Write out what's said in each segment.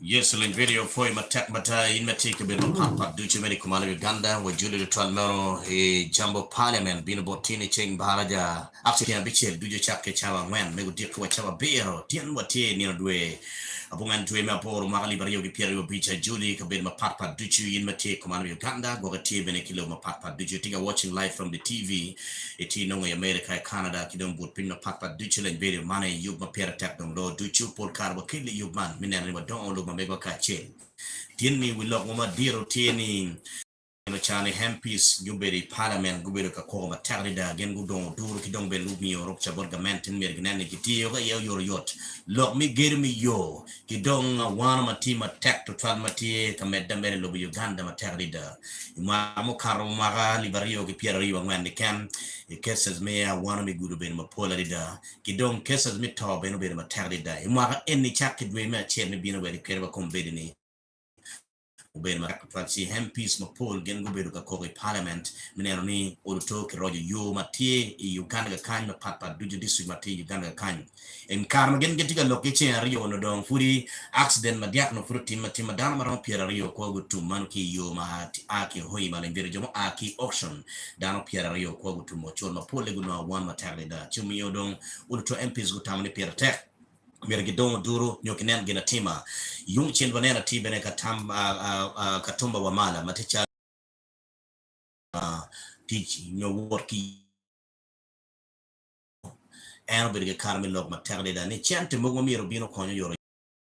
Yes, link video for mata in matika bin papa duchi meni kumala Uganda wa Julie Twalmero e Jambo Parliament bin botini ching baraja apsikia bichel dujo chapke chawa ngwen mego dikwa chawa bero tien wate ni ndwe abungan tuwe me aporo makali bariyo ki piero bicha Julie kabin mapapa duchi in matika kumala Uganda goga tie bene kilo mapapa duchi tiga watching live from the TV eti nonga America Canada kidom but pin mapapa duchi link video mane yub mapera tak dong do duchi pol karbo kili yub man minani wa don mego kachel tieni wilok ngoma diro tieni no chane MPS guberi parliament guberi ka ko ma tarida gen gudon duro ki dong ben lubmi yorok chabor gamantin mer gnane ki tiyo ga yor yot lok mi ger mi yo ki dong wana matima tek to twan mati ka medda mer lobu Uganda ma tarida ma mo karo maga libario ki piera riwa ngane kan e cases me wana mi gudu ben ma polarida ki dong cases mi to ben ben ma tarida ma enni chakki dwe me chen bi no be kerba kombedi ni uben marakapatsi MPs mapol gen gobedo ka kogi parliament minero ni oruto ke rojo yo matie Uganda ga kanyo patpa dujo district matie Uganda ga kanyo en karma gen getiga lokeche rio no don furi accident madiak no furi tima dana maron piera rio ko gutu man ki yo ma aki hoyi malengere jomo aki auction dano piera rio ko gutu mo chol mapol le guno wan matale da chumi yo don oruto MPs gutamne piera tek mergi don duro nyokinen gina tima yung chen banana ti bene katumba wa mala maticha teach nyo worki en berge karmi log materne da ne chante mogo miro bino konyo yoro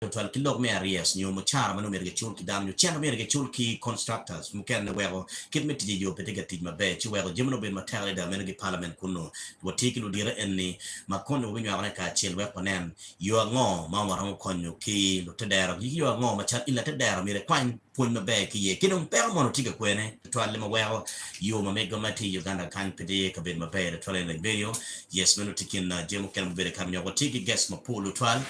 total kilog me aries nyo mo chara mano merge chul ki dam nyo chen merge chul ki constructors muken ne wego kitmeti ji yo petega tij mabe chi wego jimno ben materne da merge parliament kuno watiki lu dira enni makono winyo avane ka chel we ponen yo ngo ma waro konyo ki lu tedero yo ngo ma chat illa tedero mire kwan pun mabe ki ye kidon per mono tiga kwene total ma wego yo ma mega mati Uganda kan pede ka ben mabe total le video yes meno tikin jemo ken mabe kam nyo watiki guess ma pulu total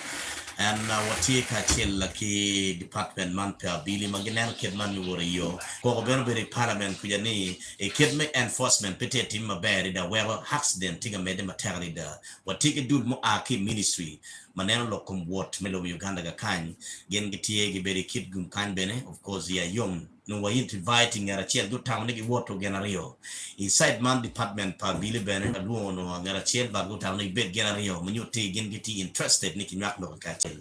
and watika chilla ki department man pa bili maginel kidman wore yo ko be parliament kujani e kidme enforcement pete tim mabere da wewa accident tiga mede maternity da watika dud mo aki ministry maneno lokum what melo Uganda ga kan gen gitie gi beri kid gum kan bene of course ya young no wa inviting ara chiel do town nigi woto genario inside man department pa bili bene aluo no ngara chiel ba do town nigi bet genario munyoti gen giti interested niki nyak no ka chiel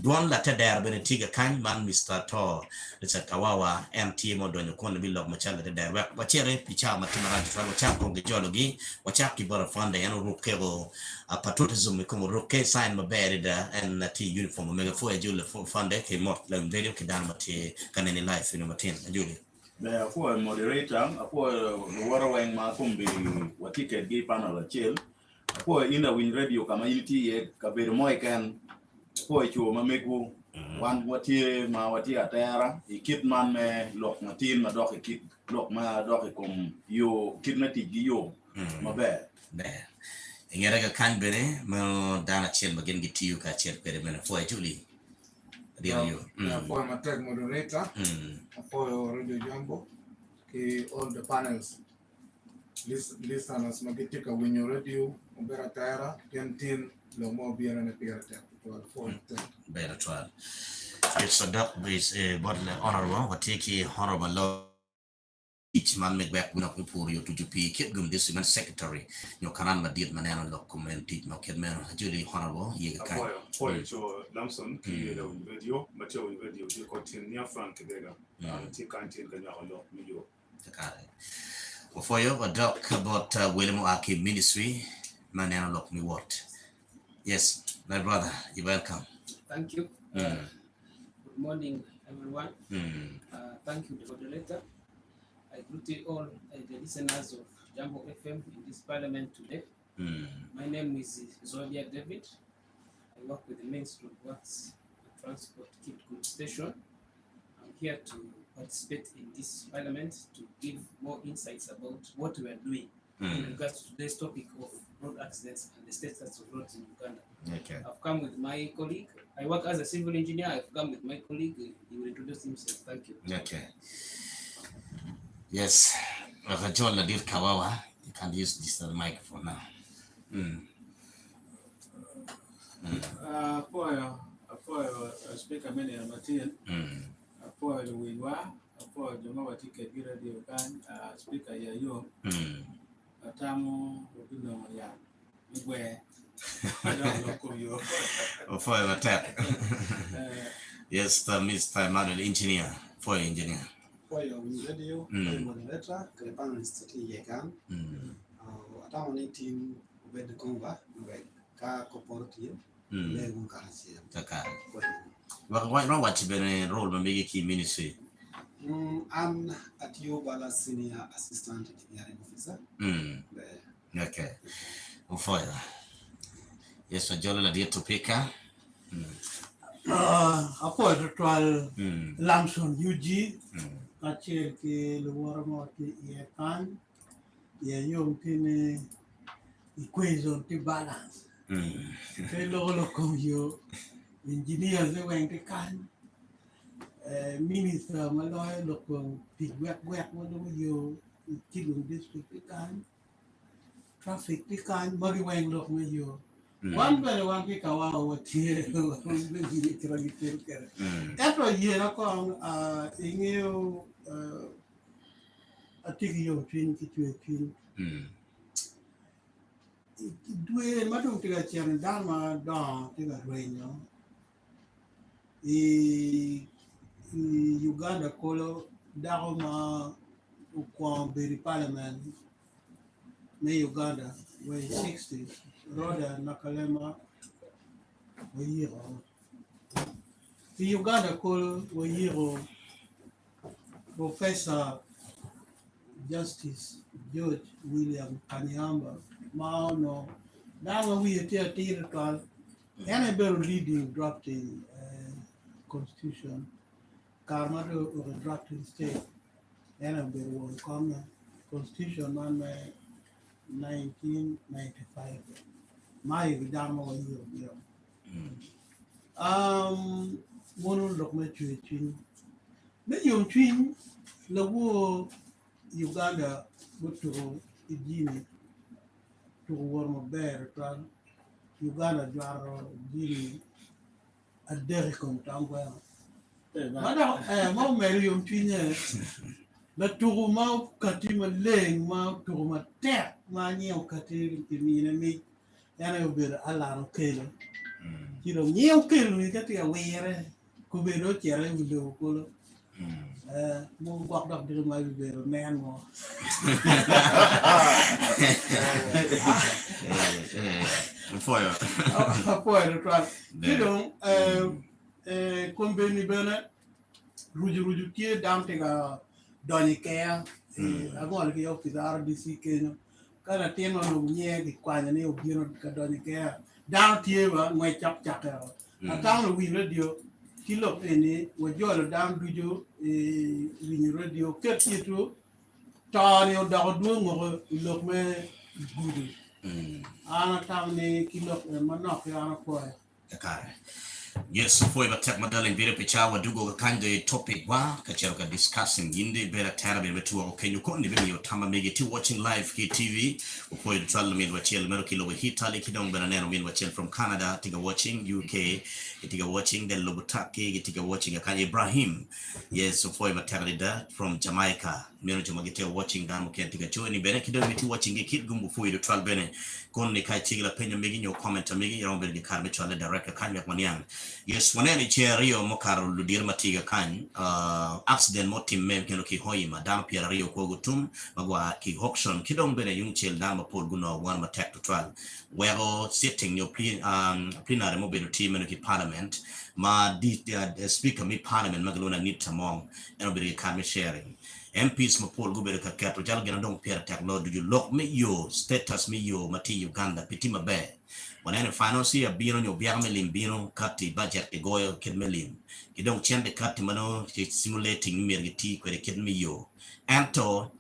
don la tedar bene tiga kan man Mr. To it's a kawawa MT mo donyo kon bi log machala tedar wa chere picha matimara jwa cha ko ge jologi wa cha ki bora fanda yano rukego patriotism ko rukke sign mabere da and ti uniform mega fo e jule fanda ke mot la video ke dan mate kanene life no matin ajuli the for moderator for wara wang ma kumbi watike gi panel chill for ina win radio kama unity ye kabere moy kan for chu ma meku wan watie ma watie atera ikit man me lok matin ma dok ikit lok ma dok kom yo kidnati gi yo ma be ngere ga kan bere mo dana chill magen gi tiu ka chill bere men fo ajuli for my tech moderator, for Radio Jambo, all the panels, listeners, Magitica, when you radio, Ubera Tara, Kentin, Lomo, Bier and a Pierre, 12, better 12. It's a duck base, but honorable, what take honorable law. Each man make back no for you to GP Kidgum, this man secretary, your Kanan Madid Manana lock comment, no kidman, Julie Honorable, ye kind. For your Lamson, video, material video, you continue Frank Vega, take canteen can you for you a talk about William Aki ministry, Manana lock me what? Yes, my brother, you're welcome. Thank you. Good morning, everyone. Thank you, the moderator. I greet all the listeners of Jambo FM in this parliament today. My name is Zodia David. I work with the Ministry of Works and Transport Kit Good Station. I'm here to participate in this parliament to give more insights about what we are doing in regards to today's topic of road accidents and the status of roads in Uganda. Okay. I've come with my colleague. I work as a civil engineer. I've come with my colleague. He will introduce himself. Thank you. Okay. Yes, John Nadir Kawawa, you can use this microphone now. For speaker many Martin, for the Winwa, for the Mova ticket, radio can, speaker Yayo, Tamu, Rubino, ya, where I don't know you. For your tap. Yes, Mr. Manuel Engineer, for engineer. For your radio, for your moderator, the panelist Yakan, Ataman 18 with the Conva, car corporative, Legun Carcia. Why not watch the role of Megaki Ministry? I'm at Yobala Senior Assistant Engineering Officer. Okay. For yes, for Jola dear to pick up. Apo trial Lamson UG kachel ke luar mo ke Yekan yung tin equation to balance. Ke lo ko yo engineer ze weng te kan minister maloy lo ko ti wek mo do yo Kilung district te kan traffic te kan bagi weng lo mo yo. One very one kick a wow what here that was year upon in you a ticket you twin to do a madam to get your dama down to the rain. Uganda Colo Dama Ukwan Berry Parliament, May Uganda, way 60s. Roda Nakalema Wayiro. The Uganda called Wayiro Professor Justice George William Kanyamba Mauno. Now we are theatrical and a better leading drafting constitution. Karmado or a drafting state and a better one common constitution man 1995. My Damo year. Mono look me twin. Then you twin the war Uganda go to Guinea to warm a bear plan. Uganda Jaro Guinea a dericum tangwa. Madam, Mom Marium twin. The Turuma Katima Ling, Mount Turuma Tap, Mania Katim, me, and I will be Alan Kale. You know, Neil Kill me getting away, could be not yet, I will do Polo. Move walked up to my man more. For the trap. You know, Company Bernard, Ruju down take a Donny Care, I want to be up with RDC Kenya. Kind of team on the the Quanny of Donny Care. Down here, my chap chatter. A town we radio, he looked in it, with your down to you, in radio, kept you to Tony or Dawdung or look me good. Anna Town, he looked and Monopoly on a choir. Yes, for your tech model in very picture, what do go kind of topic wa kacheroka discussing in the better terrible betu okay you couldn't even your tama make it watching live TV for you travel me what chill merkilo with hitali kidong banana win what chill from Canada tiga watching UK tiga watching the Lobotaki tiga watching a Kanye Ibrahim. Yes, so for your maternity from Jamaica mero jomagete watching dan muken tiga join bene kidong metu watching a kid gumbu for you travel bene kon ne kai tigla penya making your comment making your own very karme chale direct kan yak maniang. Yes, when any rio mokaro ludir matiga kan accident motim mem keno ki hoima dam pia rio kogutum magwa ki auction kidong bene yung chel dama pol guno one matek to trial where sitting your plenary mobile team in the parliament ma di speaker mi parliament magaluna need tamong and be kan sharing MPs mapol gubere ka kato jal gena dong pia tak no do you lock me yo status me yo mati Uganda pitima be when any finance a bino yo biame limbino kati budget e goyo kidmelim kidong chende kati mano simulating mirgiti kwere kidme yo anto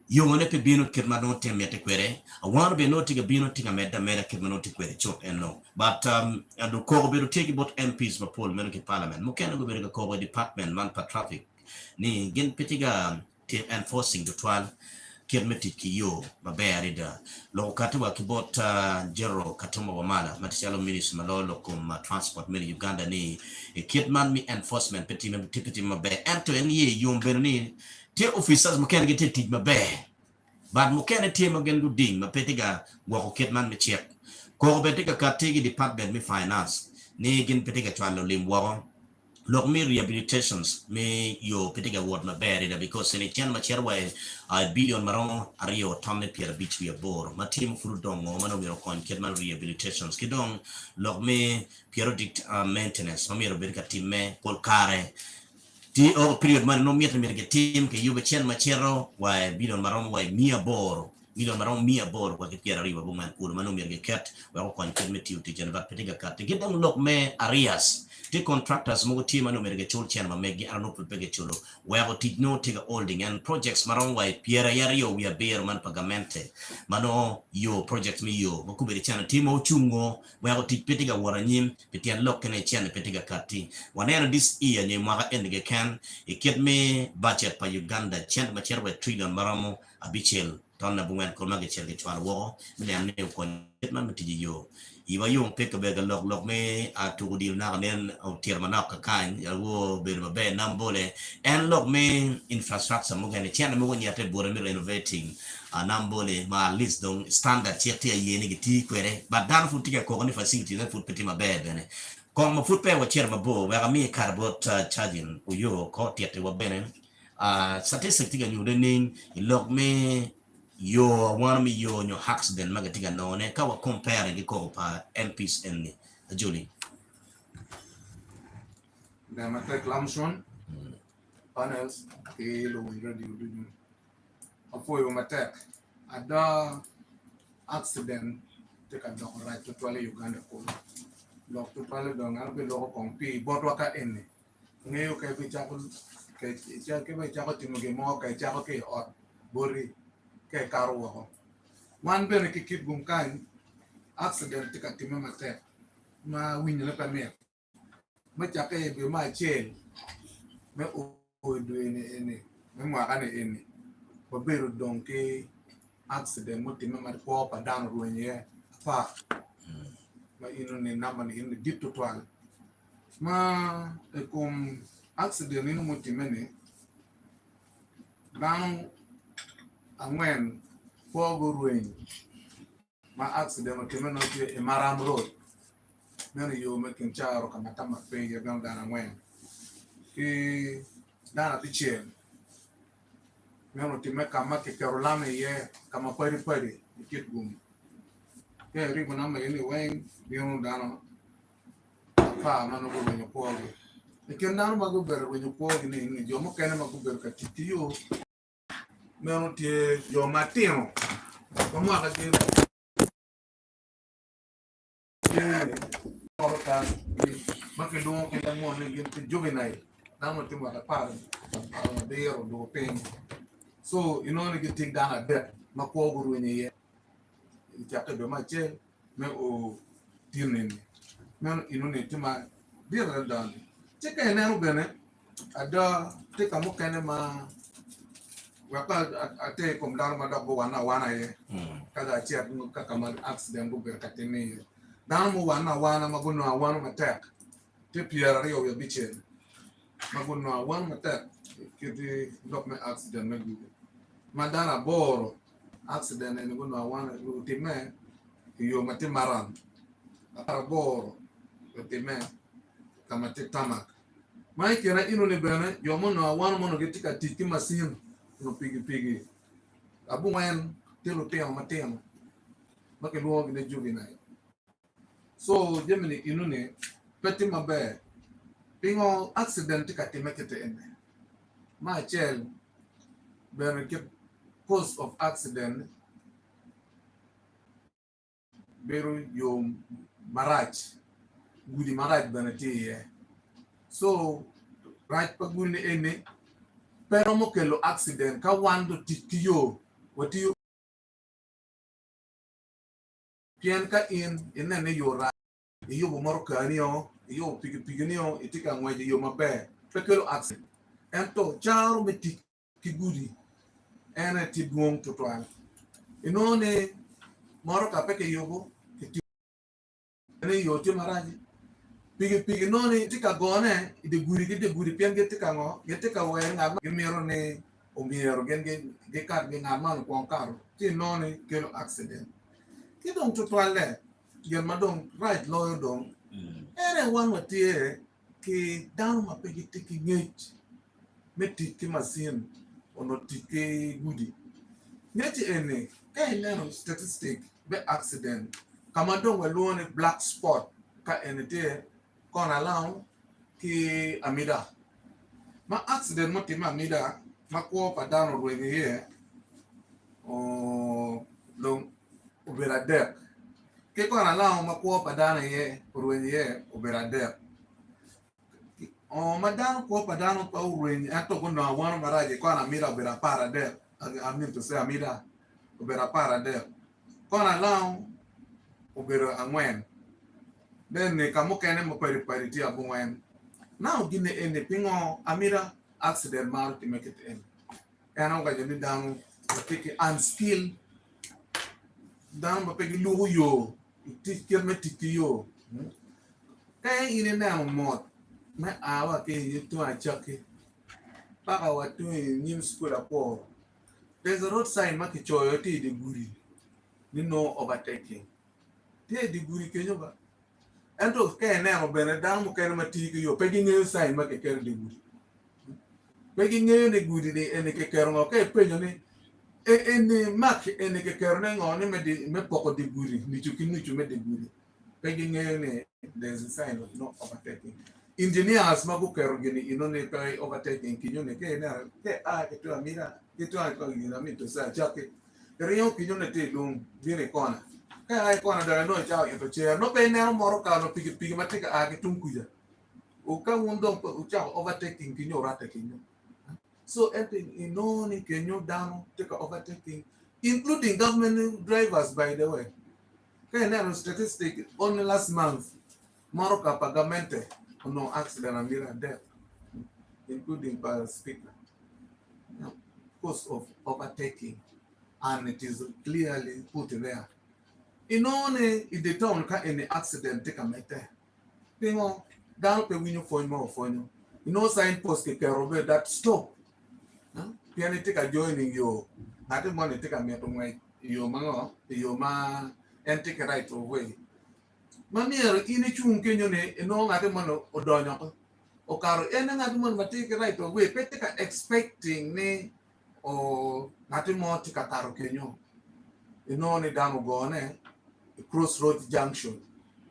yo ngone pe bino kidmano temete kwere I want to be noting a bino tinga meda kidmano kwere chok and no but adu ko be take about MPs mapol meno ki parliament mukena go be ko department man pa traffic ni gen petiga enforcing the trial kid metit ki yo maber da lo katwa kibot jero katuma wamala matishalo minis malolo kum transport mini Uganda ni kid man mi enforcement petit maber ento ni yom berni te officers mken gete tit maber bad mken te magen du ding mapetiga wo kid man mi check ko betiga katigi department mi finance ni gin petiga chwalo limwo look me rehabilitations me yo petiga word ma bere because in chen ma cherwa a billion maron ario tamne pier beach we bor ma team furu dongo mano miro kon kedman rehabilitations kidong look me periodic maintenance ma miro berka team me pol kare ti o period man no miet me team ke yuba chen ma chero wa billion maron wa mia bor million maron mia bor kwa kipiera riba bungan kulu mano miro ket wa kon kedmeti uti chen va petiga kat kidong look me arias the contractors mo team ano merge chul chen ma megi ano pulpege chulo we have to no take holding and projects maron wa piera yario we bear man pagamente mano yo project mi yo makubere chen team o chungo we have to petiga waranyim petian lokene chen petiga kati wanena this year ni mwaga endge kan ikit me budget pa Uganda chen ma cherwe trillion maramo abichel tonna bungan ko mage chen ke chwal wo me amne ko man mitiji yo iba yung pick be log me atu dil na nen au tier manak kan ya wo be be nambole en log me infrastructure mo gane chen mo nya te bore me renovating nambole ma list don standard chete ye ni giti kwere but dan fu tika ko ni facility na fu peti ma be bene ko ma fu pe wa cher ma bo wa mi carbot charging uyo ko tiete wa bene statistic tika nyu ning log me yo one me yo nyo accident magatiga none ka wa compare gi ko pa MPS en Julie the matter clamson panels ke lo radio du apoyo matter ada accident te ka do right to tole Uganda ko lo to tole do ngar be lo ko pi boto ka en ngeyo ke bi cha ko ke be cha ko timo ge mo ka cha ko ke ot bori ke karo wo man bene ke kit gum kan accident te ka timo matter ma win le pa me ma cha ke be ma chen me o do ene me mo aka ne ene ko be ro don ke accident mo timo ma ko pa dan ro nye pa ma ino ne namba ne ene ditto toal ma e kom accident ino mo timo ne dan angwen ko go ruin ma accident mo timo no ke e maram road nani yo making charo kama tama pe ya gam dana ngwen ki dana tichen nano time kama ke karolame ye kama pari kit gum ke ri bona ma ni wen bion dana pa mano go ni ko e ke nano ma go ber ni ko ni yo mo kene ma go ber ka titiyo nano tie yo matino como aka ke porta ma che lo che la mo ne juvenile danno ti guarda pare vero do pen so you know che take down a bit ma ko guru ne ye ti aka be ma che me o tirne me you know ne ti ma dire dan che che ne ro bene ada te ka mo kene ma wa ka ate kom dan ma da go wana ye kada che ka kama accident go be ka tene dan mo wana maguno wana matek te piera rio ya bichen maguno wana matek kiti dok me accident me gude madana boro accident ne guno wana te me yo mate maran para boro te me kama te tamak mai kena ino ne bene yo mo no wana mo no getika titi masin no pigi abu wen te lo te matema make lo ne juvenile so Germany inune peti mabe pingo accident ka temekete ene ma chel bere ke cause of accident beru yo maraj gudi maraj benete so right pa gunne ene pero mo kelo accident ka wando titiyo wati kien ka in ne yo yo moro kanio yo piginio itika ngwaje yo mabe pekelo accident ento charo meti kigudi ene ti duong to twal inone moro ka peke yogo ti ne yo ti maraji pigi noni ti ka gone de guri pien ge ti ka ngo ge ti ka wer ngam ge miro ne o miro gen ge kar ge ngam man ko karo ti noni kelo accident ti dong to twal le ge madong right lo dong ere wan watie ki down ma pegi ti ki ngech meti ki masin ono ti ki gudi ngeti ene neno statistic be accident kama dong welone black spot ka ene te kona lao ki amida ma accident moti ma amida ma ko padano rwege ye o long ubera dek ke kona lao ma ko padano ye rwege ye ubera dek o madano ko padano pa rwege ato kuna wana maraje kona amida ubera para dek I mean to say amida ubera para dek kona lao ubera angwen then ne kamo kene mo pari ti abungwen now gine ene pingo amira accident mar to make it end and ga jeni down take unskill down ba pegi lugu yo ti kelme ti yo kay ine na mo ma awa ke yitu a chake para watu in school apo there's a road sign ma ki choyo ti de guri ni no overtaking ti de guri kenyo ba ento ke neno bene dan mo kene matiki yo pegi nge sign ma ke kere de gudi pegi nge ne gudi de ene ke kere ngo ke penyo ni ene mak ene ke kere ne ngo ne me poko de gudi ni chuki me de gudi pegi nge ne there's a sign of no overtaking engineers ma ko kere gini inone kai overtaking kinyo ne ke na ke a ke to amira ke to a ko gina mi to sa chake reyo kinyo ne te dum dire kona ay kona da no chao ito che no pe ne moro ka no pigi matika a ke tunkuja o ka wondo o chao overtaking kinyo rata kinyo so everything inoni kinyo down take overtaking including government drivers by the way kaya na statistic only last month moro ka pagamente no accident and near death including by speaker cause of overtaking and it is clearly put there inone ide town ka any accident take a mete pingo down pe winyo fonyo sign post ke kerobe that stop piani take a joining yo ati money take a meto ngwe yo mango yo ma and take a right away mamier ini chung kenyo ne no ngate mono odonyo ko o karo ene ngate mono ma take right away pe take expecting ne o ngate mo take a karo kenyo inone damo gone crossroad junction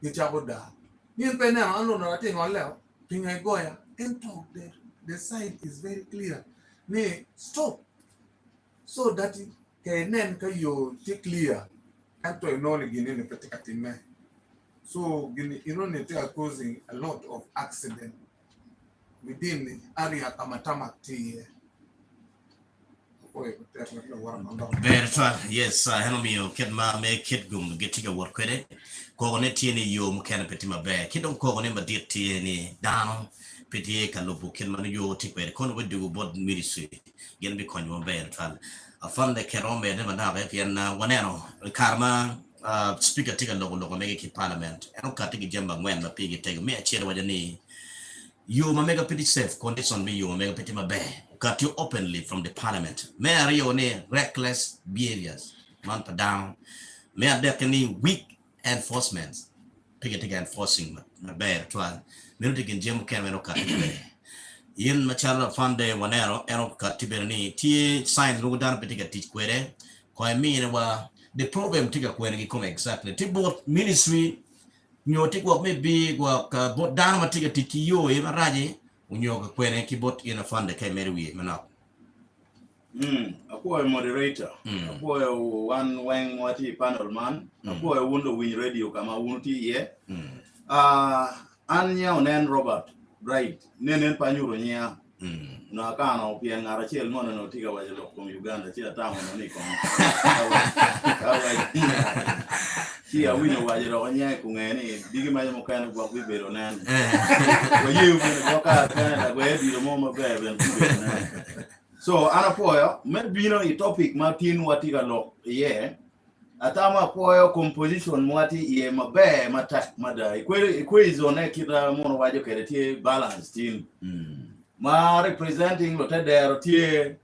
gichaboda yin pe na ando na tin ole pinga goya and talk there the sign is very clear ne stop so that kenen ka yo ti clear and to no gini ne petika time so gini inone te are causing a lot of accident within the area kamatama ti Bertrand, yes, hello me, kid ma me kid gum get to work credit. Cogoneti ni yo mukana petima bear. Kidon cogone ma dirty ni down. Peti kalubu kid man yo tipe. Con would do board ministry. Get be con your Bertrand. A fund the kerombe never have and one karma speaker take a logo make it parliament. I don't cut take a jamba when the piggy take me a chair with the knee. You ma mega pretty safe condition me you ma mega pretty ma bear. Got you openly from the parliament. May I reone reckless behaviors, man down. May I definitely weak enforcements. Pick it again, enforcing my bear trial. Miltic in Jim Cameron cut. In my child Fande Wanero, Ero Catiberni, T signs look down particular teach quere. Quite mean the problem take a query come exactly. Tibot ministry, you take what may be what bot down a ticket to you, even Raji. Unyoga kwene kibot ina fund ke meriwi manap apo moderator apo one wang wati panel man apo wundo win radio kama wunti ye anya onen Robert right nenen panyuro nya na kana opia ngara chel mono no tiga waje lo kom Uganda chila tamu no ni kom kia wino waje lo nya ku ngeni digi ma mo kana gwa ku bero nan ko yu ko ka kana da gwe di mo ma be ben ku nan So anapoyo maybe a topic Martin watiga lo yeah. Atama poyo composition mwati ye mabe matak mada ikwe zone kita mono wajo kere balance tin ma representing lo tedero tie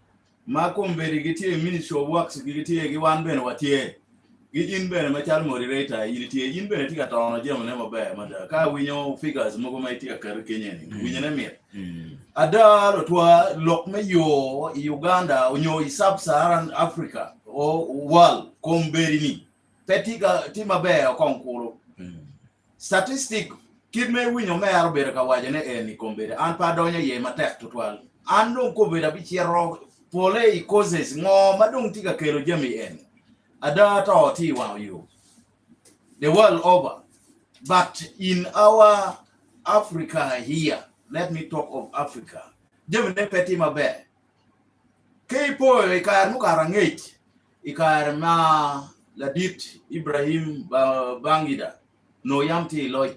ma komberi gitie ministry of works gitie gi wan ben watie gi in ben ma chal moderator yitie in ben tika tono jemo ne mabe mada ka winyo figures mogo mai tika kar kenyeni winyo ne mir ada lo twa lok me yo Uganda onyo sub-Saharan Africa o world komberi ni petika tima be konkuru statistic kidme winyo me arbere ka wajene eni kombere an pa donye ye matek tutwal an don ko beda bi chiero pole causes ngo madung tika kelo jami en ada to ti wa you the world over, but in our Africa here, let me talk of Africa jami ne peti mabe kei po ikar mukarangeit ikar ma Ladit Ibrahim Bangida no yamti loy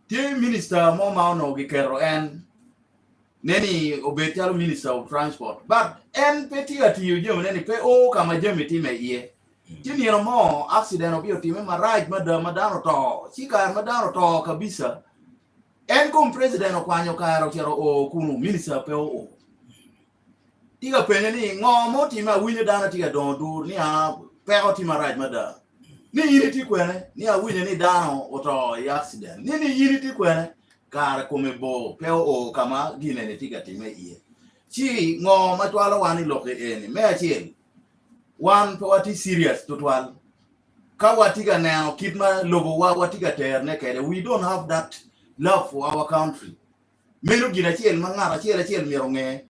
the minister mo no gikero en neni obetial minister of transport but en peti ati yo neni pe o kama jemi time ye tini no mo accident obio time maraj madano to chika madano to kabisa en kom president okwanyo karo chero o kunu minister pe o tiga penye ni ngomo time winyo dana tiga dondu ni a pero ti maraj mada ni yiriti kwene ni awinye ni dano oto accident ni yiriti kwene kar komebo peo o kama gine ne tiga time iye chi ngo matwalo wani loke eni me achiel wan to wati serious to twal ka watiga neno kitma logo wa watiga ter ne kede we don't have that love for our country meno gina chiel mangara chiel miero nge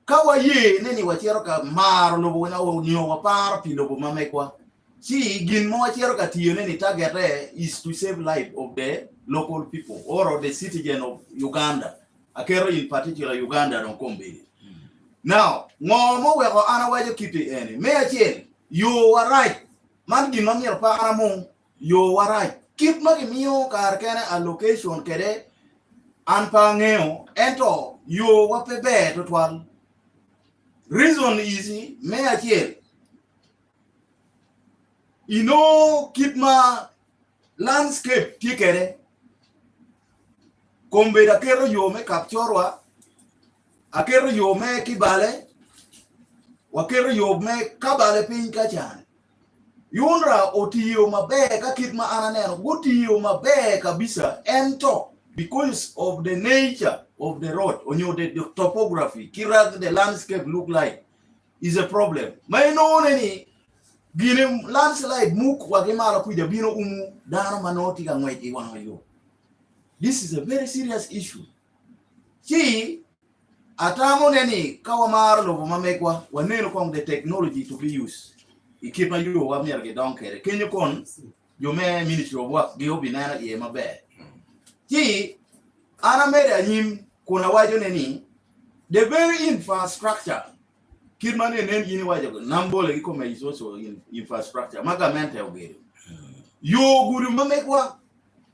kawa ye neni wachiero ka maro lobo na onyo wapar pi lobo mamekwa si gin mo wachiero ka tiyo neni target is to save life of the local people or of the citizen of Uganda akero in particular Uganda don kombe now ngomo weko ana wajo kiti eni me achiel you are right man gin mamiero pa ana mo you are right kit magi miyo kar kene allocation kede an pa ngeo ento you wapebe to twal. Reason is me achiel keep my landscape tikere kombe da kero yo me kapchorwa akero yo me kibale wakero yo me kabale pin kachan yunra otiyo mabe ka keep ma ananeno gotiyo mabe kabisa ento because of the nature of the road, the topography, the landscape look like is a problem. May no any ginem landslide muk wakimara kuja bino dano manoti kangweki wanayo. This is a very serious issue. Chi atamo neni kawamara lobo mamekwa waneno kong the technology to be used. Ikipa yu wamira ke donkere. Kenyo kon me Ministry of Work giho binana ye mabe. Chi ana meda him kuna wajo neni the very infrastructure kidmane nen yini wajo nambole iko me is also in infrastructure magamente ogere yo guru mamekwa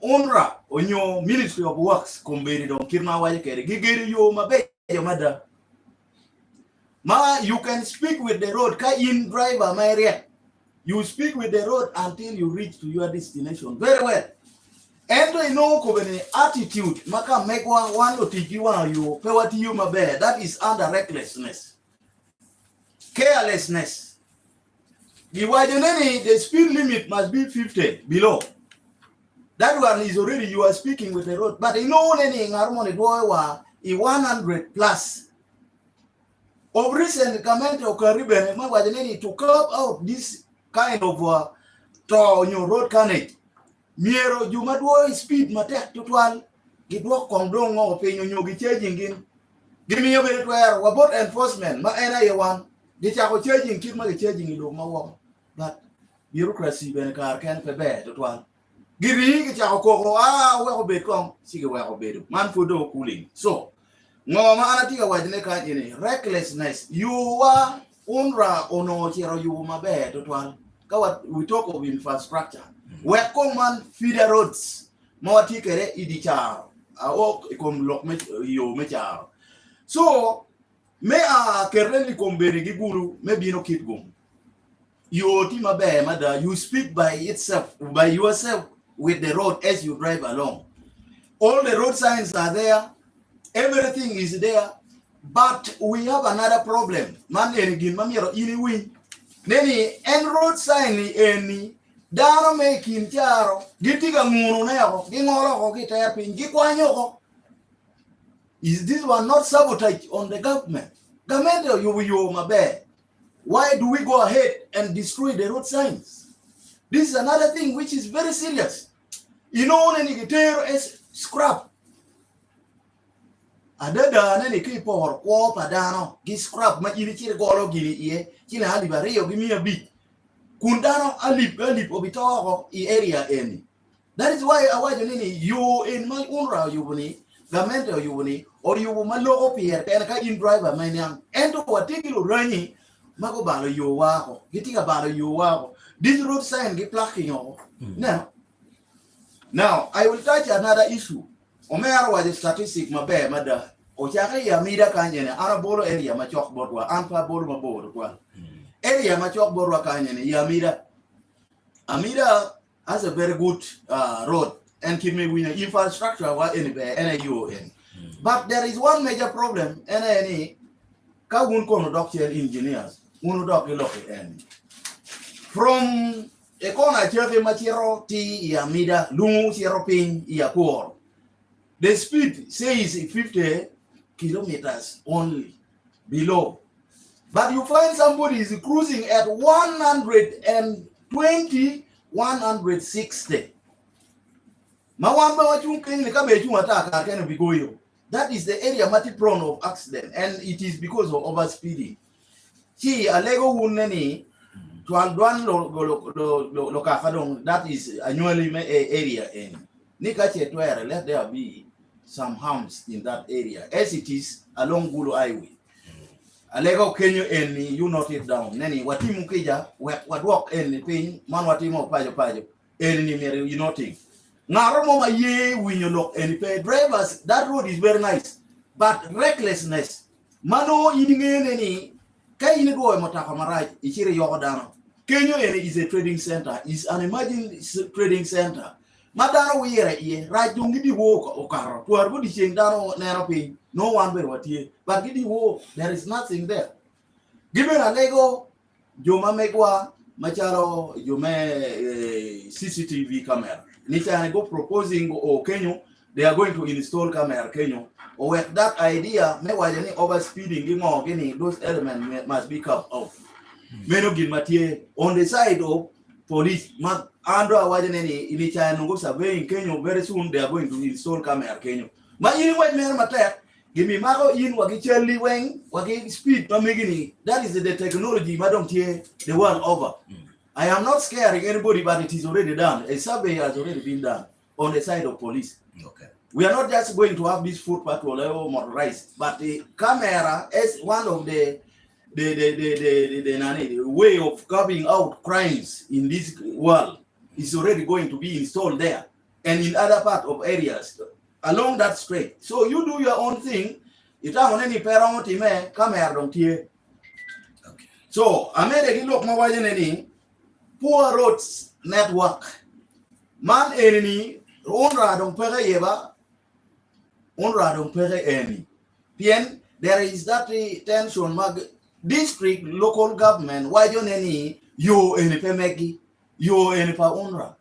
onra onyo Ministry of Works komberi don kirma wajo kere gigeri yo mabe yo mada ma you can speak with the road ka in driver my area you speak with the road until you reach to your destination very well. And I know kobene attitude maka make one otiki one you pe what you mabe that is under recklessness, carelessness. The speed limit must be 50 below. That one is already you are speaking with the road, but you know any harmony wa 100 plus. Of recent comment of Caribbean to curb out this kind of to your road carnage. Miero jumadwo speed matek tutwal gidwok kongdong ngo penyo nyogi charging gin gimiyo beto er wabot enforcement ma era yewan gichako charging kit ma charging ido mawo but bureaucracy ben kar ken pebe tutwal giri gichako koko we ko bet kong sige we ko bedo man fodo cooling so ngoma anatiga wajne ka ini recklessness you are unra ono chero yu mabe tutwal ka we talk of infrastructure. Where common feeder roads, more ticket idichar, a walk come lock me you mechar. So me a kereli komberi giguru me bino kitgum you tima be mother you speak by itself by yourself with the road as you drive along. All the road signs are there, everything is there, but we have another problem. Man enigin mamiro ini win neni en road sign eni dano making charo gitiga ngunu neko gingolo ko gitapin gikwanyo ko. Is this one not sabotage on the government? Government you mabe. Why do we go ahead and destroy the road signs? This is another thing which is very serious. You know, any guitar is scrap. Adada nani kipo or ko padano gi scrap ma iri chire golo gini ie chile hali barrio give me a bit. Kundano alip obitoko I area any. That is why I want you in my unra you buni government you buni or you malo up here and ka in driver my name and to particular running mago balo you wako gitinga balo you wako this road sign get plucking off. Now I will touch another issue. Omer was the statistic mabe mada o chaka ya mida kanyene ana bolo area machok bodwa anpa bolo maboro kwa area machok bodwa kanyene ya mida amida has a very good road and keep me with infrastructure what anywhere NAUN. But there is one major problem any ka won kono doctor engineers won doctor local from a corner chefe machiro ti ya mida lungu chiro pin ya poor. The speed says 50 kilometers only below. But you find somebody is cruising at 120, 160. That is the area multi prone of accident, and it is because of overspeeding. See, a Lego Wunani, that is annually area in. Let there be some harms in that area, as it is along Gulu Highway. Alego Kenya and you note it down. Nani watimu kija what walk and pain man watimo pajo and you noting. Naromo ma ye when you look and pay drivers. That road is very nice, but recklessness. Mano yingen any kay ni go motaka maraj ichire yokodano. Kenya is a trading center. Is an emerging trading center. Madano we ye right don't give you walk or car. To our body ching down neroping. No one will what ye, but give you walk. There is nothing there. Given a Lego, you may make one macharo, you may CCTV camera. Nicha go proposing or Kenya, they are going to install camera Kenya. Or with that idea, may why any overspeeding or getting those elements must be cut off. Menogin Mathieu on the side of police. Andrew Wajaneni in China go surveying Kenya very soon they are going to install camera Kenya. My in white man matter. Give me Mako in Wakicheli Wang, Waki speed Mamigini. That is the technology, Madam Tie, the world over. I am not scaring anybody, but it is already done. A survey has already been done on the side of police. Okay. We are not just going to have this foot patrol or motorized, but the camera is one of the way of carving out crimes in this world is already going to be installed there and in other part of areas along that stretch. So you do your own thing. It on any parent me camera don't here. Okay. So I made a look more than any poor roads network. Man enemy onra don't pay eva onra don't pay any. Then there is that tension mag district local government why don't any you any pemegi you any pa unra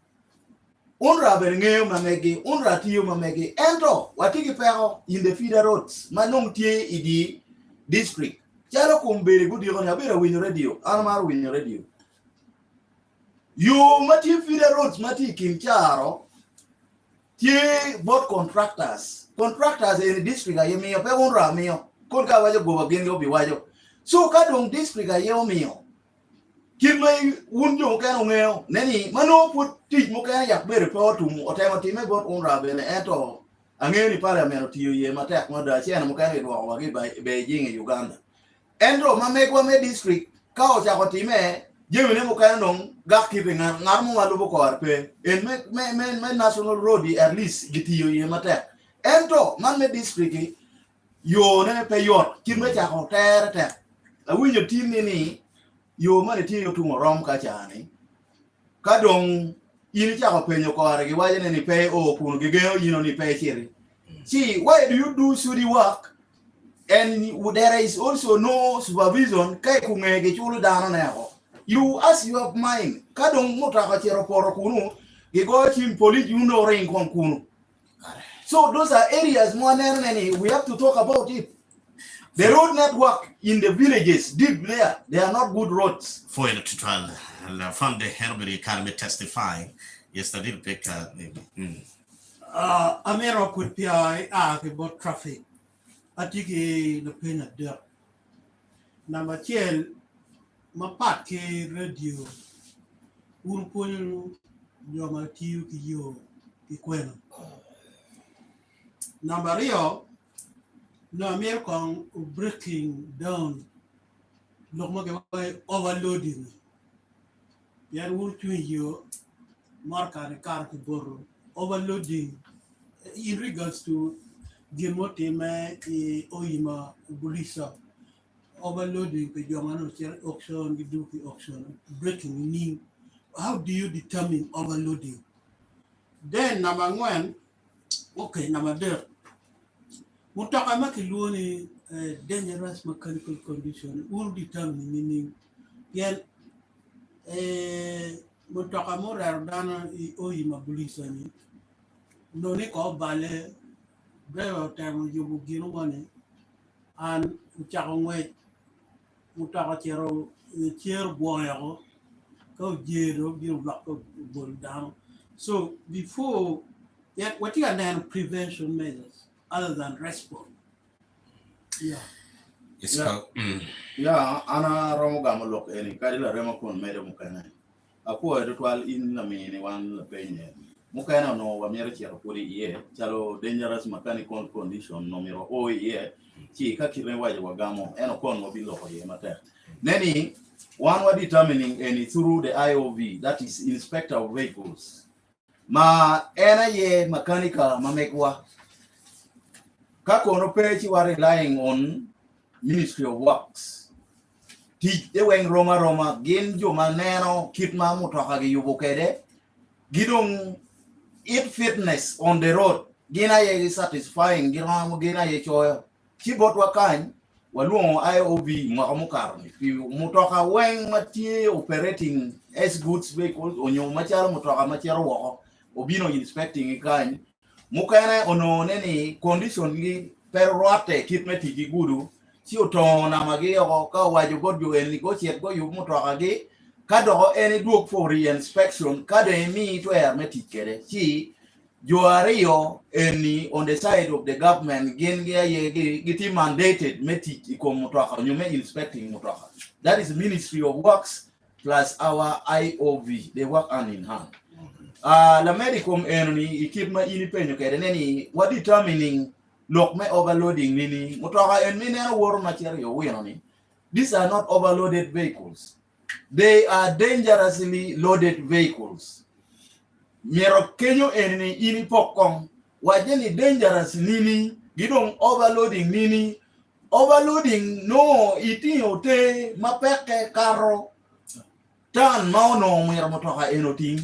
berengeo mamegi unra tiyo mamegi ento watiki pero in the feeder roads manong tie idi district chalo kumbere gudi on habera win radio anmar win radio you mati feeder roads mati kincharo tie both contractors in the district ayemi pe unra mio konka wajo go gengo bi wajo. So kadong district ayo mio. Kimay wunjo kan ngeo neni mano put tij mo kan yak bere po tu mo otemo time bot unra bele eto angeni parliament tiyo ye matek mo da chena mo kan edwa wagi Beijing e Uganda. Endro mamegwa me district ka o chako time jemene mo kan non gakkibe ngar mo walu ko arpe en me national road at least gitiyo ye matek. Ento man me district yo ne pe yor kin me cha ko ter te a wi yo tin ni yo ma ne ti yo tu rom ka cha ni ka dong yin cha ko pe yo ko re gi wa ne ni pe o kun gi ge yo ni pe chiri see why do you do study work and there is also no supervision kai ku nge ge chulu dano ne ko you as you have mind ka dong muta ka chero poro kunu gi go chim police you know ring kon kunu. So those are areas more than we have to talk about it. The road network in the villages deep there, they are not good roads. For you to try and from the Herbert Academy testifying, yes, the little bit. Amero could be about traffic. I think the pain of dirt. Number 10, my part radio. Urupon your material you equal. Number rio, no American breaking down, no overloading. Yan would you mark a car to borrow overloading in regards to the motema oima bulisa overloading the German auction, the Duke auction, breaking meaning. How do you determine overloading? Then number 1, okay, number 2. Mutaka makiluoni dangerous mechanical condition will determine meaning yan mutaka mora dana oyi mabulisa ni no ni ko bale brewa time yobu gino wani an mutaka ngwe mutaka chero boyo ko jero bi block bol down. So before what you are then prevention measures other than response. Yeah. Yes, Yeah, ana romo gamo lok eni kadi la remo kon mere mukana. Ako ritual in la mini wan la penye. Mukana no wa mere chero puri ye, chalo dangerous mechanical condition no miro o ye. Chi ka kire waje wa gamo eno kon mo bilo ko ye mater. Neni one were determining any through the IOV, that is inspector of vehicles. Ma ena ye mechanical mamekwa. Kako no pechi were relying on Ministry of Works. Teach the weng Roma gin jo maneno kit ma mutoka gi yubo kede. Gidong it fitness on the road. Gina ye satisfying gina ye choyo. Kibot wakany waluongo IOV makamukarni. Mutoka weng matie operating as goods vehicles onyo macharo mutoka macharo wako obino inspecting ikany. Mukane ono neni condition gi per rote kit meti gi gudu. Si utona magi o ka waju god you and negotiate go you mutoka gi kado any duok for re-inspection kado emi to air metikere si Joario any on the side of the government getting mandated metik ikom mutoka nyume inspecting mutoka. That is Ministry of Works plus our IOV. They work hand in hand. La medicom enemy ikipma ini penyo kede neni what determining look me overloading nini mutoka en minero woro material winoni. These are not overloaded vehicles. They are dangerously loaded vehicles. Mero kenyo enni ini pokong wajeni dangerous nini gidong overloading nini overloading no iti ote mapeke karo tan mauno mero mutoka enoting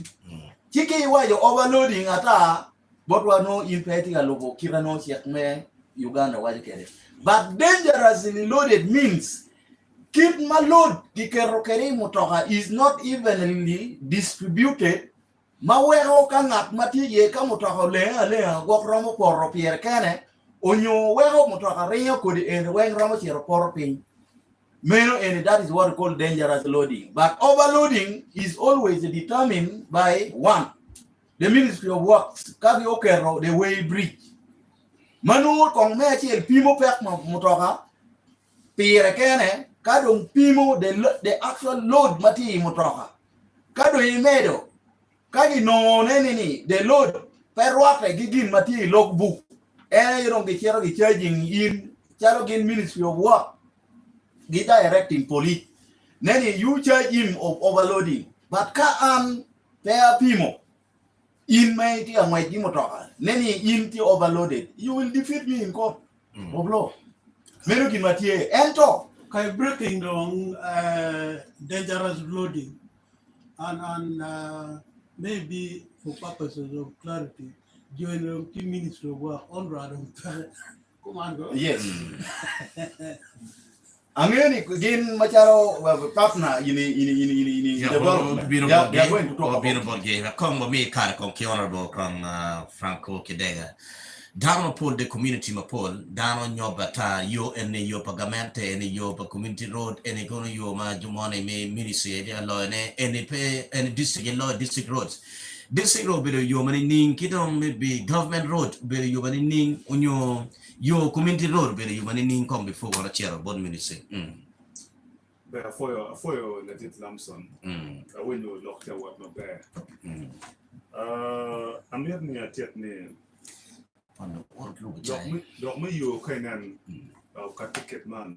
chiki wajo overloading ata but we no impacting a logo kirano siakme Uganda waje kere. But dangerously loaded means keep my load kikerokeri mutoka is not evenly distributed. Mawero kangat mati ye ka mutoka le gokromo poro pier kane onyo wero mutoka reyo kodi en wen romo chero poro pin. Meno and that is what we call dangerous loading. But overloading is always determined by one. The Ministry of Works, kagi okero the way bridge. Manu kong mechi el pimo pek mutoka pire kene kadong pimo the actual load mati mutoka. Kado imedo kagi no neni the load perwate gigin mati logbook. Ene yong gichero charging in charo gin Ministry of Work. Gi directing police. Neni you charge him of overloading. But ka pair pimo. In mighty and mighty motor, neni inti overloaded. You will defeat me in court of law. Menu kin matie ento. Kai breaking down dangerous loading and maybe for purposes of clarity, during the key minutes of work on rather commando. Yes. Angeni gin macharo partner in development. They are going to talk about it. Come me kar kon ki honorable kon Franco Kidega. Dano pol the community ma pol dano nyoba ta yo ene yo pagamente ene yo pa community road ene gono yo ma jumone me ministry ya lo ene pe ene district lo district roads. District road be yo mani ning kidon maybe government road be yo mani ning unyo yo community road be yo mani ning come before wala chair bon ministry. But for your legit Lamson, when you lock your work not there. I'm here near Tietney. Lock me you can cut ticket man.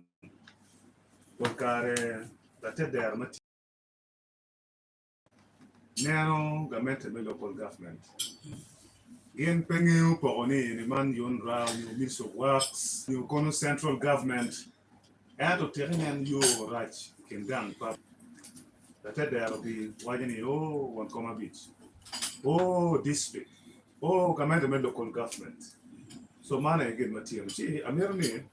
What care that there much now government local government. Again, pengu pony the man you round you miss of works, you go central government. And to tell him you right can gang pub. That there will be watching one comma beach. Oh, district. Oh, command local government. So man again material. See, I'm here me.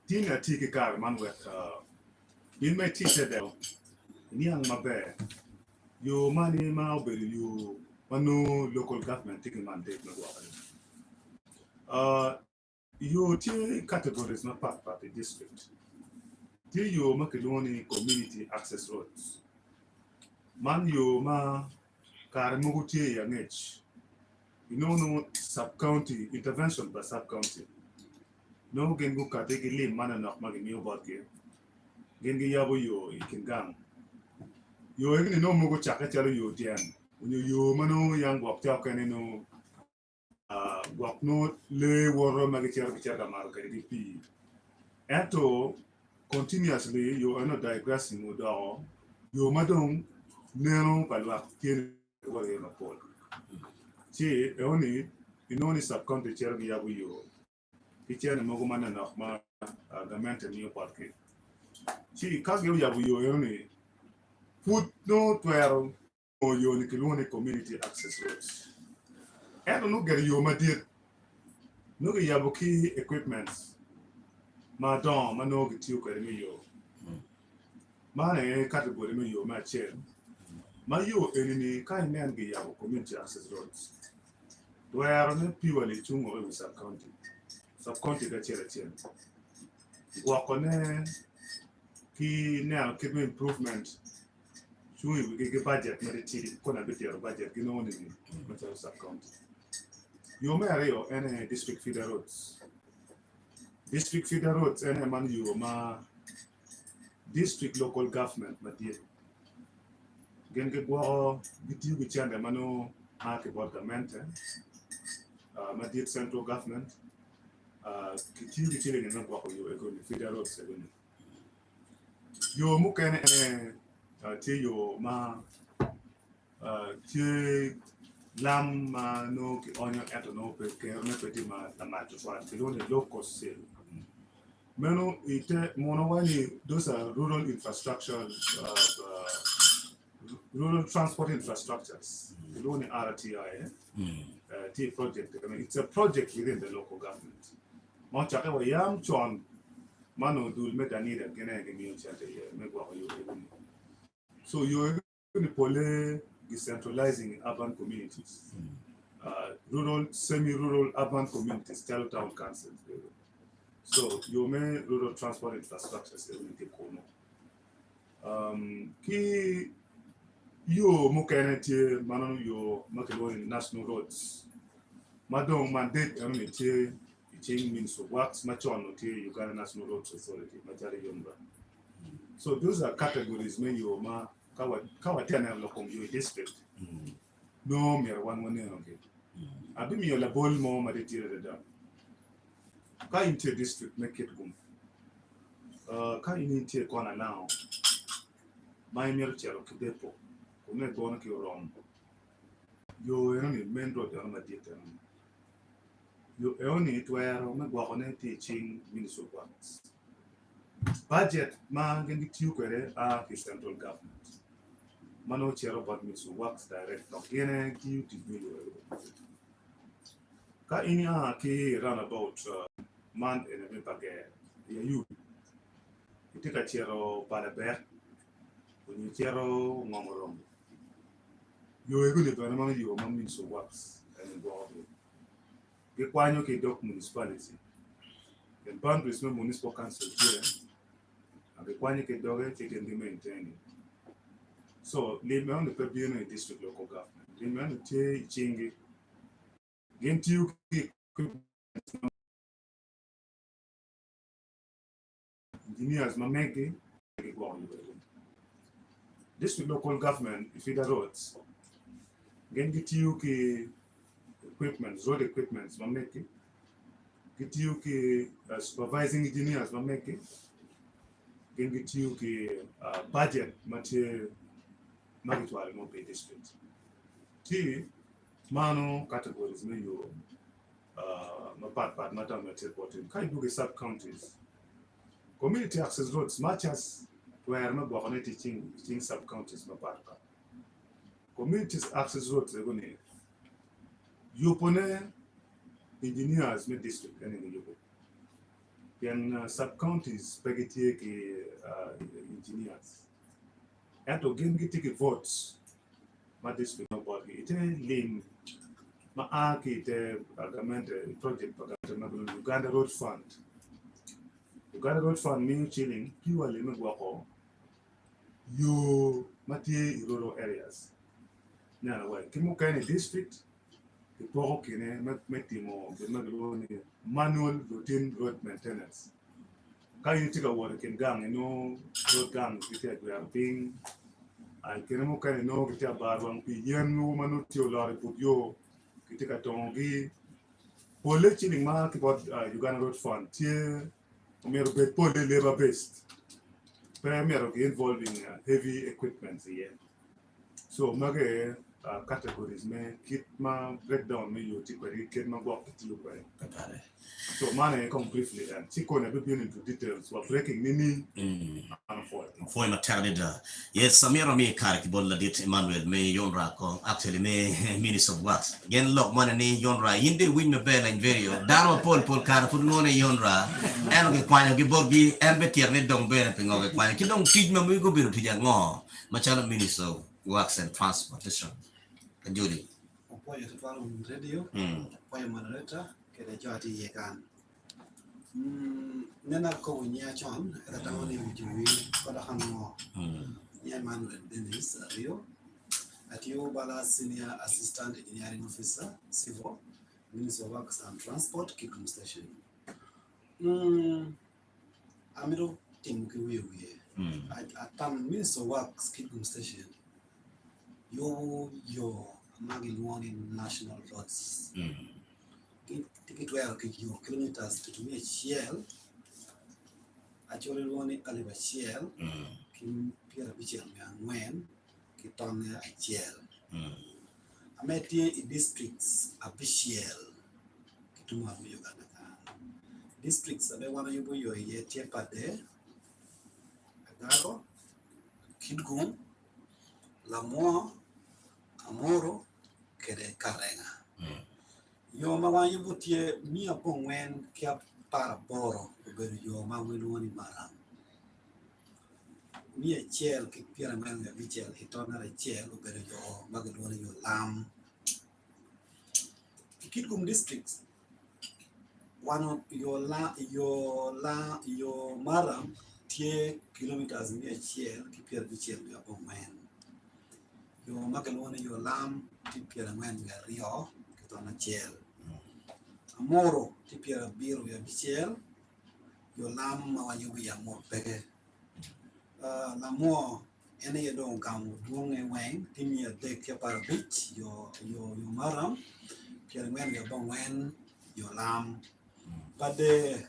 Tina tiki car man with in my teacher there. Niang mabe. You money ma you manu local government taking mandate no you categories not part of the district. You Makedoni community access roads. Man you ma Karamuguti Yanich. You know no sub county intervention by sub county. No gengu kateki lim man enough magin you barke. Gengi yabu yo can gang. You even no mugo chakachalo yo tian. When you manu young walk talking no walk no le woro magichar kichaka marka DP. Ato continuously you are not digressing with all you madam nero palwa kien wale na pol chi only in only subcounty chergi yabu yo kichene mogo mana na ma government ni parke chi kage yabu yo only food no twero o yo ni kilone community access roads and no get yo madir no yabu ki equipments Madam, I know get you can yo. Man, category me yo, my chair. My yo, enemy kind man be your community access roads. Where are not purely chung or sub county. Sub county that chair. Walk on there, key now, keep improvement. Should we get budget, meditate, gonna be your budget, you know, in sub county. You marry or any district feeder roads. District feeder roads and man you ma district local government matie genge go bitiu bichande mano ake government matie central government kitiu bichile ne ngwa ko yo eko feeder roads ebene yo mukene tie yo ma tie lam no ki onyo eto no pe ke ne peti ma tamato fa tilone local sale. Meno ite monowani those are rural infrastructure, rural transport infrastructures. Only RTI, T project. I mean, it's a project within the local government. Monchaka wa yam chon mano dul meta nida gene gemi chate megwa yo. So you're going to pole decentralizing urban communities, rural, semi-rural urban communities, town councils. So you may rural transport infrastructure ki you mukeneti manu you makeloni national roads madong mandate emiti change means of works machon ti Uganda National Roads Authority majari yomba. So those are categories may you ma kawa tena local district no mere one okay abi mi la bol mo madetire da ka inte district make it gum ka inte kona now my mere chero kidepo kune gona ki rom yo ni main road na madete yo only to where me gwa kone teaching ministry works budget ma gen tiu kwere a ki central government mano chero but me so works direct no gene tiu ti ka ini a ki run about man in a bage ya you itika chero para ber ni chero ngomorom yo ego le bana ma yo ma me so works and go ge kwanyo ke doc municipality the boundaries no municipal council here and the kwanyo ke doge ke can be maintained. So, les membres ne peuvent bien un district local government. Les membres ne chingi. Gentiu ki engineers ma mege go. District local government if it roads. Gentiu ki equipment, road equipments ma mege. Gentiu ki supervising engineers ma mege. Gentiu ki budget ma che magitwale mo pay district. T mano categories me yo my part matter reporting kind of sub counties community access roads much as where no government teaching sub counties my part community access roads they go need you pone engineers me district and you then sub counties spaghetti engineers and to get votes my district nobody it lane ma anche the government project pagata Uganda Road Fund. Uganda Road Fund mean chilling purely me wako you mati rural areas. Now why kimu kani district the poro kine metimo the manual routine road maintenance. Can you take a water can gang no road gang kita grabbing I kinemu kani no kita barwang pi yenu manu tio lori put yo kita tongi pole chilling mark about Uganda Road Fund here we bet pole labor based primarily involving heavy equipment here so mage categories me kit ma breakdown me you take kit ma go to you so man come briefly and Chico never been into details we're breaking nini for maternity yes samira me karki bolla dit Emmanuel me yonra ko actually me minister of works gen lok man ni yonra yinde win me bela in video dano pol kar fu no ne yonra en ke kwanya ke bogi en be tier ne dong be pe ngo ke kwanya ki dong tij me mu go biru tija ngo machala minister of works and transportation Judy Apoyo tufalo radio apoyo moderator kede jati yekan nena ko nya chon eta tawani ujui koda hano nya Manuel Dennis Rio atio bala senior assistant engineering officer civil Ministry of Works and Transport Kigum Station amiro timu kiwewe atam Ministry of Works Kigum Station yo magilwoni national roads ticket where your kilometers to me shell actually woni aliba shell kim pira bichel ngwen kitone a shell ameti districts official kituma mu Uganda districts abe wana yubo yo yetie pade agaro Kidgum Lamoa Amoro kede Karenga yo ma yubo tie mia pongwen kia para boro beru yo ma woni marang mia chel ki pira men ga bichel hitona re chel beru yo ma woni yo lam Kidgum districts one of your maram tie kilometers mia chel ki pira bichel yo pongwen yo ma woni yo lam ti pira men ga rio kitona chel Amoro ti pira biro ya bichel yo lam ma wanyu ya mo pege la mo ene ye don kam duong e wen ti mi de ke par bich yo maram pira wen ya bon wen yo lam pade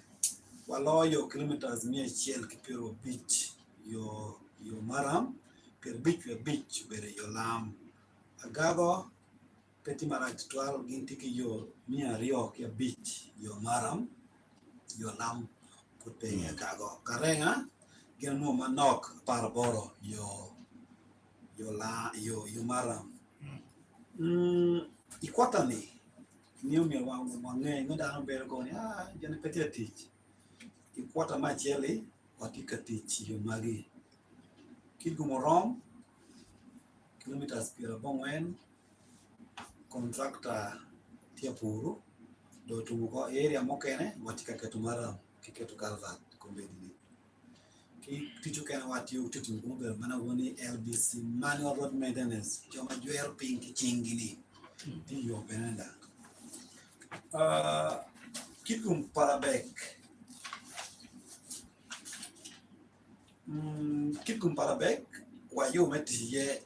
walo yo kilometers mi chiel ki piro bich yo maram pir bich ya bich bere yo lam agado Peti marach 12 ginti ki yo mia rio kia beach yo maram yo lam put pay kago karenga gen mo manok paraboro yo maram ikwata ni niyo mi wange ngoda ambere ko jane petitich ikwata macheli watika tich yo magi kigu morom kilometers pira bongwen contractor tia puru do tumuko area mokene watika ketumara kiketu kalvat kombedi ki tichu kana wati utitu ngumbe mana woni LBC manual road maintenance joma juer pink chingini ti yo benenda kikum parabek wa yo meti ye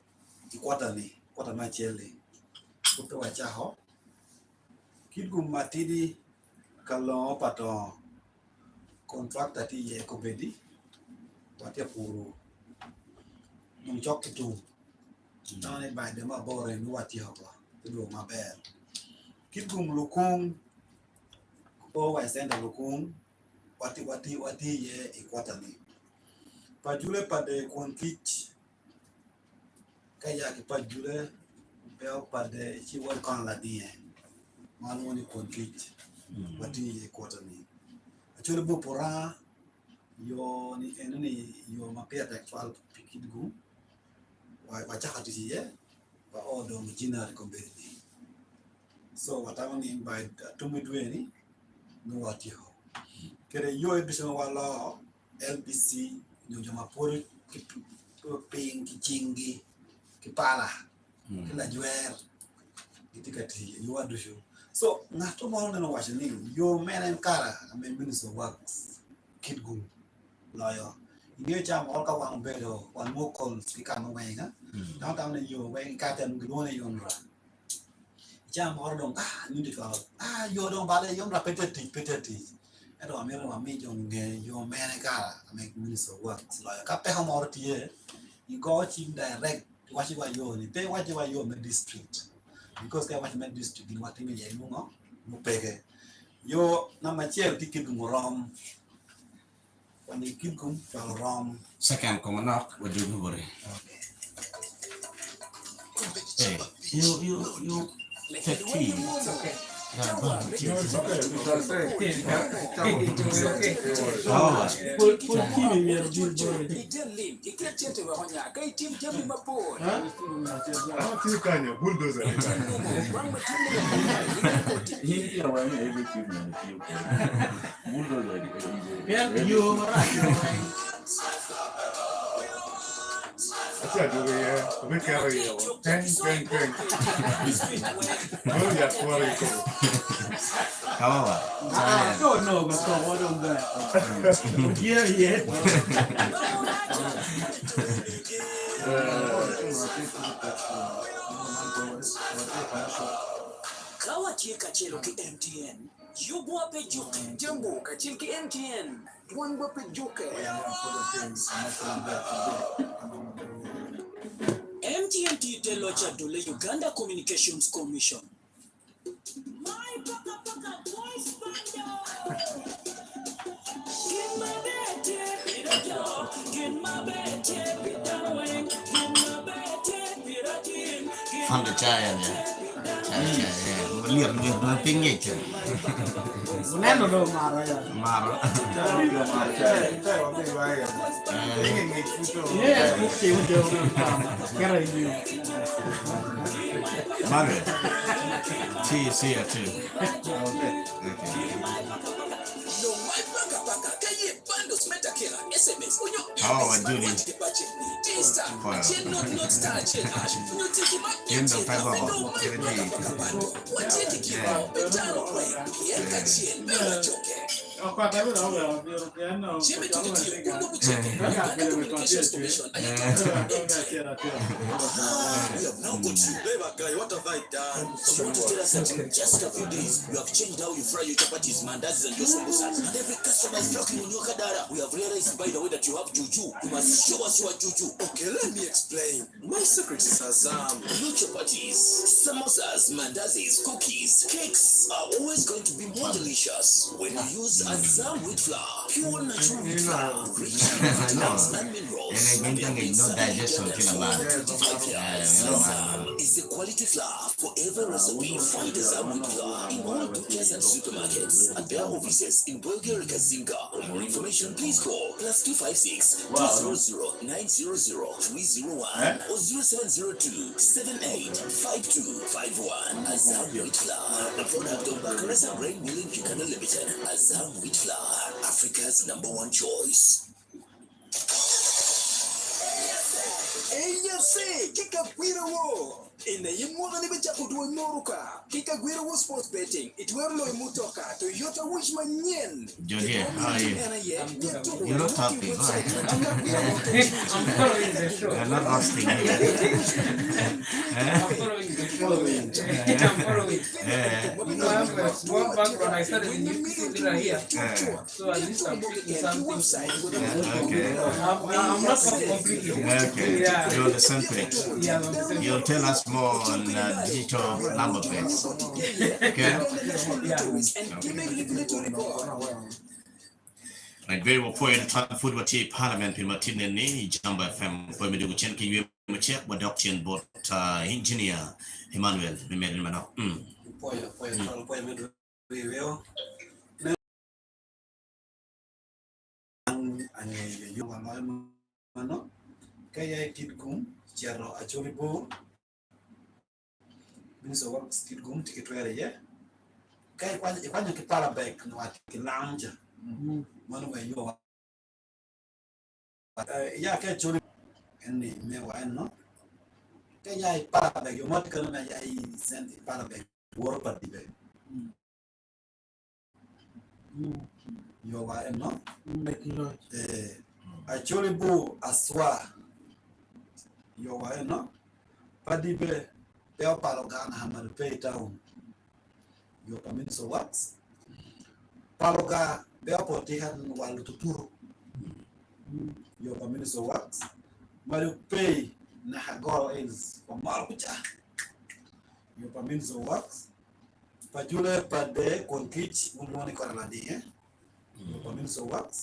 ikwata machele kupe wachaho kikum matidi kalo pato contractor ti ye kobedi watia puru chok kitu tane by the mabore no watia ko do maber kitum lukung ko wa senda lukung wati ye ikwata ni pajule pade konkich kaya ki pajule bel pade chi wal kon la die man woni konkich wati ye ikwata ni achule bopora yo ni enani yo mapia actual pikidgu wa chakati ye wa odo mjina kombeni so watawa ni by tumidweni no watiho kere yo edison wala LBC no jama pori ping kichingi kipala kila juer kitikati yo wadushu so ngato mo no washini yo menen kara ame minister works kidgu loyo ngiyo chama olka wang bedo wan mo call speaker no wenga downtown yo wen katen glone yonra chama ordong ni de ka yo dong bale yonra peteti edo amero mami jonge yo mene kara ame minister works loyo ka pe ho tie you go chim direct wachi wa yo ni pe wachi wa yo me district because ka wachi me district ni wati me ye mungo mo pege yo na machiel tikit morom when you keep going from Rom. Second komanak wadu bore. Hey, you take tea. Okay. It's No, but what on that? Yeah. Kawa chika chelo ki MTN. Yubo ape juke. Jambo kachil ki MTN. Tuan wape juke. MTN titelo cha dole Uganda Communications Commission. My paka voice bando. Get my bed, get it up. Get my bed, get it away. Get my bed, get it in. Fun the giant, lihat tinggi je. Neno do maro ya. Maro. Yeah, okay, udah. Kira ini. Maro. See ya too. No my paka kaye bando smeta kila SMS unyo. Oh, I do need. Wow. What have I done? So you want to tell us that in just a few days you have changed how you fry your chapatis, mandazis, and your samosas, and every customer is flocking on your kadara. We have realized by the way that you have juju. You must show us your juju. Okay, let me explain. My secret is Azam. Your chapatis, samosas, mandazis, cookies, cakes are always going to be more delicious when you use Azam wheat flour, pure natural wheat flour, rich in vitamins and minerals. No digestion thing about it. 25 years. Azam is the quality flour for every recipe. Find Azam wheat flour in all butchers and supermarkets and their offices in Bulgaria, Kazinga. For more information, please call +256 200 900 301 or 0702 785251. Azam wheat flour, a product of Bakaras and Grain Milling Chicana Limited. Azam wheat flour, Africa's #1 choice. AFC, Kika Guiro. In the Yamura Libijaku to Noruka, Kika Guiro Sports Betting, it will no Mutoka, Toyota Wishman Yen. Jodie, how are you? You're not talking, right? I'm following the show. You're not asking here. I'm following the show. I'm following. You know, I have a small background. I started in UPC here. So at least I'm picking something. Okay. I'm not completely. Okay. Yeah. You're on the same page. Yeah, I'm the same. You'll tell us more on digital number plates. Okay? Right, very well for you to food what you parliament in Martin and Jamba FM for me to check you check what option but engineer Emmanuel Mimel. Kaya kitkum jaro achori bo binso work kitkum tikitwere ye kaya kwanya kipala back no atikilanja manu we yo ya ke chori eni mewa no kaya ipala back yo matikano na ya send ipala back wor patibe yo wa no achori bo aswa yo wa no padibe peo palogan hamar pay town yo pamin so what paloga beo potihan walu tuturu yo pamin so what maru pay na hagoro is pamal kucha yo pamin so what pajule pade konkich unwani koraladi yo pamin so what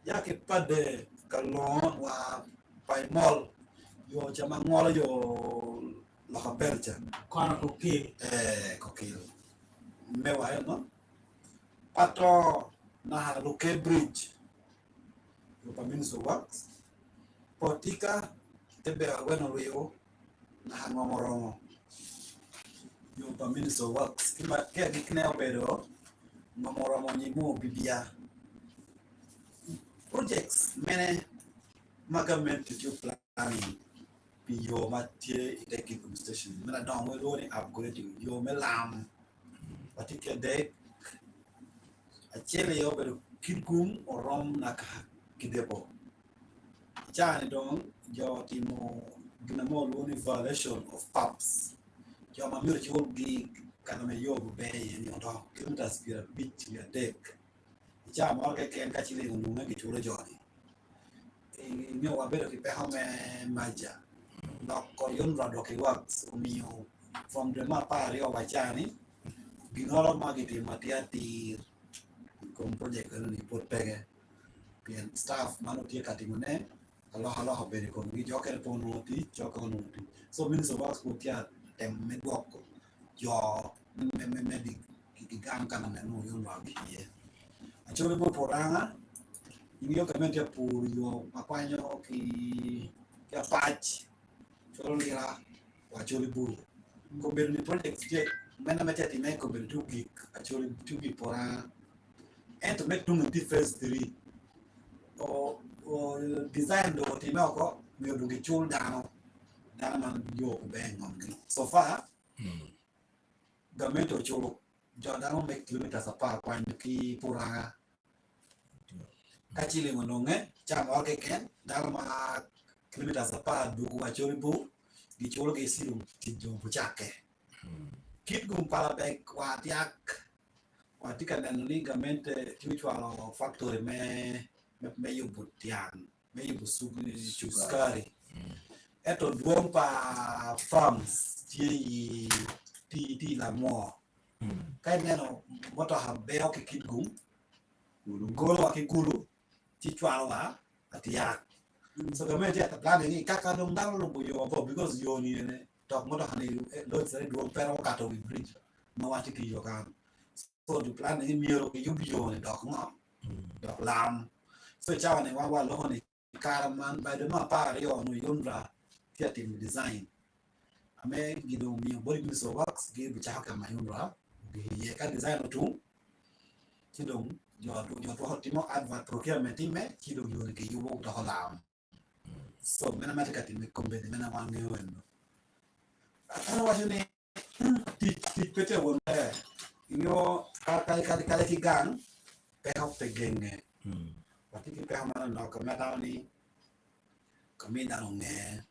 yake pade kalon wa paimol yo chama ngola yo la belcha Kona kokil. Kokil mewa no pato na Luke Bridge yo pamin so what potika tebe bueno yo na ngomoromo yo pamin so what kima ke gikne obero ngomoromo nyimu bibia projects mene magament to planning yo matie taking station mena don we lo ni upgrading yo melam patike de achele yo bedo kidgum orom naka kidebo chani don yo timo gnamo lo ni violation of PAPs yo mamiro chol gi kana me yo be ni odo kilometers per bit ya dek chama ke ken kachile ngunu ngi chulo joni mio wabero ki pehome maja ko yon rado ki wax mio from the mapa rio wachani ginolo magiti matiati kom project ni pot pege pien staff mano tie katimone alo bere ko ngi joker ponoti chokonoti so min so wax ko tia tem medoko yo me di ki gam kana no yon rado ye achore bo poranga yo kamente por yo apanyo ki patch cholo lira wa choli buru ko ber ni project je mena meta ti me ko ber tu gig acholi tu gig pora and to make tum the first 3 o design do ti me ko mi do gi chol dano man yo ko be ngom so far gamento cholo jodano make kilometers apart kwa ki pora kachile ngononge chama wake ken dalma kilometers apart du kwa choribu di cholo ke silu tijo buchake kitgum pala back kwa tiak kwa tika dan ligamente tichwalo factory me yubutian me yubusugu chuskari eto duompa farms ti la mo kai neno moto habeo ke kitgum golo ki gulu ti chwala atiak so kame ti plan ni kaka dong dang lo yo because yo ni ne tok mo dak ni lo sare do pero ka to bridge ma wati ki yo kan so du plan ni miero ki yubi yo ni dok ngo dok lam so chawa ni wa lo ni karaman by the ma pa yo no yundra ti atim design ame gido mi body mi so works gi bi cha ka ma yundra gi ye ka design tu ti dong yo to hotimo advert procurement me ti dong yo ki yubo to lam so mena matika ti me kombe mena wangi wendo ana wa ni ti pete won yo kala ki gang pe hop pe genge pati ki pe mana no ka meta ni kami na nge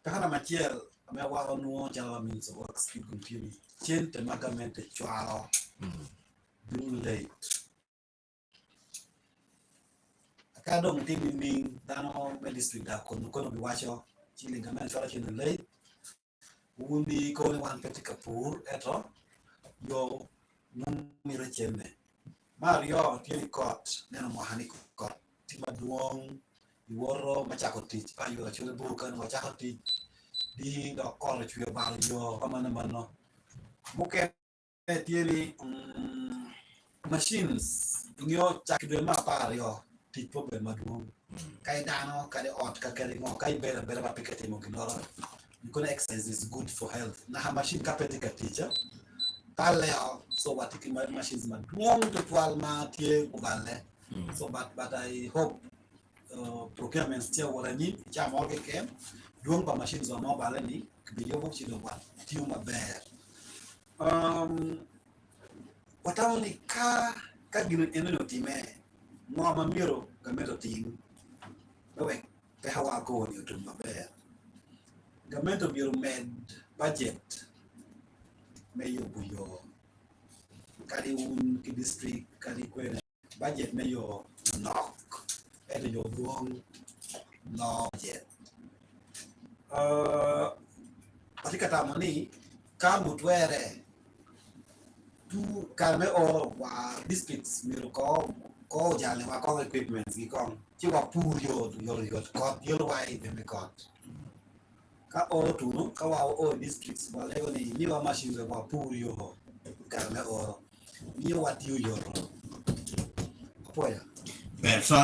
pe kana machiel me wa no jala min so work skill computer chen te magamente chwalo dun late akadong ti ming dano me district da kono bi wacho chile gamen chwalo chen late undi ko ni wan peti kapur eto yo mi recheme Mario tiene kot neno mohani kot tima duong iworo machako tich pa yo chule bukan machako tich di do kolo chwe bal yo pamana mano muke tiene machines ngyo chakidwe ma par yo tich pobe maduong kai dano kade ot ka kade ngo kai bela ba pikete mo kinoro because exercise is good for health na machine kapeti ka teacher paleo so what machines man duong to 12 ma tie kubale so but I hope procurement still wala ni cha mo ke kem duong pa machines on mobile ni bi yo chi do wa tiu ma ber wataw ni ka gino eno time mo ma miro ka meto ting we pe hawa ko ni to ma ber gamento miro med budget me yo buyo kadi un ki district kadi kwene budget me yo knock eto yo duong no budget pati kata mani kamu twere tu kalme o wa districts miro ko jale wa ko equipment gi kon ti wa pur yo kot yo wa be kot ka o tu no ka wa o districts wa le ni wa machines wa pur yo kalme o ni wa ti yo apoya so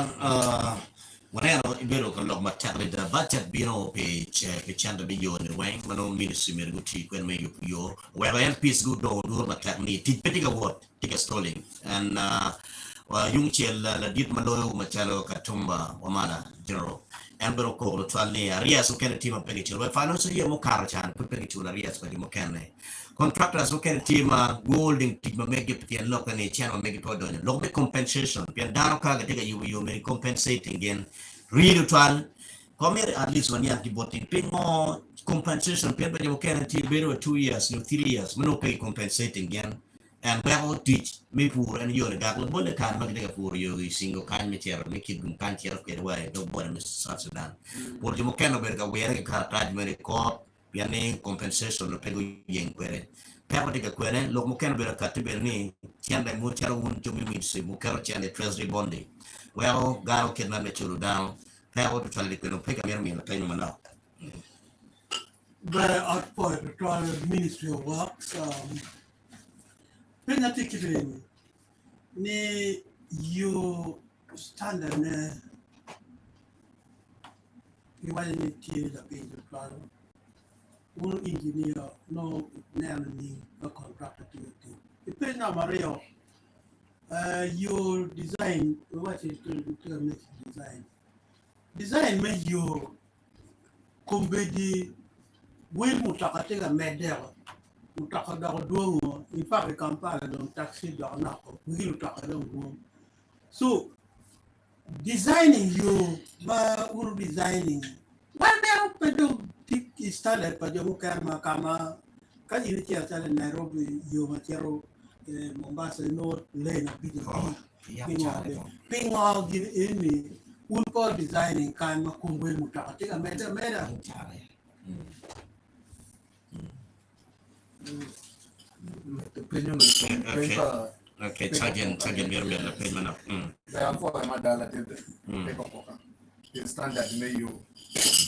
whatever ibero kan log matak da budget biro pe chanda bi yo ni wang mano ministry mer guti kwen me yo where MPs go do matak ni ti petiga word tiga stalling and yung chel la dit maloyo machalo katumba wamala general and bero ko lo twali area so ken team pe chel we finance ye mo kar chan pe chula area so mo ken contractors so ken team golding team make it pian local ni channel make it podon log me compensation pian dano ka ga tiga you me compensating again real twal come at least one year ki botin pingo compensation pian ba mo ken ti bero 2 years no 3 years no pay compensating again and we will teach me poor and you're got one the kind of the poor you single kind material make it can cheer get away don't bother Mr. South Sudan por you can over the way ka taj mere ko piane compensation no pego yen kwere pero diga kwere lo mo kan bera ka tiber ni tianda mo charo un to mi se mo karo tianda treasury bonding well garo ken na me churu down pero to tali ko no pega mer mi na tayo mana by output to Ministry of Works penyatikire ni you standard ne iwale ni tie da page plan un engineer no name ni a contractor to you depend na mario your design what is to make design me you kombedi we mutakatega medero utakada duongo ipare kampala don taxi dona ko ngilu takada duongo so designing you ba uru designing wande pedo tik standard pa jomo karma kama kali ni tia tale Nairobi yo matiaro Mombasa no lane bidi pingo gini ini un po designing kan makumbwe mutakatega meda Opinion paper Okay, chagen mir la page mana. Therefore, madala tete take up in standard me you.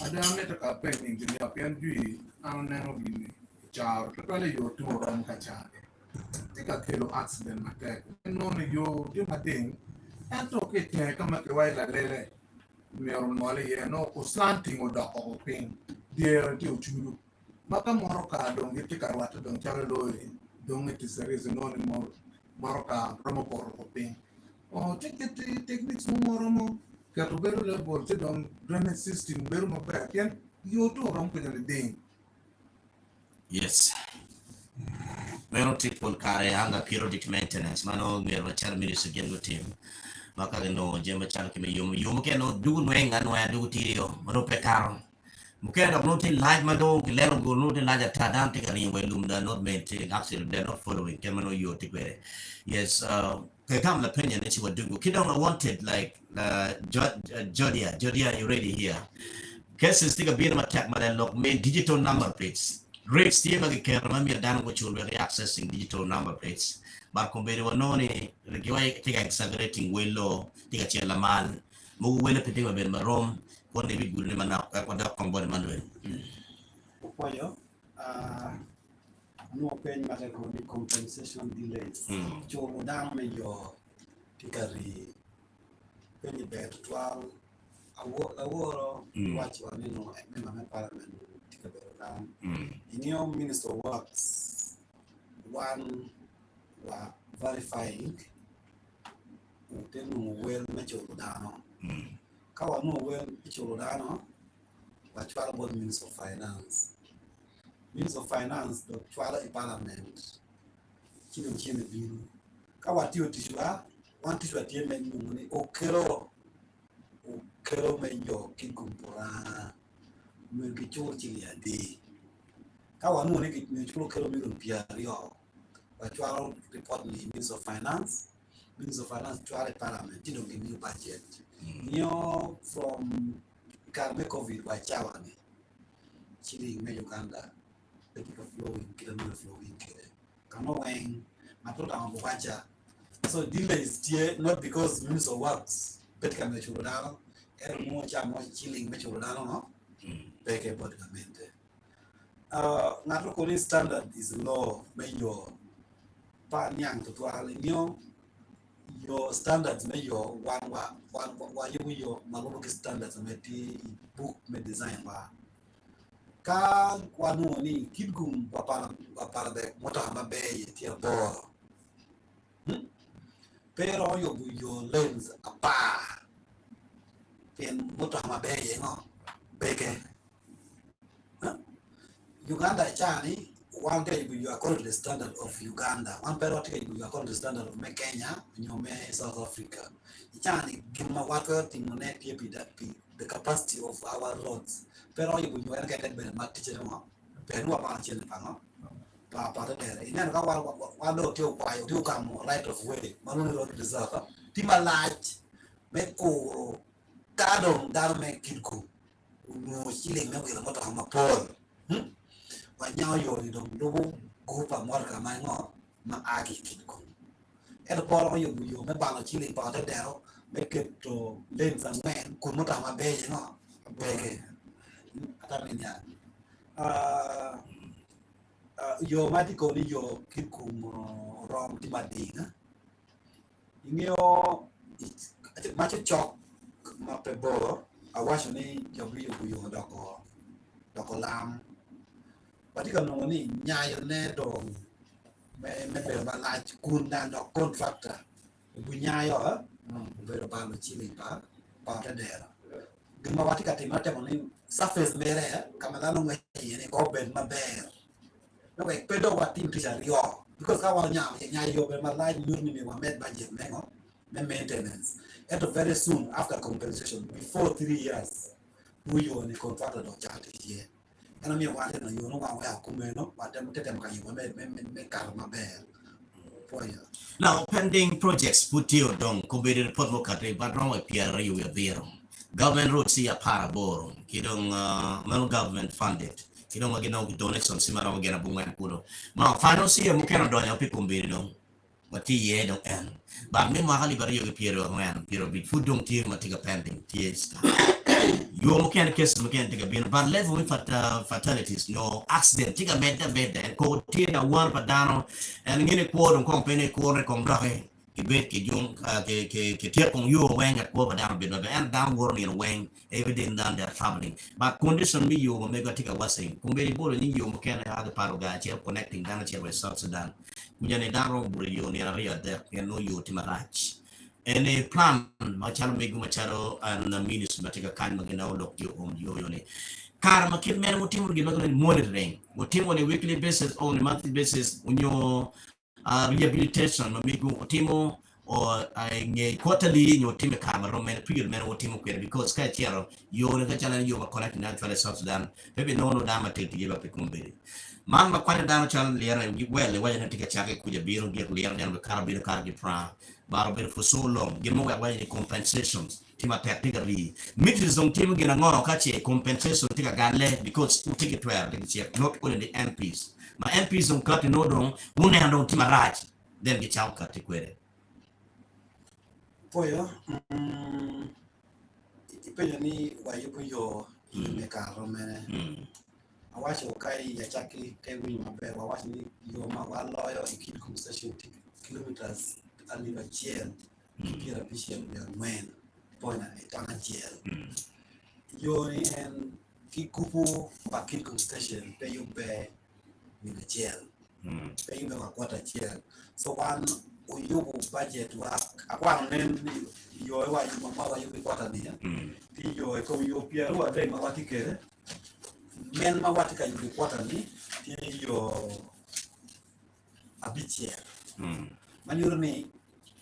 Ada meta ka pen engineer pen dui an nano bini. Char to pele yo to ram ka char. Tika kilo accident mate. No ni yo di mating. And to ke te kama ke wai la lele. Me ron wale ye no uslanting o da o ping. Dear ti uchuru. Maka moroka dong iti karwata dong chara lori. Dong iti series no ni moroka promo por ping. Oh, techniques mo kaya beru level te dong drainage system beru mo back yan yo to ram ko jale ding. Yes. Mero tipol kare hanga periodic maintenance mano mero char miri sugen team. Maka no jema char kime yum ke no dugu nwenga no ya dugu tirio mano petaro. Mungkin ada penonton live mado kelero gono de laja tadam te kari we lumda not maintain actually they're not following kemano yo te kwere. Yes, kam la opinion that you would do. Kidon wanted like Jodia, you ready here? Cases stick a beer attack my lock main digital number plates. Rates still like a remember down what you'll be accessing digital number plates. But compared to noni, the take exaggerating way low, take a chill mal, move well petty a bit marom. What they will never know. What that combo Manuel. Upoyo, no paying matter the compensation delays. Joe down me your tikari penny bed 12 a war watch one you know member parliament tikabero down. In your minister works one were verifying then well mature down. Kawa no well Ichorodano, but Chwala Minister of Finance. Minister of Finance, the Chwala Parliament, Chin Bill. Kawa Tio Tishua, one tissue at Yemen, Okero Mayo, Kinkumpura, Milkicho Chilia Day. Kawa no naked mutual Keromil Piario, but Chwala report me Minister of Finance, Chwala Parliament, you don't give me budget. Nyo from COVID by Chawani, chilling me Uganda, the people flowing, kilometer flowing, Kanoang, Matoda Wacha. So delay is here not because Minister works, but can make sure down, and more chilling, make sure down, no? Beg a body mente. Natural standard is law, may your pan young to Nyo. Your standards may your one your Maloki standards may book may design ba. Kan kwanu ni kidgum papara de motahama bay tia bor. Pero your lens apa. Pen motahama bay no beke. Uganda chani one day you are according to the standard of Uganda, one period you are according to the standard of Kenya, and you may South Africa. Chani gimma water timone the capacity of our roads. Pero you will get it by the teacher, Penua Panchen Pano, Papa there. In another one look to why you come right of way, Malone Road Reserve, Tima Light, Meko, Kadon, Darme Kilku, no chilling with a motor on a pole. But now you're in the group of Morga, my no, my Aki Kilku. At the bottom you may ban a chilling powder there, make it to lens and men, could not have a bay, no, beg. Your medical, your Kilkum wrong Timadina. In your much a chalk, Mapebo, I wash your name, your real Dr. Lam. But you can only Nyay net or maybe a large Kundan or contractor. Bunyayo, very bad chili part there. The Mawatika Timatamoni suffers mere, Kamalano way and a goblin my bear. No way, pedo what team teacher you are. Because I want Nyayo, my life moving were made by Jim Mango, maintenance. And very soon after compensation, before 3 years, we only contracted or charted here. And I mean, what you know, I come but then tell them make karma bear. Now, pending projects put you down, combined report mo katre, but wrong with Pierre, you will be wrong. Government roads see a paraboro, kidong government funded. Kidong again, donation, Simara again, a bunga pulo. Now, final see a mukana don help you combine. What ye don't end. But me mahali bari yoga Piero bit food don't tear matiga pending tears. You mechanic case mechanic bin but level with fatalities no accident tiga bed and ko tear one padano and ngine ko don company ko re kong dahe ki bet ki jung ki tier kong you wang at ko padano bin and down world in wang everything done they're traveling but condition me you mega tiga wasing kumberi bolo ni you mechanic other part of that connecting down with South Sudan kujane daro buri yo ni area there no you timarach and a plan machalo megu machalo and the minister matika kan magina look you on yo yone kar makit men mutim gi magana monitoring mutim on a weekly basis on a monthly basis on your rehabilitation megu utimo or I quarterly your team camera men period men utimo kwere because ka chero yo ne ka chala yo connect natural South Sudan maybe no dama te give up kumbere man makwani dama chala liara well wajana tika chake kuja biro gi liara dan kar biro kar gi pra baro biro for so long gi mo wajani compensations tima technically mitris on team gina ngoro kache compensation tika gale because you take it well not only the MPs my MPs on cut no don one hand on tima raj then get out cut kwere Poyo, ipenyo ni wayupo yo mekaro mene. Awacho kai ya chaki kai wini maber, wawacho ni yo mawaloyo ikid conversation kilometers aliva chiel, kipira pichiel ya ngwen, poina itana chiel. Yo ni en kikupu pa kid conversation pe yo be mina chiel, pe yo be wakwata chiel. So one uyubu budget wa akwang nen yo wa yu mama wa yu kwata ni ti yo ko yo pia wa dai ma wati kere men ma wati ka yu kwata ni ti yo abitie manure ni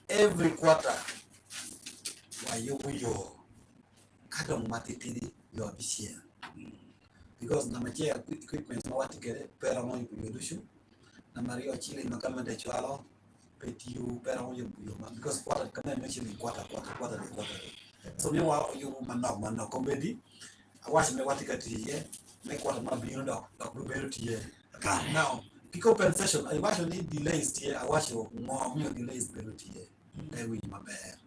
every quarter wa yu yo kadon mati ti yo abitie because na matia equipment ma wati kere pera mo yu dushu na mario chile makama de chwalo you better on your because quarter can mention quarter. So me wa you manok comedy. I watch me what get here, make what my be dog better here. Now, pick up and session. I watch need delays here. I watch your more delays better here. They win my bear.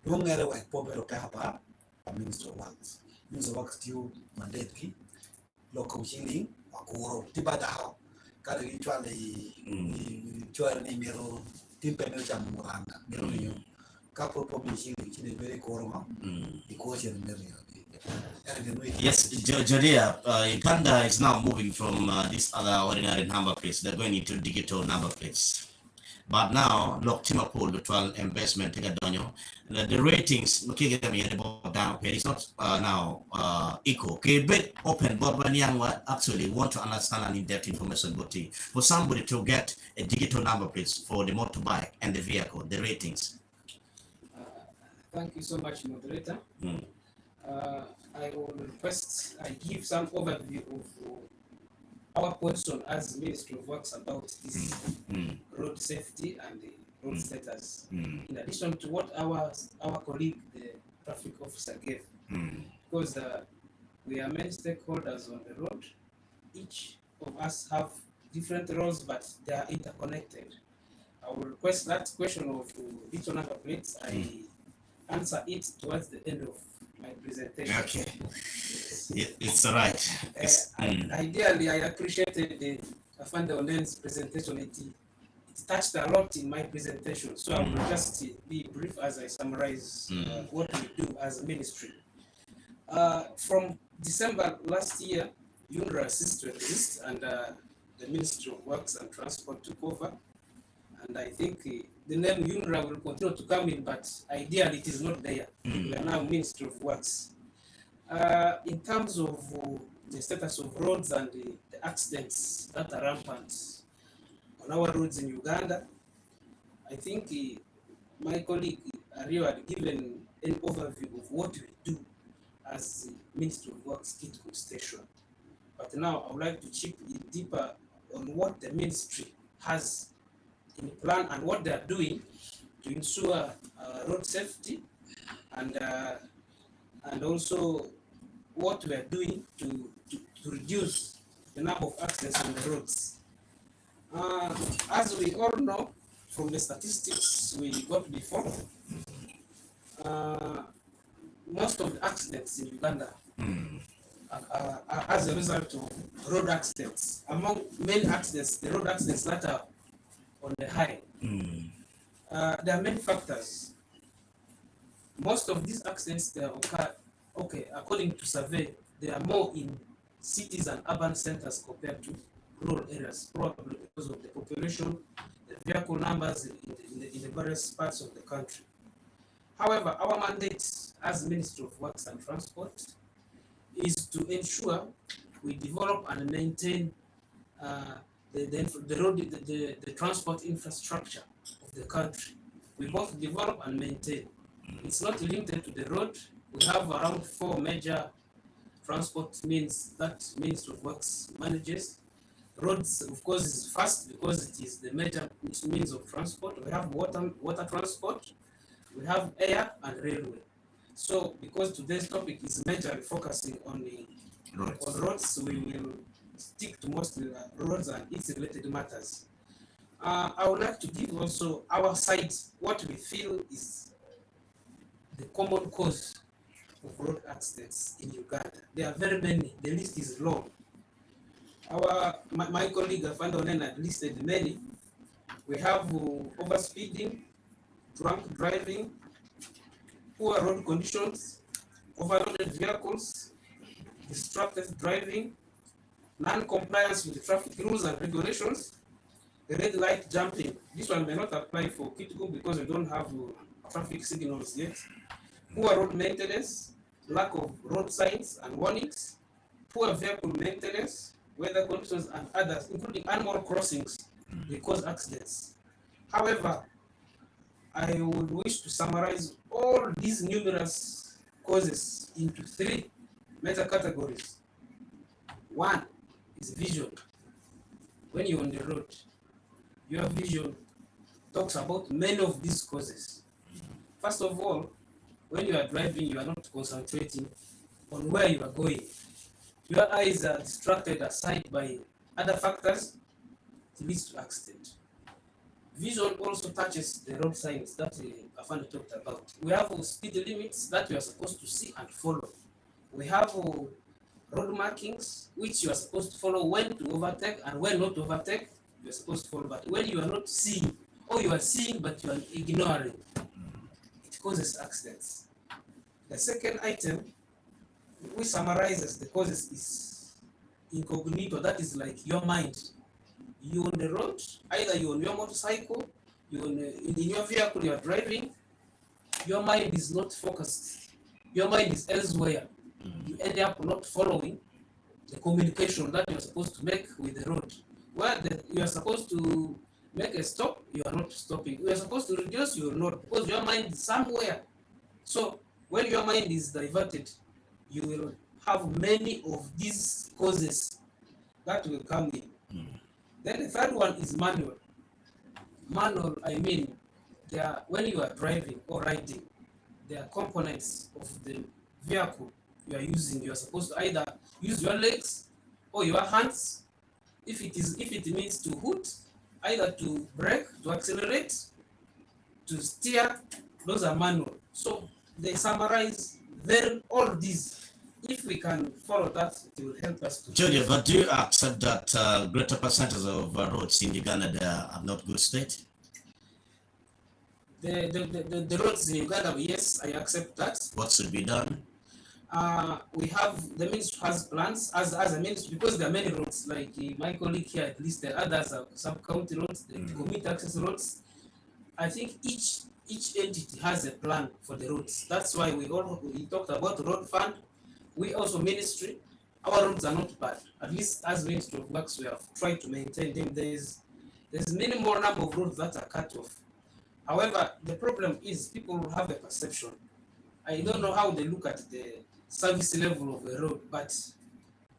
Don't get away, poor Kahapa, a minister of works. Minister of works still mandate key, local healing, or Tibada. Kada usually nimero timpe no chamuranga nero couple publishing in very coroma because in yes Judea Uganda is now moving from this other ordinary number plates. They're going into digital number plates. But now, look, Timapol, the 12 investment, the ratings, looking at them down, it's not now equal. Okay, but open, but when young actually want to understand and in-depth information, but for somebody to get a digital number plate for the motorbike and the vehicle, the ratings. Thank you so much, moderator. I will request I give some overview of our question as Ministry of Works about this road safety and the road status, in addition to what our colleague, the traffic officer, gave. Because we are many stakeholders on the road. Each of us have different roles, but they are interconnected. I will request that question of digital number plates. I answer it towards the end of my presentation. Okay. It's all right. Ideally, I appreciated the Afande Onen's presentation. It touched a lot in my presentation. So I will just be brief as I summarize what we do as a ministry. From December last year, UNRWA ceased to exist, and the Ministry of Works and Transport took over. And I think the name UNRWA will continue to come in, but ideally it is not there. We are now Ministry of Works. In terms of the status of roads and the accidents that are rampant on our roads in Uganda, I think my colleague Ario had given an overview of what we do as the Ministry of Works Kitco Station. But now I would like to chip in deeper on what the ministry has in plan and what they are doing to ensure road safety, and also what we are doing to reduce the number of accidents on the roads. As we all know, from the statistics we got before, most of the accidents in Uganda are as a result of road accidents. Among main accidents, the road accidents that are on the high, there are many factors. Most of these accidents they occur, according to survey, they are more in cities and urban centers compared to rural areas, probably because of the population, the vehicle numbers in the various parts of the country. However, our mandate as Ministry of Works and Transport is to ensure we develop and maintain the transport infrastructure of the country. We both develop and maintain. It's not limited to the road. We have around 4 major transport means that Ministry of Works manages. Roads, of course, is first because it is the major means of transport. We have water transport, we have air and railway. So, because today's topic is majorly focusing on roads, we will stick to mostly roads and its related matters. I would like to give also our side what we feel is the common cause of road accidents in Uganda. There are very many. The list is long. My colleague Fandonen had listed many. We have overspeeding, drunk driving, poor road conditions, overloaded vehicles, distracted driving, non-compliance with the traffic rules and regulations, red light jumping. This one may not apply for Kitgum because we don't have traffic signals yet. Poor road maintenance, lack of road signs and warnings, poor vehicle maintenance, weather conditions and others, including animal crossings, they cause accidents. However, I would wish to summarize all these numerous causes into 3 major categories. One is vision. When you're on the road, your vision talks about many of these causes. First of all, when you are driving, you are not concentrating on where you are going. Your eyes are distracted aside by other factors, it leads to accident. Vision also touches the road signs that Afande talked about. We have speed limits that you are supposed to see and follow. We have road markings which you are supposed to follow when to overtake and when not to overtake, you are supposed to follow. But when you are not seeing, or you are seeing but you are ignoring, it causes accidents. The second item we summarize as the causes is incognito, that is like your mind. You're on the road, either you're on your motorcycle, you're in your vehicle, you're driving, your mind is not focused. Your mind is elsewhere. You end up not following the communication that you're supposed to make with the road. Where you are supposed to make a stop, you are not stopping. You are supposed to reduce, you are not, because your mind is somewhere. So when your mind is diverted, you will have many of these causes that will come in. Then the third one is manual. Manual, I mean, when you are driving or riding, there are components of the vehicle you are using. You are supposed to either use your legs or your hands. If it means to hoot, either to brake, to accelerate, to steer, those are manual. So they summarize all these. If we can follow that, it will help us to. Julia, but do you accept that greater percentage of roads in Uganda are not good state? The roads in Uganda, yes, I accept that. What should be done? We have, the ministry has plans as a ministry, because there are many roads, like my colleague here, at least the others are sub-county roads, the community access roads. I think each entity has a plan for the roads. That's why we talked about road fund. We also ministry, our roads are not bad. At least as Ministry of Works, we have tried to maintain them. There's many more number of roads that are cut off. However, the problem is people have a perception. I don't know how they look at the service level of a road, but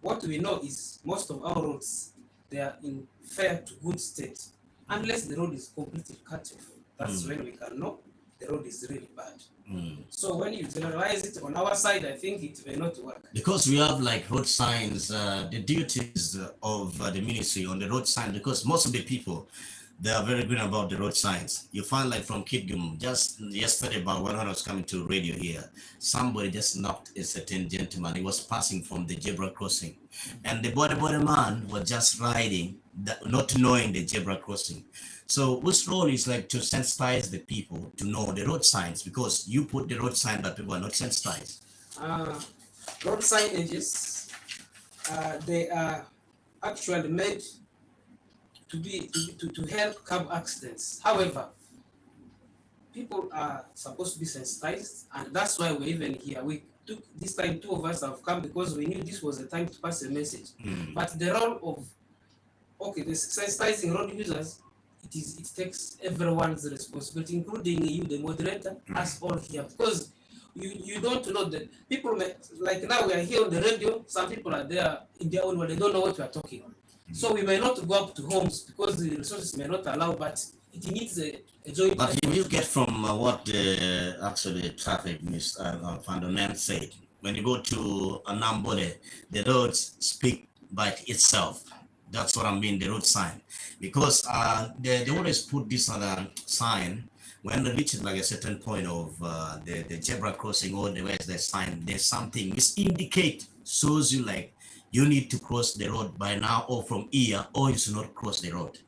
what we know is most of our roads, they are in fair to good state, unless the road is completely cut off. That's when we can know the road is really bad. So when you generalize it on our side, I think it may not work. Because we have like road signs, the duties of the ministry on the road sign, because most of the people, They are very good about the road signs. You find like from Kidgum, just yesterday about when I was coming to radio here, somebody just knocked a certain gentleman. He was passing from the zebra crossing. And the body man was just riding, not knowing the zebra crossing. So whose role is like to sensitize the people to know the road signs, because you put the road sign but people are not sensitized. Road signages, they are actually made to help curb accidents. However, people are supposed to be sensitized, and that's why we're even here. We took this time, two of us have come because we knew this was the time to pass a message. But the role of the sensitizing road users, it takes everyone's responsibility, including you, the moderator, us all here, because you don't know that people may, like now we are here on the radio, some people are there in their own world, they don't know what we are talking on. So we may not go up to homes because the resources may not allow, but it needs a joint. But if you get from what actually traffic fundamental said, when you go to a Nambole, the roads speak by itself. That's what I mean, the road sign. Because they always put this on a sign when they reach like a certain point of the zebra crossing, or there's the sign, there's something which indicate, shows you like you need to cross the road by now, or from here, or you should not cross the road.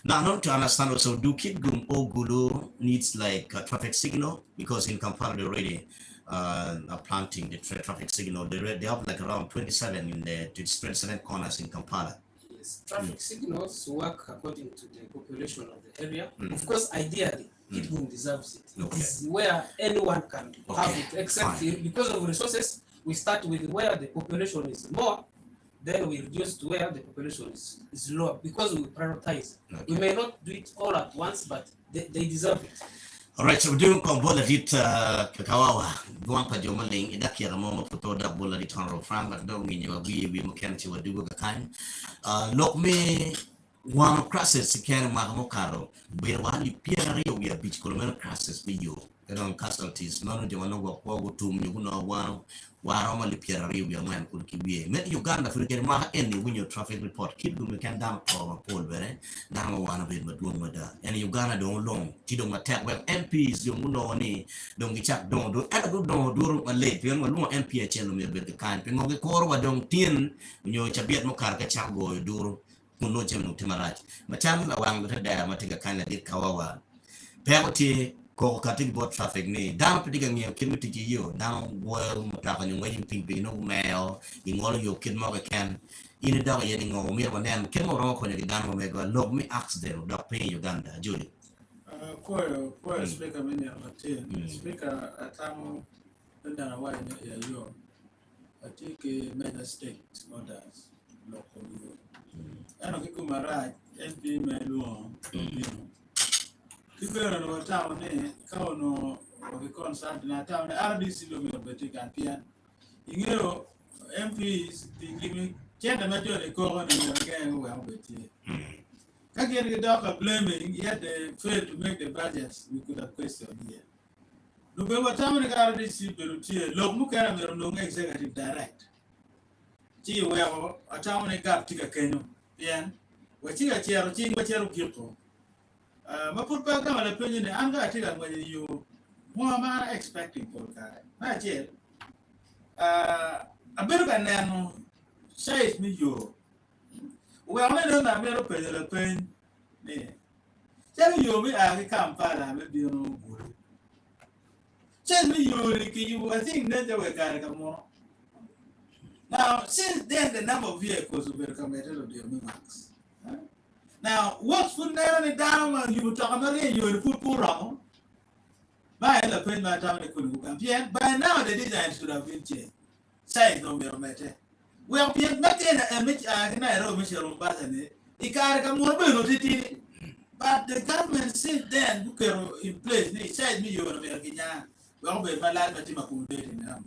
Now, not to understand also, do Kidgum or Gulu needs like a traffic signal? Because in Kampala they already are planting the traffic signal. They have like around 27 in the 27 corners in Kampala. Yes, traffic signals work according to the population of the area. Of course, ideally, Kidgum deserves it. It is where anyone can have it, except because of resources, we start with where the population is more, then we reduce to where the population is lower, because we prioritize. We may not do it all at once, but they deserve it. All right, so we're doing Kombola dit Kakawawa, Guampa Jomaling, Idaki Ramon, Photo, Bola dit Honor Frank, but don't mean you agree with Mechanic will do the kind. Look me one crosses, Can Mahamokaro, where one you peer we are beach colonial crosses with you. There are casualties, none of the one go to me, you know, one. Warama Lipia Rio man could be met Uganda for get my any when your traffic report keep you can down or Paul Bere, down one of it, but one with that. And Uganda don't long, Tidom attack well MPs, you know, don't get chuck don't do ever don't do a late, you know, MP channel me with the kind, Pingo the core, don't tin, when you're Chabiat Mokarka Chango, do no Jim Timarat. Macham, I want to die, I take a kind of did Kawawa. Penalty. Ko katig bot traffic ni down petigang ni kin miti yo down well matakan yung waiting ping no mail ingol yo kin mo kan ini daw yedi ngo mi mo nan kin mo ro ko ni dan mo mega log mi accident da pay Uganda Julie kwa speaker mimi amatin speaker atamo ndana wa ya yo atike mega state orders local yo ano kikumara MP melo Kigera no town ne kauno we concert na town RDC lo me betika pia ingero MPs tingimi chenda majo le ko ne ngene we ambeti kagere the doctor blaming yet they failed to make the budgets we could have questioned here no be what town ne RDC berutie lo mu kera mero no executive direct ti we a town ne gap tika kenyo bien we ti ga tiaro ti we tiaro kipo Mapur program ala penye ne anga atira ngwe you more expecting for guy na je aberuka neno says me you we are not na mero penye la pen ne tell you me a Kampala me bi no guru tell me you ki you I think that we got come more now since then the number of vehicles will become a little bit max. Now, what's for there down and you talk about it, you're put wrong. By the pen by town they couldn't come here. By now, the design should have been changed. Size no matter. Well, Pierre Matin and Mitch I wrote Michel Bassani. He can't come more but the government said then, who can in place, they said me, you're American. Well, my life at him accommodating them.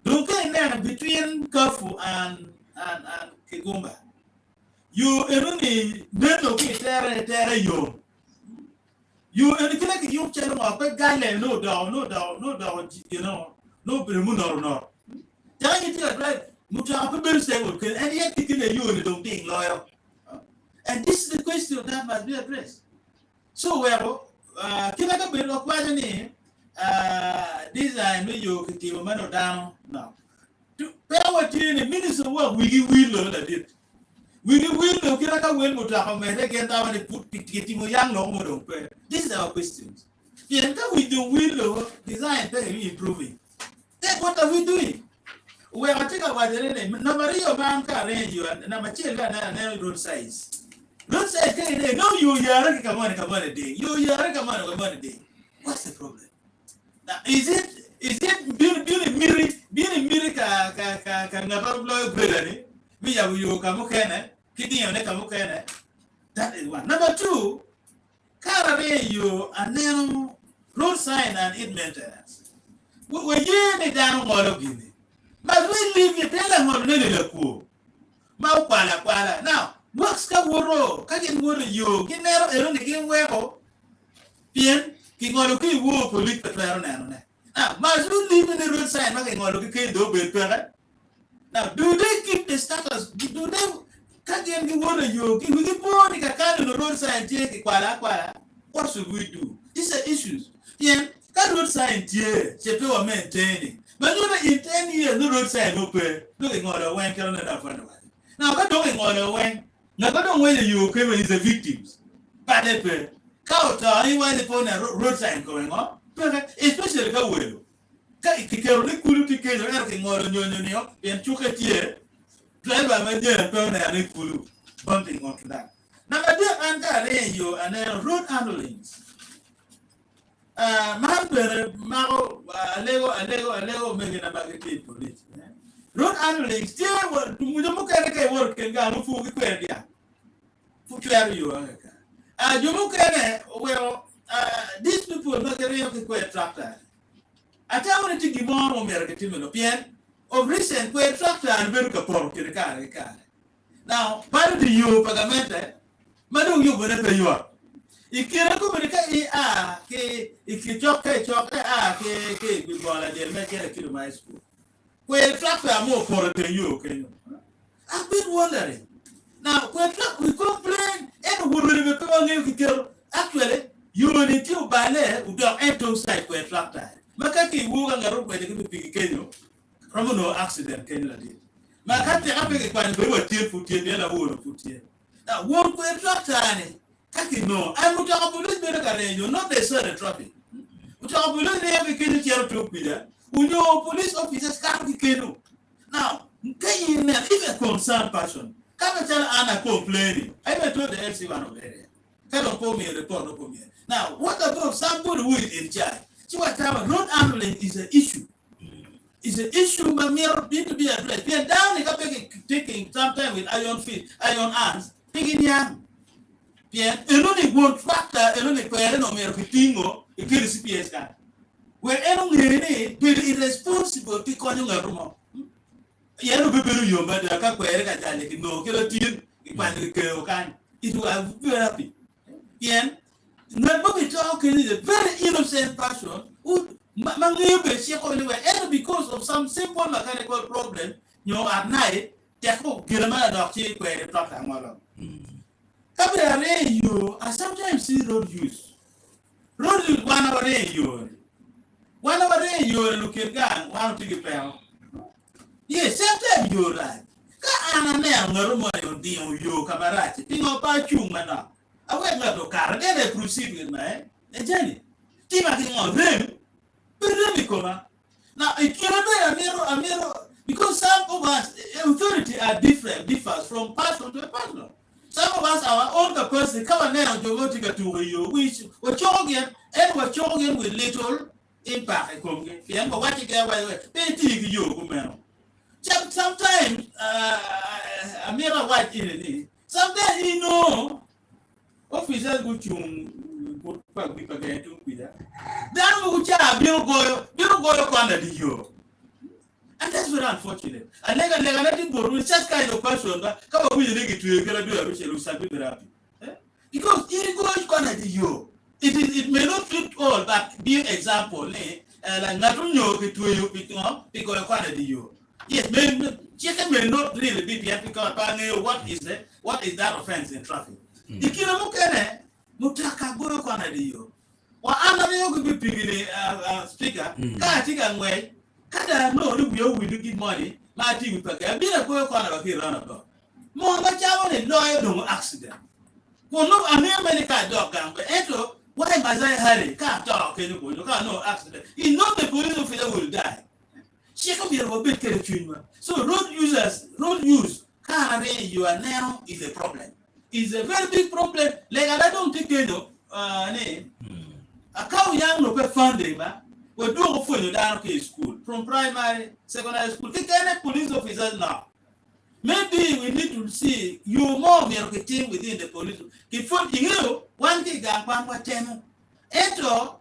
Look at between Kafu and Kigumba. You only never get there. You only like you channel of a guy, no doubt, you know, no Bremun or not. Tell you right, Mutaku say, and yet taking a unit of being loyal. And this is the question that must be addressed. So, well, Kinaka Bill of Quadani, design me you can give a man down now. To power to the minister work, we will that it. We will look at a will to get down and put getting a young long. This is our questions. Yeah, we do will design improving. That's what are we doing? We are talking about the name. Nobody of man can arrange you and number children and road size. Road size, they know you are come on a day. You are come on a day. What's the problem? Now, is it being America can never blow good? We have you come okay, kidding and come okay. That is one. Number two, carry you and then road sign and it maintenance. We're getting down all of you. But we live in Telamon. Mau now, what's Kaworo? Kakin wood you, get there alone again. Where Pien, King Oloki war police patrol. Now, must we live in the road sign? Making Oloki do better. Now, do they keep the status? Do they can't get water you? We get born in a kind of the road sign, take Quala. What should we do? These are issues. Yeah, that road sign, Cheto maintaining. But in 10 years, no road sign open, looking on a wing, now, but don't on a wing. Now, but don't wait you okay when it's the victims. But they pay. Cow, anyone upon a road sign going on, especially go well. Kikero kulu kikero everything more than you and took a tear. Driver my dear and kulu bumping onto that. Now my dear Anka you and then road handlings. Maro Lego making a bag police. Road handlings still work to work and go for the you well these people not a real tractor. I tell you to give more American opinion of recent where tractor and very capor to the car. Now, by the you, Pagamente, Madam, you will never you are. If you are communicate, if you talk, we go and make a kilo my school. Where tractor are more for than you, can you? I've been wondering. Now, we complain, and we will be actually, you will need to buy it without any side where tractor. Makati wuga ngaro kwa deke pigi Kenya from no accident Kenya did. Makati apeke kwa nbewa tie futie na wo futie. Now one kwa tractor ni kaki no I mutaka police bere karenyo not the sort of traffic. Mutaka police ne yake Kenya chero tupida. Unyo police officers kaki Kenya. Now Kenya ne if a concerned person kama tell ana complaining. I even told the FC one of area. Kama call me a report no come here. Now what about somebody who is in charge? So what time road handling is an issue. It's an issue but need to be addressed. We are down taking sometimes with iron arms, taking young. Yeah, and only one factor, and only query no mere tingo, a PCPS card. Where any be irresponsible to calling a room. Yellow people you but I can't query that no killer team, it will have very happy. Yeah. Not we talking is a very innocent person who and because of some simple mechanical problem, you know, at night, they go get a man of cheap where the truck and all. You I sometimes see road use. Road use 1 hour day you. 1 hour day you look at gun, 1 to get pound. Yes, sometimes you're right. Can't no deal you, camarade. Think about you, man. I went not to car, then I proceed with my journey. Keep on them, but let me come. Now, it cannot be a mirror, because some of us, authority are differs from person to person. Some of us, our own capacity, come on now, to you, which we're talking, and we're talking with little impact. What you get, they you, sometimes, a mirror white in it. Sometimes you know. Officers go to put people again to be there. Then we go corner the yo. And that's very unfortunate. And then letting go with such kind of person that come up with a to do a research therapy. Because it goes corner the yo. It may not fit all, but be example, like not know to you because corner the yo. Yes, maybe Chicken may not really be because what is that offense in traffic? The kilo mukene mutaka go kwana diyo. Wa ana yo go be pigile speaker ka tika ngwe kada no we do give money ma ti we paka bi na go kwana ba ki run about. Mo ma chawo ne lawyer do accident. Ko no America dog gambe eto why must I hurry? Can't talk anymore. You can't no accident. You know the police officer will die. So road use you are now is a problem. It's a very big problem. Like I don't think you know. A cow young no funding, we're doing for the down school from primary, secondary school. Take any police officers now. Maybe we need to see you more team within the police. If you one thing one ten, ento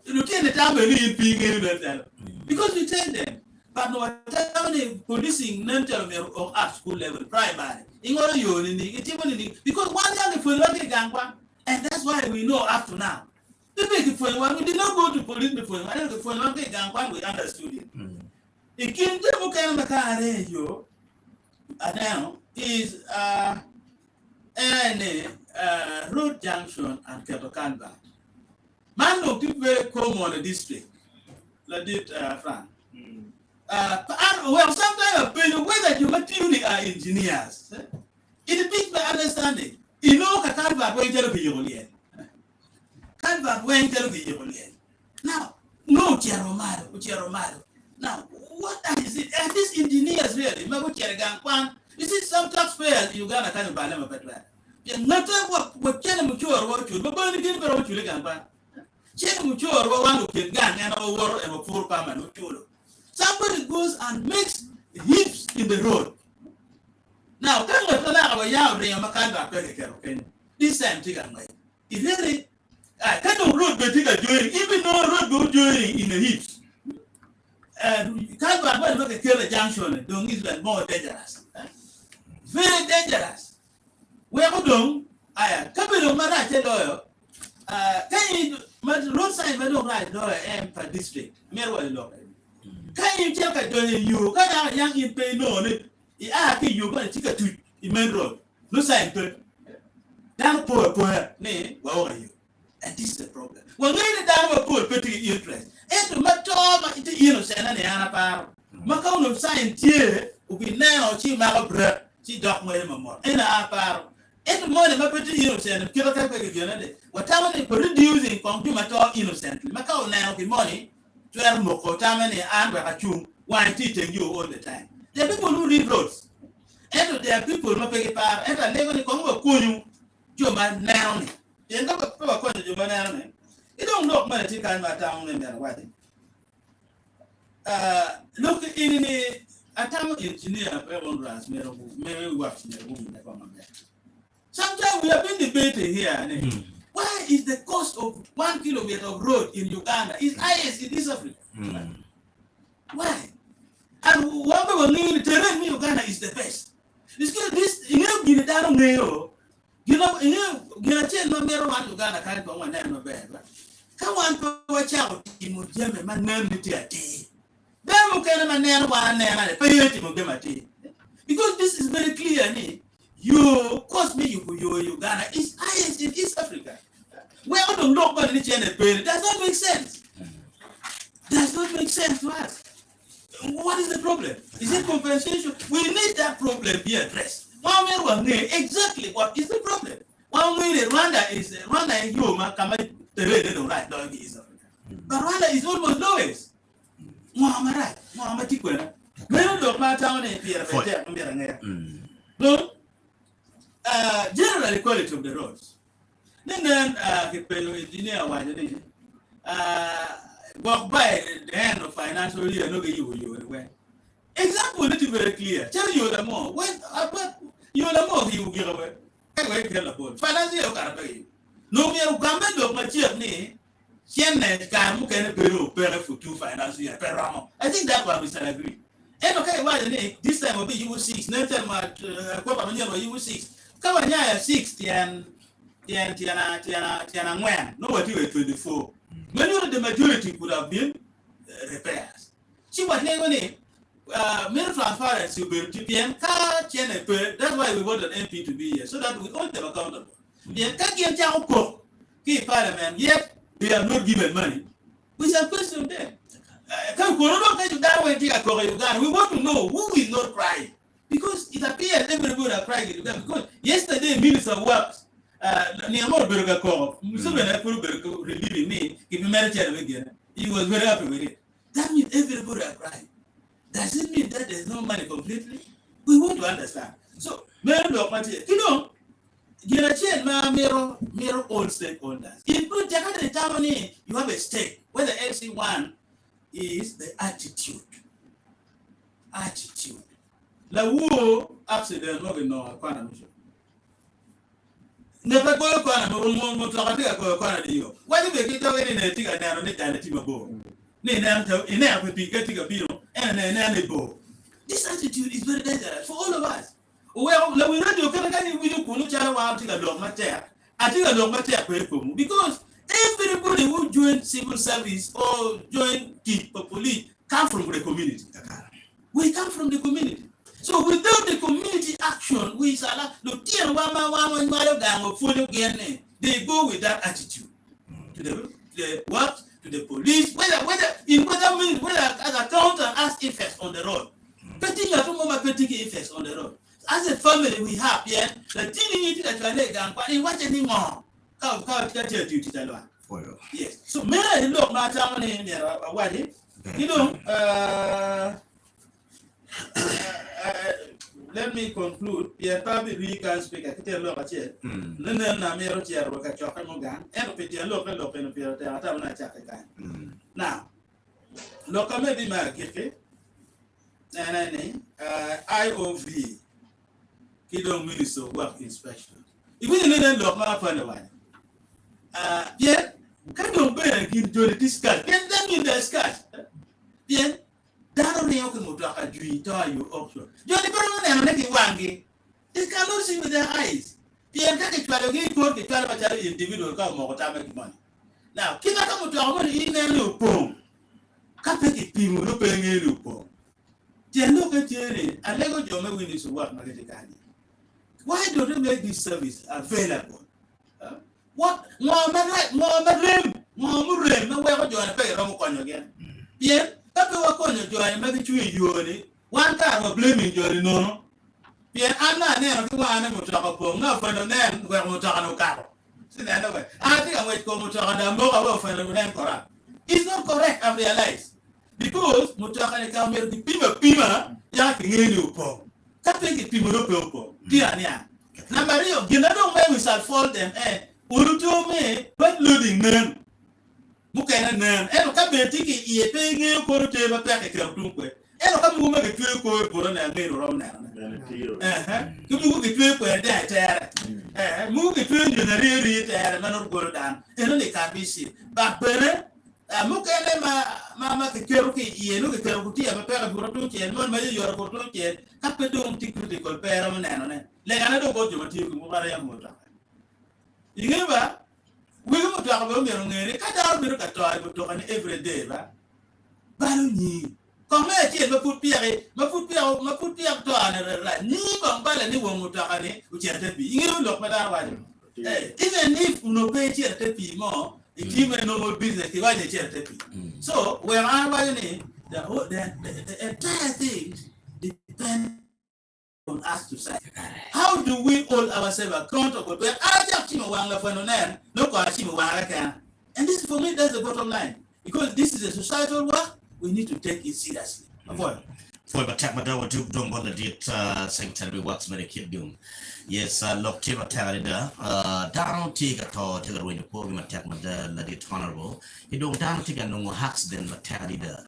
you take the time because we tell them. But no time policing mental or at school level, primary. Because one young for gangwa, and that's why we know up to now. The big for one, we did not go to police before. I don't for one gangwa, we understood it. The king the car you now is road junction and Ketokanba. Man no people very common district. Like it Frank. Well, sometimes the way that you materially are engineers, it is my understanding. You know, Canva went to be Canva went to be now, no Chiaromaro. Now, what is it? And these engineers really, you see, some taxpayers, you got a kind of balance of that. Not what can mature what you, but only give what you can buy. Check mature one who can gun and over and a poor permanent. Somebody goes and makes hips in the road. Now, this time, it's really I kind of road but even though road go during in the hips. You can't go and kill a junction, don't is more dangerous. Very dangerous. Where we don't, I couple of Marache lawyer. Can you roadside right lawyer per district? Can you check a you can young in pay no you going to take a tweet in main road. No sign to down poor nay, well are you? And this is the problem. Well, lay down a poor petty interest. And to matter into innocent and the other power. Macon of science here will be now she mal bread, she dock my more. And our power. And the morning, my pretty innocent and kill a again. Whatever they producing consumer innocently. Macau now the money. 12 more time and a tune, one teaching you all the time. There are people who read roads. And there are people who make a power and a level in Congo, Kunu, Juma now. You don't go to Juma now. You don't look much in my town and their wedding. Look in a town engineer, may work in the room. Sometimes we have been debating here. Why is the cost of 1 kilometer of road in Uganda is highest in East Africa? Why? And one people need terrain in Uganda is the best. This you know in the down you know change no matter what Uganda can't go one no bad. Come on to watch out in Mujame man name it. Then we can man one pay because this is very clear. You cost me you Uganda is highest in East Africa. Where we don't look at each other, does not make sense. Does not make sense to us. What is the problem? Is it compensation? We need that problem be addressed. Exactly what is the problem? Rwanda is Yoma the right dog East Africa. But Rwanda is almost lowest. Muhammad Tikwana. When look my town in Pierre. No. General quality of the roads. Then engineer walk by the end of financial year, no you anyway. Example it is very clear. Tell you the more. When you the more you give away. Financial year pay. No mere government of my chief name. Sienne can pay for 2 financial year per round. I think that one we shall agree. And okay, why the name this time will be you 6, next time you 6. Come on, 6 and Tiana when nobody was 24. Many of the majority could have been repairs. See what they mere transparency will be bien ka chene pe. That's why we want an MP to be here so that we hold them accountable. Bien ka kien cha ko ki parliament yet they are not given money. We shall question them. Can we want to know who is not crying because it appears everybody are crying because yesterday Minister of Works relieving me he was very happy with it. That means everybody are crying. Does it mean that there's no money completely? We want to understand. So, you know, mirror all stakeholders. In Germany, you have a stake where the LC1 is the attitude. Attitude. La wo accident no be no akwana misho. Never go akwana mo tlakati ko akwana dio. Why be kita we ni tika na no ne tane tima bo. Ni na to ina ko pi tika biro na bo. This attitude is very dangerous for all of us. Well, we radio can we do kunu chala wa tika dog matter. Atika dog matter ko because everybody who join civil service or join the police come from the community. We come from the community. So without the community action, we shall they go with that attitude to the what to the police, whether as accountant as effects on the road. Petting effects on the road. As a family we have here, the thing that you want anymore. Yes. So many look you know, let me conclude. Pierre probably we can speak. I tell you about it. Na mero chair work at Chokan Mogan, and Peter look and open a period of now, look, maybe my kid, and IOV, Kiddo Minister Work Inspection. If we didn't look my friend one. Yeah, can you bear and give to the discussion? Can them in the discussion? Yeah, that only you can move a dream to you option. Johnny Brown and Nettie Wangi, they cannot see with their eyes. Yeah, can it try to get good, the 12 individual come over time money. Now, can I come to our money in a new poem? Can't take it, people look at a new poem. They look at you and they go to your winning to work. Why don't you make this service available? What? Mohammed Rim, no way to join a pay Ramon again. Yeah, that's what I'm going to join, maybe 2 years. One time of blaming Johnny no. Yeah, I'm not there to one of the no for the name where Mutano Caro. I think I'm going to go to Mutano for the name correct. It's not correct, I realize. Because Mutano come here to Pima, yapping in you, Paul. Can't take it, Pimo, dear. Number of Ginado, where we shall fall them, Uruto me, but loading them. Mukana name, and come and take it, ye paying you for a table packet of Tunque. And come woman a true court for an made around now. You move the trip where that move the train in the rear and man of go down, and only can't be seen. But better, Mukana Mamma the Cherokee, ye look at Cherokee, a pair of Rotuki, and one may you are Rotuki, Capitum critical pair of an animal. Let another go to Matiku. You never we go to our women and cut out the every day. Barony, come here, my foot Pierre, my foot Pierre to another Niba Balani won't which are happy. You look, Madame. Even if no pay here more, it's even no more business, why they chair happy. So, when I'm running, the entire thing depends on us to say. How do we hold ourselves accountable? And this for me, that's the bottom line. Because this is a societal work, we need to take it seriously. For the Takmadawa Duke don't bother did Secretary Works Medicaid Doom. Yes, look, Tiva Tarida, down take a tour to the window, Pogum attack Madame Ladit Honorable. You don't down take a no hacks than the Tarida.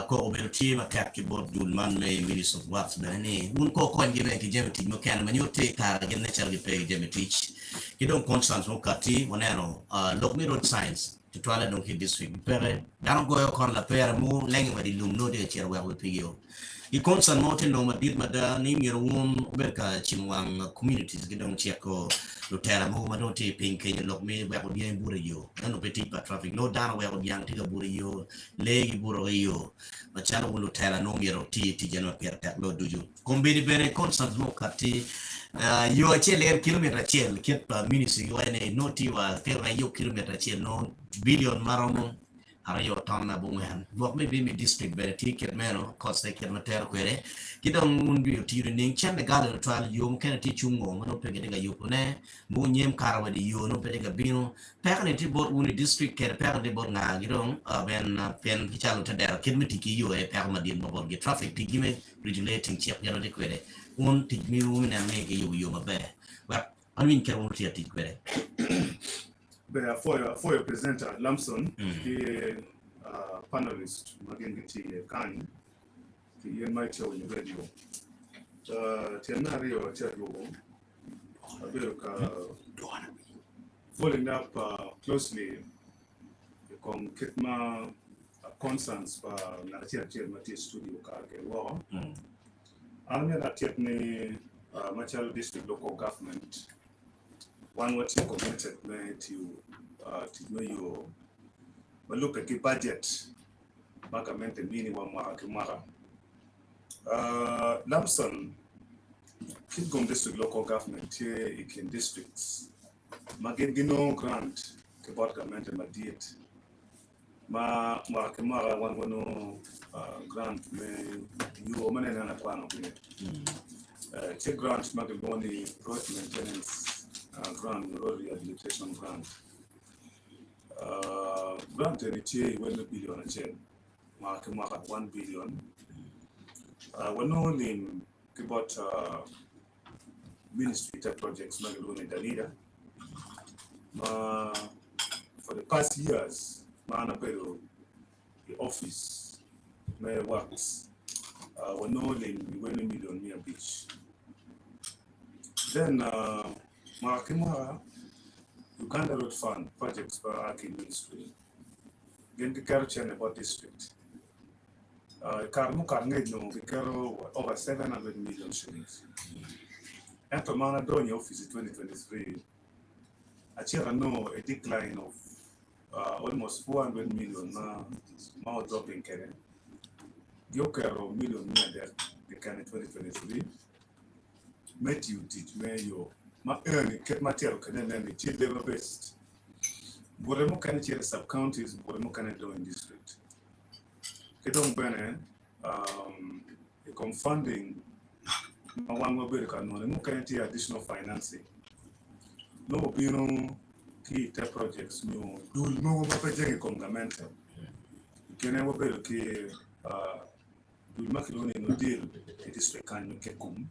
Co-operative attack about Dulman May Minister of Works Bernie. Won't call coin give it to Jemity, no can when you take her again naturally pay Jemitich. You don't constant Mokati, Monero, look me road science to try to don't hit this week. Pere, don't go on la pair more language, you know the chair where we pay you. I concern mountain no madid mada ni mirungun berka chinwang communities gidong chiako lutera mo manoti pink in lock me ba ko bien buriyo no petit pa traffic no down we on yang tiga buriyo legi buriyo machano lutera no miro ti jeno per tak lo duju kombini bere concern mo kati yo achele kilometer achel ket pa ministry yo ene noti wa terra yo kilometer achel no billion maromo arayo tonna bungen bok me bi mi district bere ticket meno cost ke mater kwere kidong un bi tiri ning chen de gala trial yo ken ti chungo no pege de yo ne mu nyem karwa de yo no pege bino pege ti bot un district ke pege de bot nga gidong ben pen ki chalo te der ken mi tiki yo e pege ma din mo bot ge traffic ti gime regulating chep yano de kwere un ti mi ru na me ge yo ma be wa anwin ke un ti kwere for your presenter, Lamson, the panelist, Magengiti Kani, the might show in the radio. Tianario Chago, following up closely, the Kitma concerns for Natia Mati Studio Kage War. I'm not yet Machalo District Local Government. One what you committed to know you but look at the budget Magament and minimum Marakimara. Lamson Kidgum district local government here in districts. Magengino grant about government and Madiet. Marakimara one grant me you woman and one of it. Check grant Magaboni road maintenance. Grant, road rehabilitation grant. Grant any chain, 1 billion a chain. Mark 1 billion. When only about ministry type projects, Magalone Dalida. For the past years, Manapelo, the office, may works. When only 1 million near beach. Then, Marakimara, Uganda Road Fund projects for Aki Ministry. Then the Karuchan about district. Karmu Karnegno, the Karo over 700 million shillings. And for Mana Doni office in 2023, Achira no a decline of almost 400 million now dropping Karen. Yokero million near that the can in 2023. Matthew did mayor. Ma earn get material can then the chief level based. Boremo can cheer sub counties, Boremo can do in district. Kedong Bene, the confunding one will be no can additional financing. No bino key tech projects, no project governmental. You can never be okay, we make no deal, the district can make come.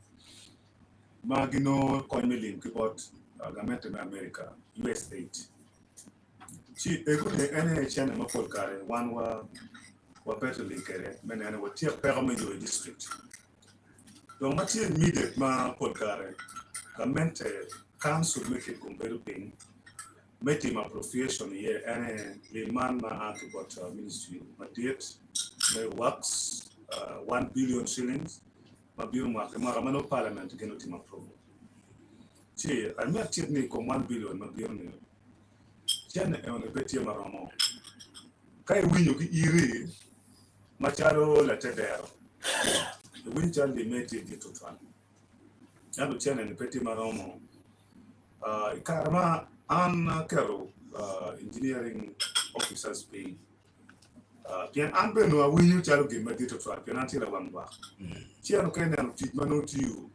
Magino Cornelin about government in America, US state. She any channel of Polkare, one were better linkere, many and what tier Paramedio district. Don't much immediate ma Polkare, government council make it comparing, make him appropriation here, and man ma about ministry, but yet may works 1 billion shillings. Mabiru parliament again with him approval. See, I met Tidney come 1 billion, Mabiru. Jan on the Betty Maramo. Kai win you iri, Macharo letter there. The winter they made it to one. Abu Chen and the Betty Maramo. Karama Anna Carol, engineering officers pay. Pian Anbeno, we knew Chalo give Medito trap, and until one back. Chiano can teach Mano to you.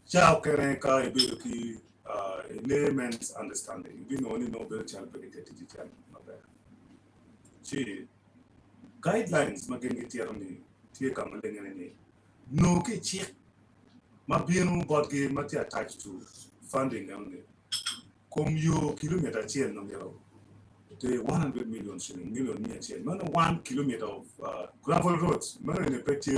Chao Kerenka, a layman's understanding. You only know the child predicted to tell. She guidelines, Magengitiaroni, Tia Maling. No check. Mabiano bought game matter attached to funding only. Come you kilometer chain no yellow. 100 million shilling, million near chain. Man, 1 kilometer of gravel roads. Man, in a petty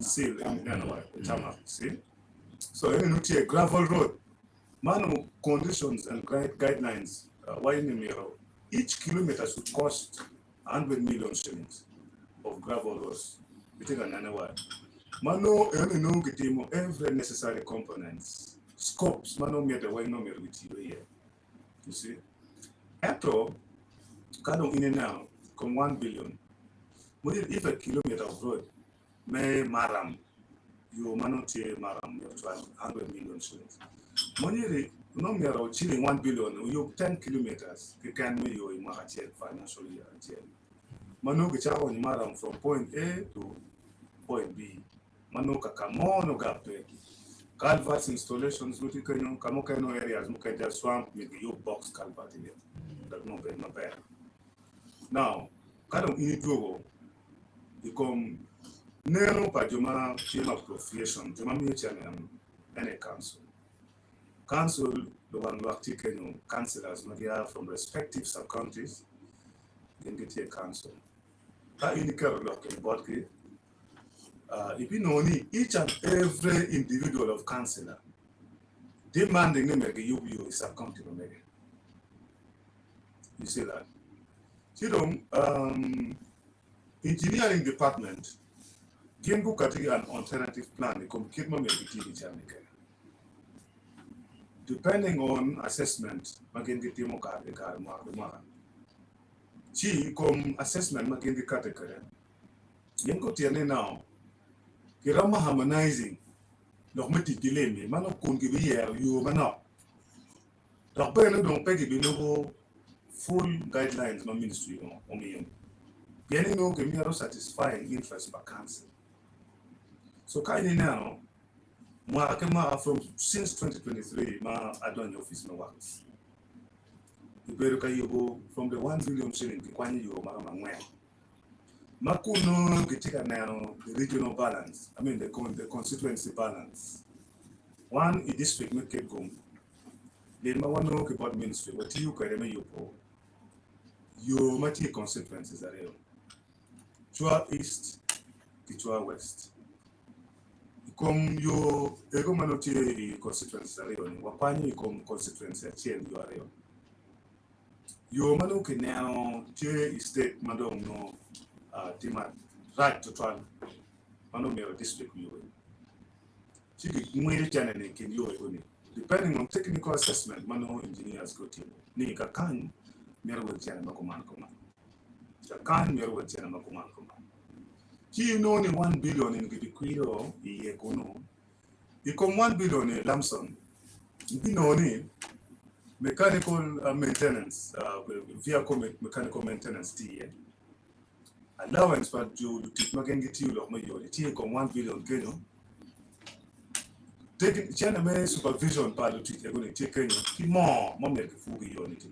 seal in Chama. See? So, any gravel road. Man, conditions and guidelines. Why in the mirror? each kilometer should cost 100 million shillings of gravel roads. We take another word. Mano, no getting every necessary components, scopes, mano, me the way no me with you here. You see? After, kind in and now, come 1 billion. But if a kilometer of road, may maram, you manote maram, you have 100 million shillings. Money, no me are chilling 1 billion, you 10 kilometers, you can make your financial year. Mano get out on maram from point A to point B. Mano kakamono gape. Culverts installations, what you can Kamokano areas, Mukaja swamp, maybe your box culvert in it. That no bad, not bad. Now, Kadam Inidogo, you come Nero Pajuma team appropriation, Juma Chairman, any council. Council, the one who are taken councillors, Magia from respective sub countries, then get a council. That indicator lock in Bodke. If you know each and every individual of councillor demanding them like you is accountable. You see that? You know, engineering department can go at an alternative plan. Depending on assessment, again get him Chi come assessment again the category. Yango tiene now. Kirama harmonizing. Lokmeti delay me. Mano kun give you mano. Dokpe don't pay the full guidelines no ministry on me. Getting no give satisfying interest by council. So kind now, from since 2023, I don't office no works. You go from the 1 billion shilling to Kwani you Makuno get now the regional balance. I mean the constituency balance. One is district make it go. The one no about ministry. What you can you po. You mati constituencies are real. Chua East, Chua West. Come you ego manote constituencies are real. Wapani come constituency change you are real. You manu can now state madam no demand right to try manu district you. Depending on technical assessment, manu engineers go to ni kakan merwo chana makuman kuman. Kakan merwo chana makuman kuman. You know ni 1 billion in Gibiquiro ye kono. You come 1 billion in Lamson. You know ni mechanical maintenance, vehicle mechanical maintenance tea. Allowance but you can get you like my tea come 1 billion Kenya. Taking China supervision part of it, you're going to take Kenya. More make food unit.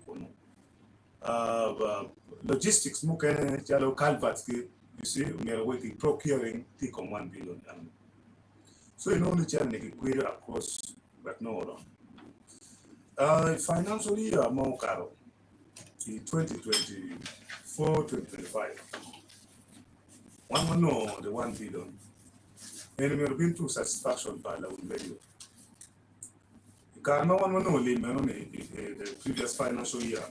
Logistics, Mukane, Jalo Calvats, you see, we are working procuring take on 1 billion. So you know the China query across but no other. Financially, more caro in 2024-2025. One know the 1 billion. And we have been to satisfaction by the value. You can't know one the previous financial year.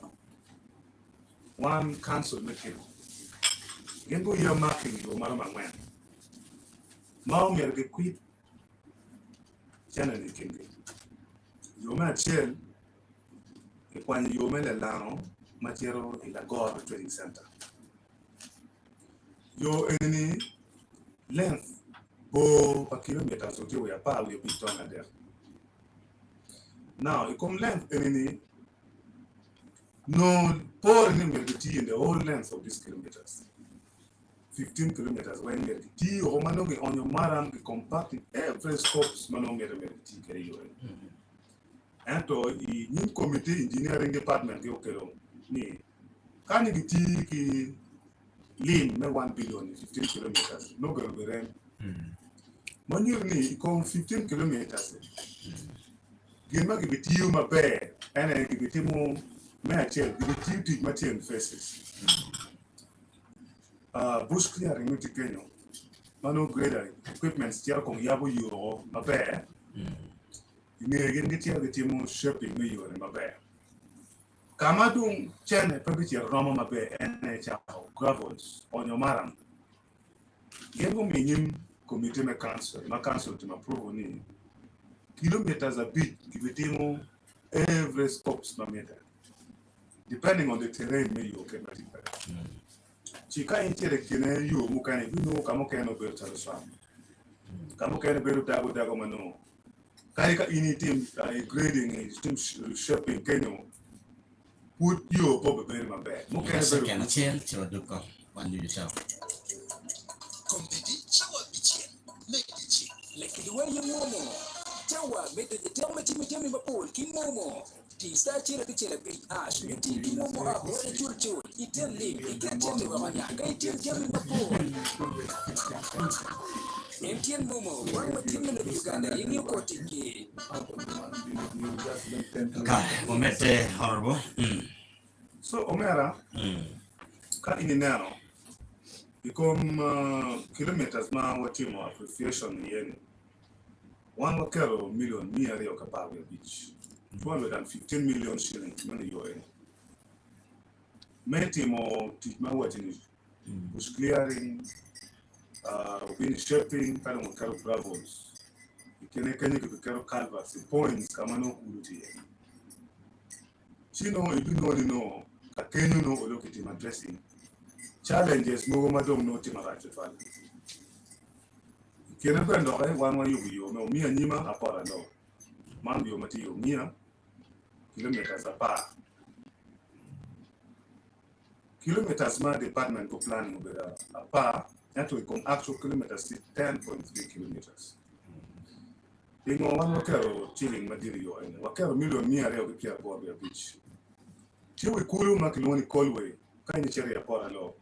One council making. You go year marking your madam and when. Now we are the quit. Channel king. You may chill. When you may allow material in the God Trading Center. Your enemy length a kilometer so we are power will be done there. Now you come length enemy no poor enemy in the whole length of these kilometers. 15 kilometers when the T or Manomi on your maram be compacted every scopes Manomi carry you. And to the committee engineering department, ni can you take lean 1 billion 15 kilometers? No going to be rent. When you need come 15 kilometers, give me you my bear and I give it more material, give it material faces. Bush clearing with Kenya. Mano grader equipment still come Yabu you my bear. You may again get here the team shopping me you and my bear. Kamadung chene pembicara Roma mabe ene chao gravels on your maram. Yengo minim committee me council to approve ni kilometers a bit givitimo every scopes no meter. Depending on the terrain me you can Chika intere kene you mukane bino kamokeno belta swam. Kamokeno belu dago mano. Kaika ini team grading team shaping kenyo. Put you pop very my bad. Second chair to do one you yourself. Competi chawa bichien. Medici. Lekidi wa ye momo. Chawa mede de temi mapol ki momo. Ti sta chira bi ash ti ki momo a hore chul. Itel li iketemi wa manyanga itel temi mapol. Entian momo wa temi na Uganda yingi ko tiki. Okay, momete honorable. So Omera, ka ini nano, become kilometers ma watimo appreciation yen. 1 million near your Kapabia beach. 215 million shillings money you in. Many more teach my watching was clearing, wind shaping, kind of carol gravels. You can carol calvers, the points, Kamano Kuluti. Chino, you do know. Can you know look at him addressing challenges no madam no team right fan. Can I go and one you know me and Nima apart no. Man you material near kilometers apart. Kilometers my department for planning with apart that will come actual kilometers 10.3 kilometers. Being on 1 chilling material and 1 million near the Pierre Border Beach. Tiwi kulu makiloni kolwe kaini cheri ya pora lo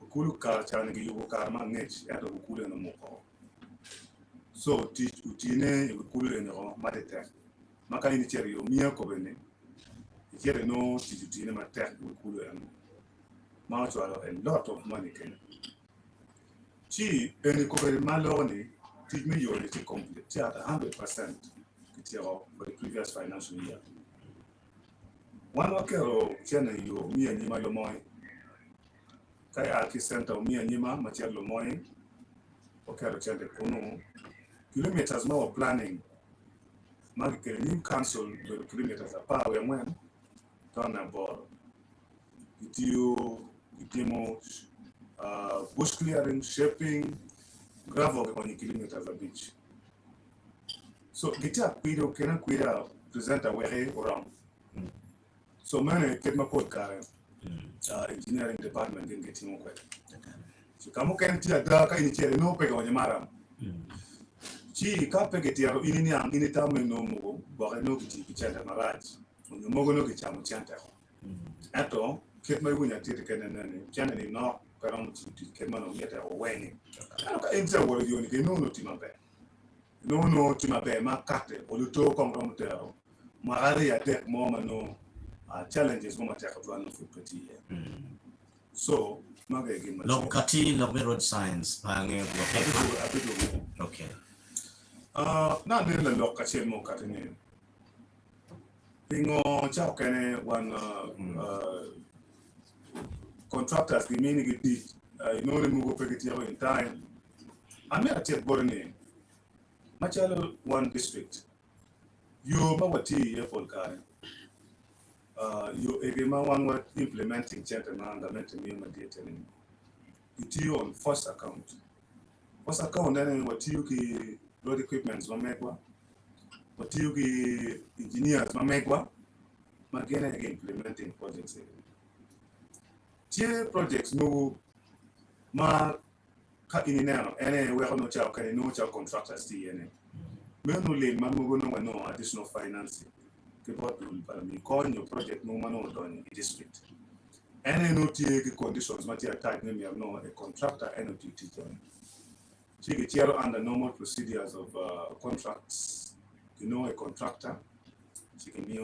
kulu kar chane ki yugo kar ma ngech ya to kulu na moko so utine kulu ene ro matete makaini cheri yo mia ko bene cheri no utine matek kulu ene ma to a lot of money ken chi ene ko bene maloni me yo le complete at 100% kitiro for the previous financial year. One wakero chene yo mi anyima lo moy kaya aki center mi anyima machel lo moy wakero chende kono kilometers ma planning mag ke new council the kilometers apa we mwen tona bor itimo bush clearing shaping gravel on kilometers a beach so kita pido kena kuira presenter we around. So many get my code Karen, engineering department didn't get him okay. So come okay to dark in chair no peg on your madam. She can't peg it here in time no more, but I know it's a marriage. When you mogo no get a chanta. At all, keep my winner till the cannon generally not around to get man yet or winning. I don't enter what you no to my bed. No to my bed, my cat, or you talk on from there. My area take more no. Challenges from attack of one of the year. So, Lokati, Lobe road signs, okay. Not in the location more cutting. Bingo Chakane, one contractors, the meaning it did, you know, the move in time. I made a check Borne, Machalo, one district. You Mawati, Apple Karen. You again one word implementing gentleman it you on first account. First account then what you ki road equipments mamegwa, what you ki engineers mamegwa, again implementing projects. Tie projects no ma ka inino any we no cha can no cha contractors ti ene. Me no le ma no additional financing. Calling your project no man on the district. Any no conditions, material type, name you know a contractor and teacher. She get here under normal procedures of contracts. You know a contractor, she can be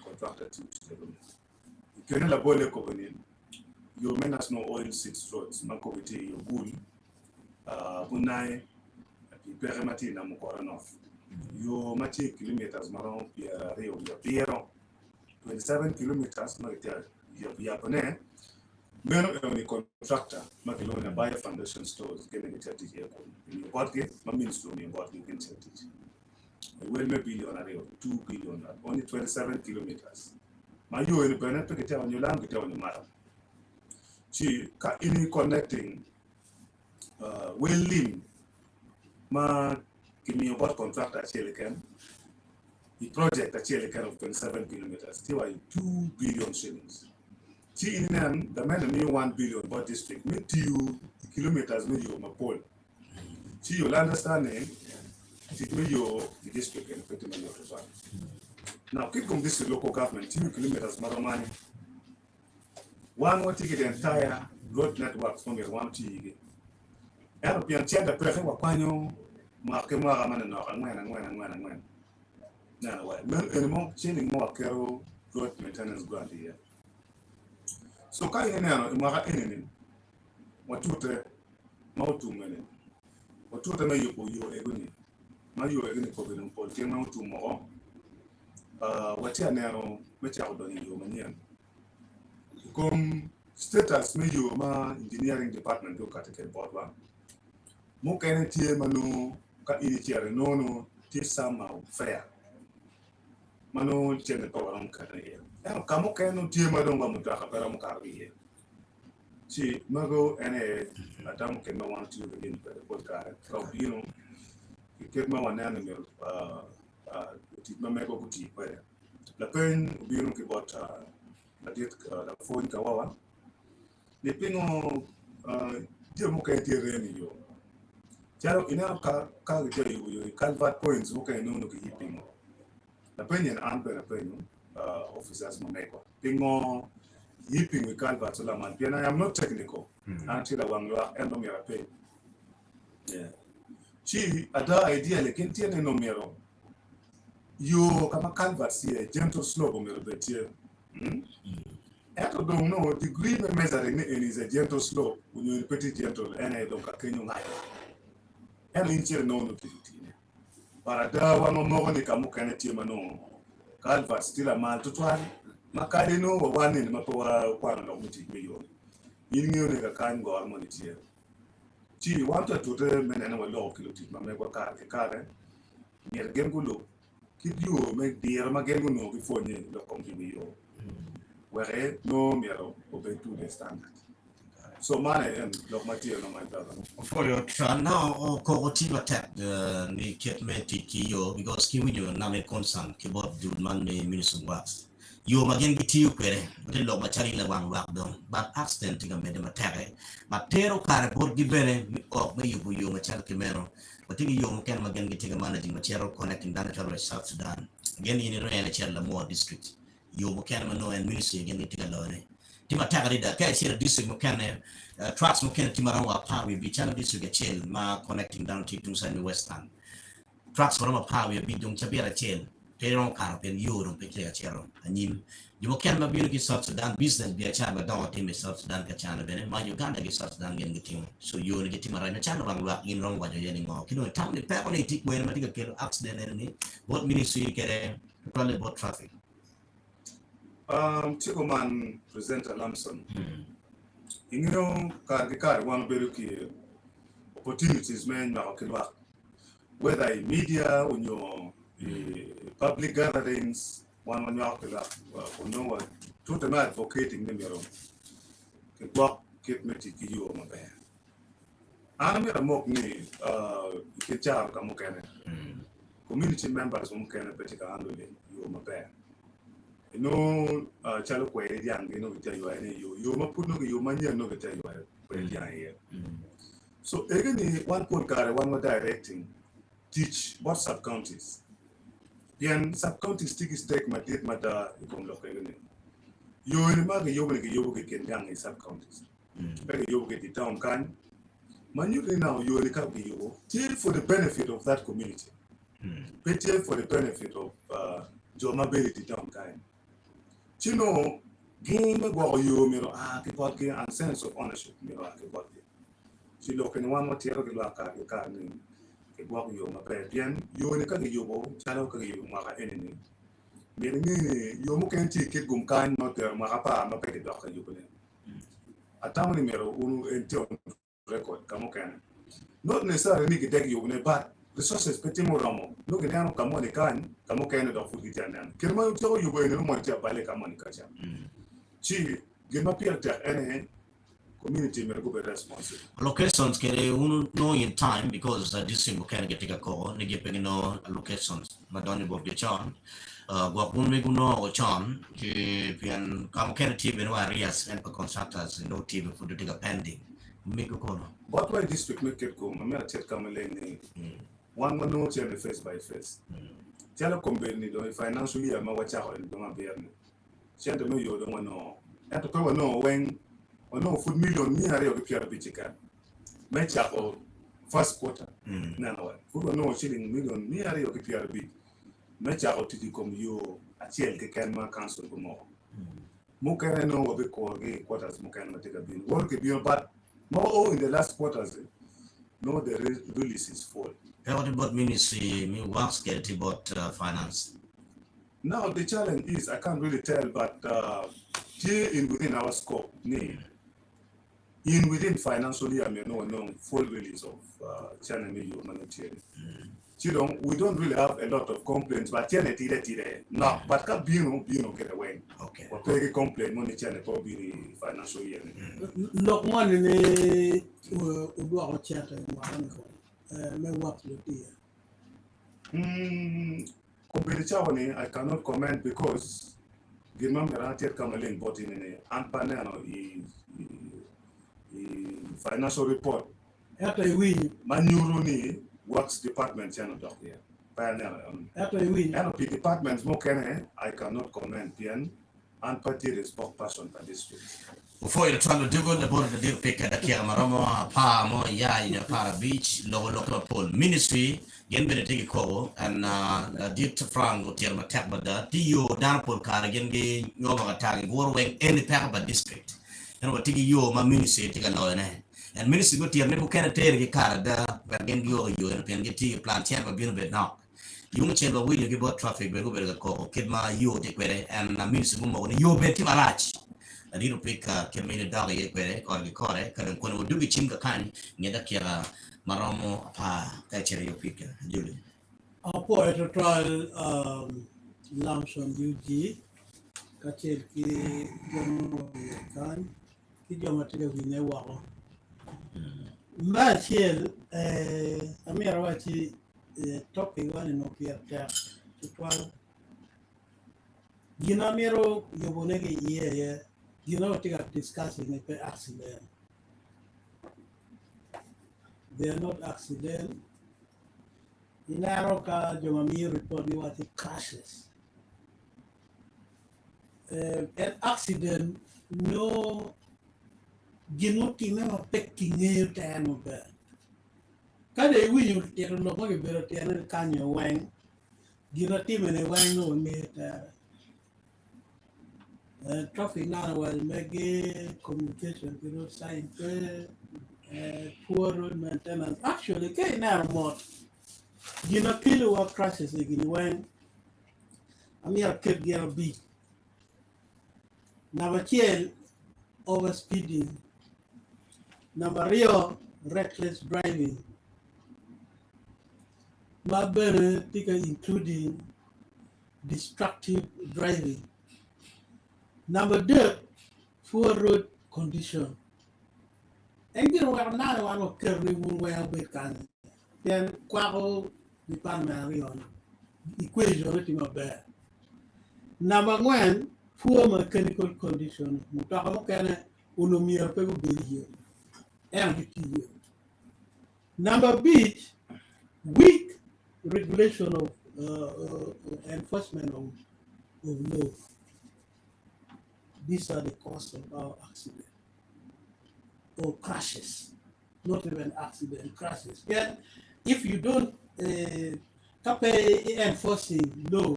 contractor to you can labor company. You may not know oil seeds roads, Makoviti, your bull, Bunai, Peramati, Namukoranov. You might take kilometers around Rio, Piero, 27 kilometers magita yapane meno ni contractor makilona buy foundation stores getting it at here in your body my ministry in your body can set it well maybe on area 2 billion only 27 kilometers my you in benefit get on your land get on your matter she in connecting well lim ma kimi about contractor actually can the project actually can of 27 kilometers still 2 billion shillings. See in the man new 1 billion about district meet you kilometers with you my pole. See you'll understanding it with your the district and 50 million. Now keep on this local government 2 kilometers money. One will take the entire road network from your 1 T. European chair the person wakwanyo makema ramana no angwen. Now what no chilling more carol road maintenance grant here. So kai neno imara enene watute mautu mene watute na yuko yo eguni ma yo eguni ko beno pol ke mautu mo watia neno mecha odoni yo manyen kom status me yo ma engineering department do kateke bodwa mo kene tie manu ka initiare nono ti sama fair manu chene powerom kana ye kamo kenu tie madonga mutaka pera mukarbiye si mago ene adam ke ma want to begin the podcast so you know ke ma wana ne ti ma meko kuti pere la pen biro ke bota la dit la phone ka wawa le pingo dia mo ke tie reni yo charo ina ka ke yo calvert points mo ke no no ke pingo la pen en ampe la pen officers mameko pingo yipping with Calvert so man and I am not technical until I want to end of your pay. Yeah. She ada idea like in no mero. You kama Calvert see a gentle slope on your bed here. I don't know degree measuring is a gentle slope when you repeat it gentle and I don't can you like. And in here no but ada one more ni kamu kana tima no. Calvert still a man to try. Makali no one in Mapawa Kwana Muti Mayo. You knew the kind government here. She wanted to tell men and our law kiloti, Mamma Kare, near Gengulo. Keep you make the Ramagenguno before you come to Mayo. Where no mero obey to the standard. So money and lock material on my brother. For your trial now, or cooperative attack, the kit metiki, because Kimi, you name concern, keyboard do Monday minister works. You magin biti ukere but lo machari la wang wak don but accident tinga mede matare matero kare bor gibere o me you machar kimero but tinga yo ken magin gitiga managing material connecting data to South Sudan again in the chella more district you ken mano and ministry again gitiga lone tima tagari da kai sira district mo ken tracks mo ken timara wa pa we be channel district chel ma connecting down to Tucson Western tracks from a power be dung chabira chel pero kar pen euro pe kaya chero anim you can ma biyo ki South Sudan business bi chaba daw team South Sudan ka chana bene ma Uganda ki South Sudan gen gitim so you ni gitim ra na chana bang wa in rong wa yeni ngo kino tam ni pe ko ni tik wen ma diga kero accident ni what ministry kere probably about traffic Chico man presenter Lamson ingino kar one beru ki opportunities men na okilwa whether in media on your public gatherings, one out for no one, totally advocating them your own. Walk, keep me to you on my band. I'm a mock me, Kichar Kamukane. Community members who can handle you on my band. You know, Chalaway, young, you know, tell you any you put no you money and no tell you very young here. So, again, one point card, one more directing, teach what sub counties. Bien sub-county sticky stake my date matter from local. You in the you get young in sub-counties. You get the town can. Manually now you will come till for the benefit of that community. Pay for the benefit of your mobility town kind. You know, game about you, mirror, and sense of ownership, mirror, she look in one material car. Walk you my bien, you only can you channel you my enemy. Meaning, you can take it gum kind not Marapa, no petty doctor you can. A town numero uno ente record, come can. Not necessarily make it you but resources petimo ramo. No can come on the come can of food Italian. Can I tell you when you want to buy like a money catcher? Chi, get my peer any community may go be responsible. Locations can you know in time because this thing can get a call, they get no locations, Madonna Bob the Chan. Guapun Miguno or Chan, can come can team in areas and contractors no team for the take a pending. Make a call. But why district make it come? I'm not yet coming in. One no tell the face by face. Telecom Benny, financially, I'm a watch out and don't be me. Send me you don't know. And to cover no when or no food million near the Pierre Bichica. Match up first quarter. No, food no shilling million near the Pierre Bit. Match out to come you a chill can man cancel more. Moka no what we call gay quarters, Mokan take a bill. Work a bill, but more in the last quarters. No, the release is full. What about ministry? Me works get about finance. Now the challenge is I can't really tell, but here in within our scope, in within financially, I mean, no full release of channel humanitarian. We don't really have a lot of complaints, but no, but can be get away. Okay. But pay complaint money channel for be financial year. Look, one in a Udu chat and may work with Competition, I cannot comment because the number I take come in but in an panel financial report. after a win. Manuruni works department channel here. After a win. And the departments more can I cannot comment PN and party the spokesperson for this week. Before you try to do the board the deal pick at the Kiamaramo, Palmo, Ya in a para beach, local pole ministry, Yen Benedict Call, and Dick Frank, Tierma Tapbada, Tio, Danpol Car, again, Nova Tag, Warway, any Papa district. And what take you, my ministry, take a lawyer. And ministry go to your never can take a car, but again, you and get tea plant, Tampa, being a bit now. You won't change the way you give out traffic, but over the call, kid my you take with it, and ministry woman, you bet him a latch. A little pick can mean a dog or the correct, and when we do get him the kind, get a killer, Maromo, catcher your pick, Julie. Our poet to trial lamps on UG, catcher ki kan, Kijamatica we never. Machel, Amirawachi topic one in Opia tap to 12. Ginamiro, Yobonegi, yeah. You know what they are discussing the accident. They are not accident. In Aroka, Jomami report what it crashes. An accident, no, you know, never picking a time of that. Can they win you take a look at the can you wang? You know, team and a wang no me. Traffic now was making communication, science, poor road maintenance. Actually, can now more. You know, kill what crashes again when I'm here, kid get a beat. Number 10, over speeding. Number Rio, reckless driving. Number including destructive driving. Number 2, poor road condition. And you know, we are now one of carry where we can. Then, Quavo, department on equation written up there. Number 1, poor mechanical condition. Mutakamokana, Unomia Pego Billy. MPS. Number B, weak regulation of enforcement of law. These are the causes of our accident or crashes, not even accident, crashes. Yeah, if you don't enforcing law,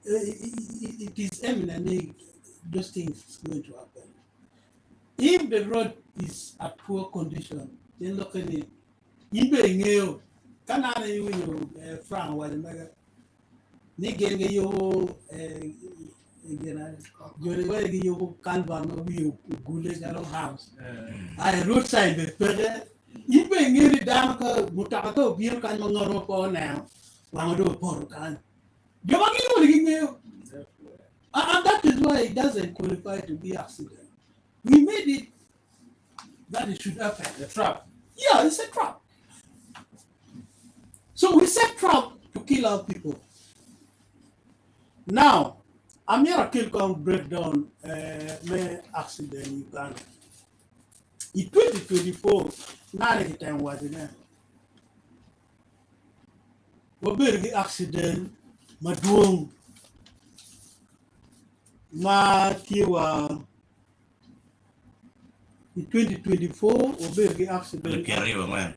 it is eminently those things going to happen. If the road is at poor condition, then look at it. You being you, can I you Frank was ni gen ge yo gena jore wa ge yo kalba no wi gule galo house ay roadside be pede ibe ngiri dam ko mutaka ko bir kan ngoro ko na wa do por kan yo ma gi no gi ngeyo. And that is why it doesn't qualify to be accident. We made it that it should happen. The trap. Yeah, it's a trap. So we set trap to kill our people. Now, I'm here to kill come breakdown my accident in Uganda. In 2024, not the time was in there. We the accident, my doing, my kiwa. In 2024, we the accident. Carry man.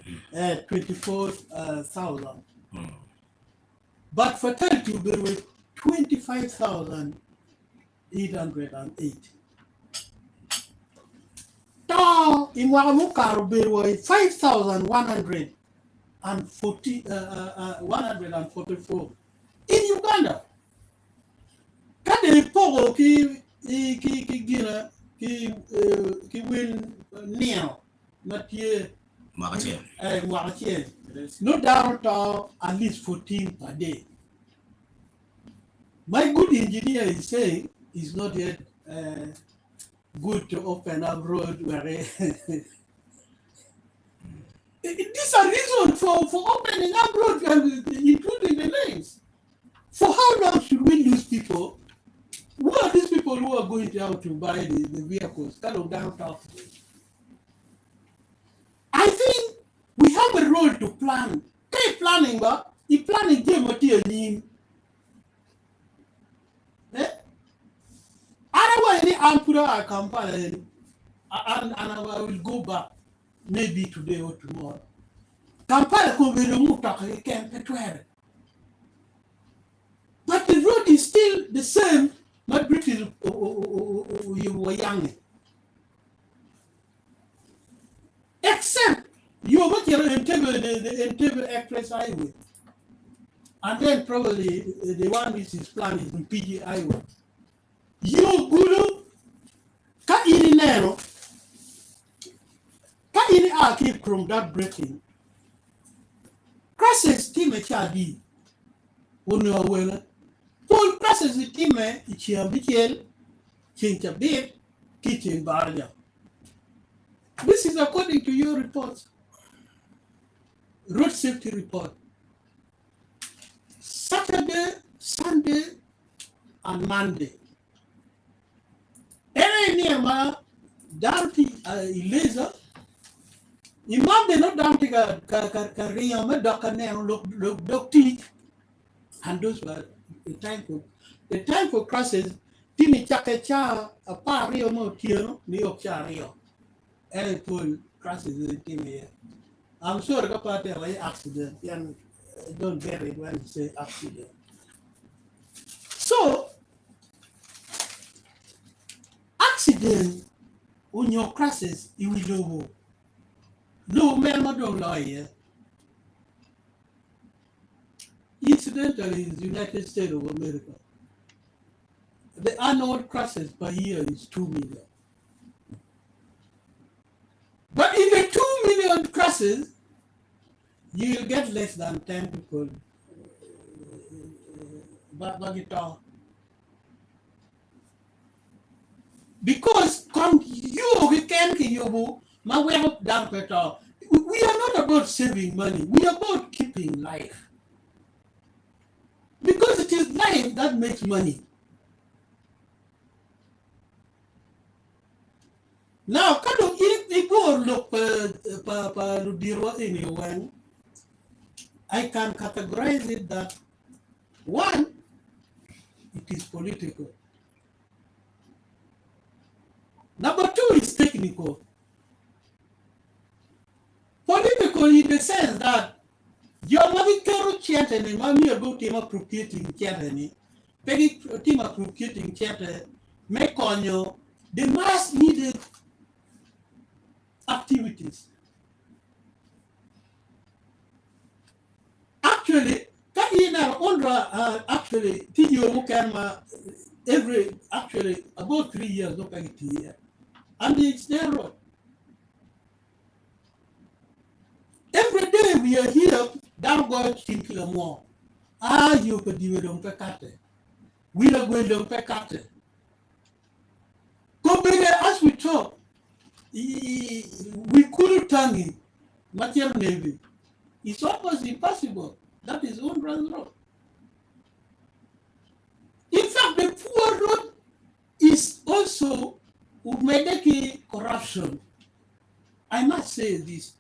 24,000. But fatality there were 25,808. Now, in Waramukar, there were 144 in Uganda. Can the pogo ki win now, not here. No doubt at least 14 per day. My good engineer is saying it's not yet good to open up road where these are reasons for opening up road, including the lanes. For how long should we lose people? Who are these people who are going out to buy the vehicles? Kind of downtown. I think we have a role to plan. Keep planning, but if planning game what you need. Otherwise, I'm put a campaign and I will go back maybe today or tomorrow. Kampala could be removed. But the road is still the same. Not British you were young. Except you are working on the Entebbe Express Highway. And then probably the one which is planned is in PG Highway. You guru ka ini nero ka ini keep from that breaking. Crashes team chadi ono wela. Paul crashes the team ichiambikel chincha bit kitchen barja. This is according to your report. Road safety report. Saturday, Sunday, and Monday. Any near ma downti ilaser. Imam de not downti kariya ma dokane look dokti. And those were the time for crosses. Tini chakacha a pari mo tio New York chario. And full crosses the team here. I'm sure the part of an accident. And don't get it when you say accident. So accident when your crashes you will know. No man don't lie. Incidentally, in the United States of America, the annual crashes per year is 2 million. But in the 2 million crashes, you will get less than 10 people. Because we can't we are not about saving money, we are about keeping life. Because it is life that makes money. Now, I can categorize it that one, it is political. Number two is technical. Political in the sense that your money cannot change any money about team appropriating charity, peggy team appropriating charity, make on you the mass needed activities. Actually, Now, UNRWA actually, actually about 3 years here, and it's their road. Every day we are here, down God thinking more. You could do it on Pecate. We are going to Pecate. As we talk, we couldn't turn it. Material Navy. It's almost impossible. That is UNRWA's road. In fact, the poor road is also Umedeki corruption. I must say this.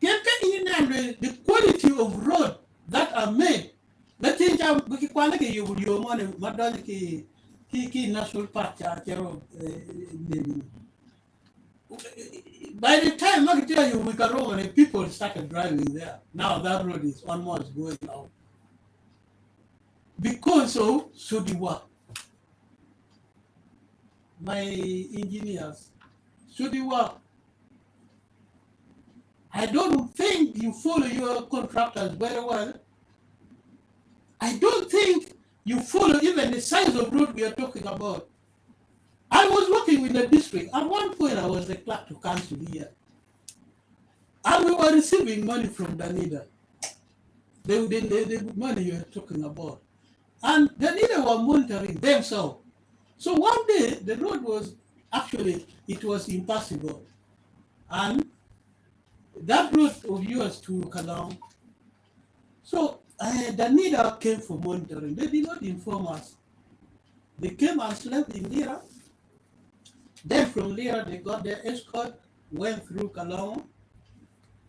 The quality of road that are made, that is national park. By the time I tell you we can roll and people started driving there. Now that road is almost going out. Because of Sudiwa. My engineers, Sudiwa. I don't think you follow your contractors very well. I don't think you follow even the size of road we are talking about. I was working with the district. At one point, I was the clerk to council here. And we were receiving money from Danida. The money you are talking about. And Danida were monitoring themselves. So one day, the road was actually, it was impassable. And that road of yours to Kalong. So Danida came for monitoring. They did not inform us. They came and slept in Lira. Then from Lira, they got their escort, went through Kalong,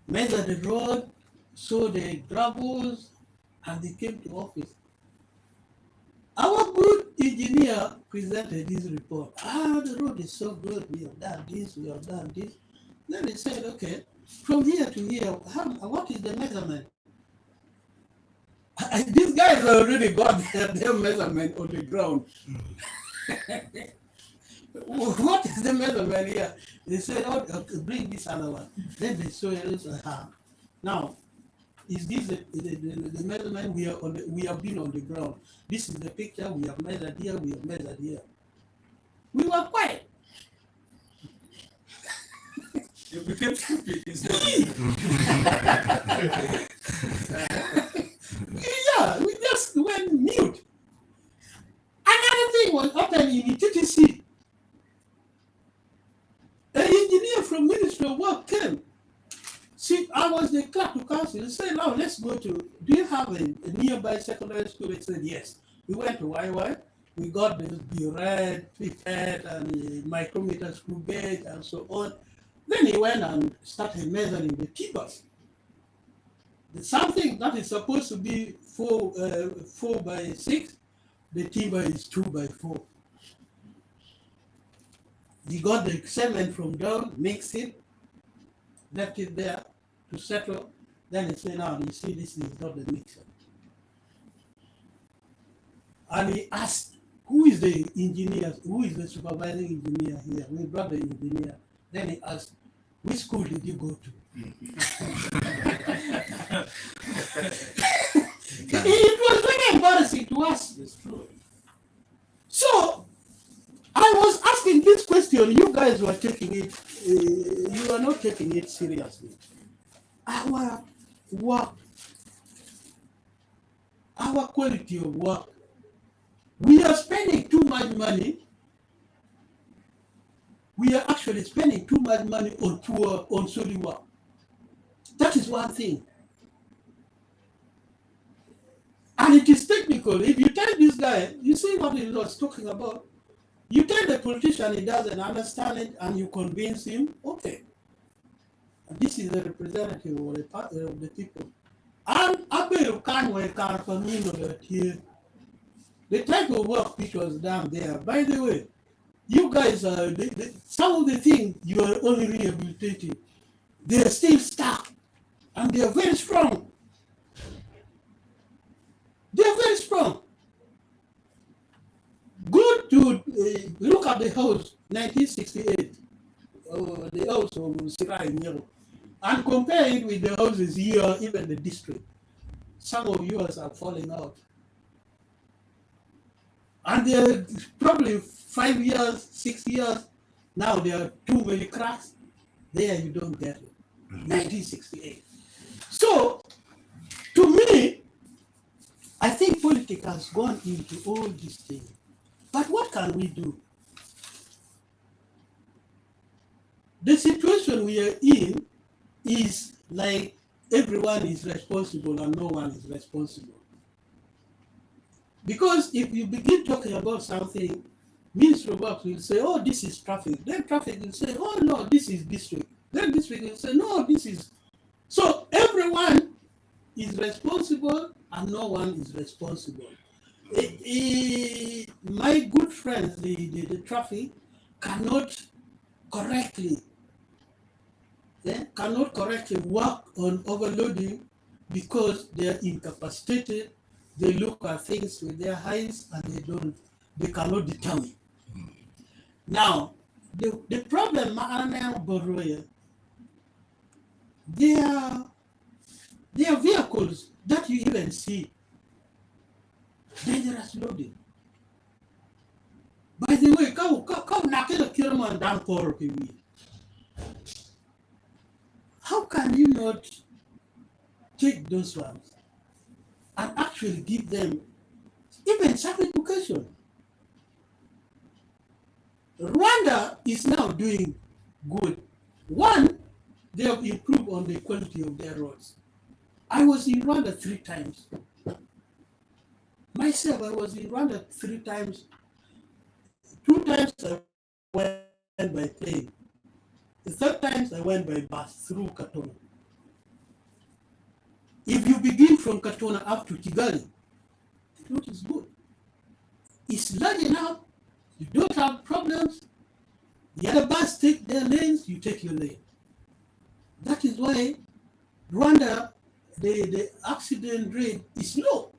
measured the road, saw the gravels, and they came to office. Our good engineer presented his report. The road is so good. We have done this, we have done this. Then they said, okay, from here to here, what is the measurement? These guys already got their measurement on the ground. What is the measurement here? They said, oh, okay, bring this other one. Then they saw it. Now, is this the measurement we have been on the ground? This is the picture we have measured here, we have measured here. We were quiet. You became stupid. Yeah, we just went mute. Another thing was happening in TTC. An engineer from Ministry of Work came. See, I was the clerk to council. He said, now let's go to, do you have a nearby secondary school? He said, yes. We went to YY. We got the red, pipette, and the micrometer screw gauge, and so on. Then he went and started measuring the timbers. Something that is supposed to be 4 by 6, the timber is 2 by 4. He got the cement from down, mixed it, left it there to settle. Then he said, now you see, this is not the mixer. And he asked, who is the engineer, who is the supervising engineer here? We brought the engineer. Then he asked, which school did you go to? It was very embarrassing to us. So, I was asking this question, you guys were taking it, you are not taking it seriously. Our work, our quality of work, we are spending too much money. We are actually spending too much money on tour, on solid work. That is one thing. And it is technical. If you tell this guy, you see what he was talking about. You tell the politician he doesn't understand it and you convince him, okay. This is the representative of the people. And the type of work which was done there, by the way, you guys are, some of the things you are only rehabilitating, they are still stuck and they are very strong. They are very strong. Go to look at the house, 1968, the house of Sirai Nyero, and compare it with the houses here, even the district. some of yours are falling out. And they're probably 5 years, 6 years, now there are too many cracks. There you don't get it. 1968. So, to me, I think politics has gone into all these things. But what can we do? The situation we are in is like everyone is responsible and no one is responsible. Because if you begin talking about something, Minister of Works will say, oh, this is traffic. Then traffic will say, oh, no, this is district. Then district will say, no, this is. So everyone is responsible and no one is responsible. My good friends, the traffic, cannot correctly work on overloading because they are incapacitated. They look at things with their eyes and they cannot determine. Now, the problem they are vehicles that you even see dangerous loading. By the way, how can you not take those ones and actually give them even some education? Rwanda is now doing good. One, they have improved on the quality of their roads. I was in Rwanda 3 times. Myself, I was in Rwanda 3 times. 2 times I went by plane. The 3rd time I went by bus through Katona. If you begin from Katona up to Kigali, the road is good. It's large enough, you don't have problems. The other bus take their lanes, you take your lane. That is why Rwanda, the accident rate is low.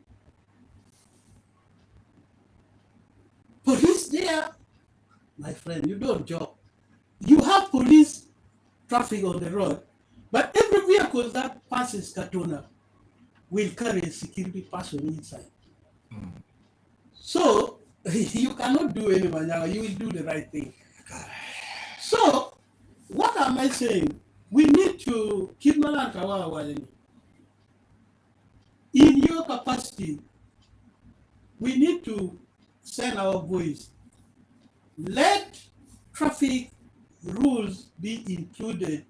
Police there, my friend, you don't joke. You have police traffic on the road, but every vehicle that passes Katona will carry a security person inside. So you cannot do any manyanga, you will do the right thing. So what am I saying? We need to keep in your capacity. We need to send our voice. Let traffic rules be included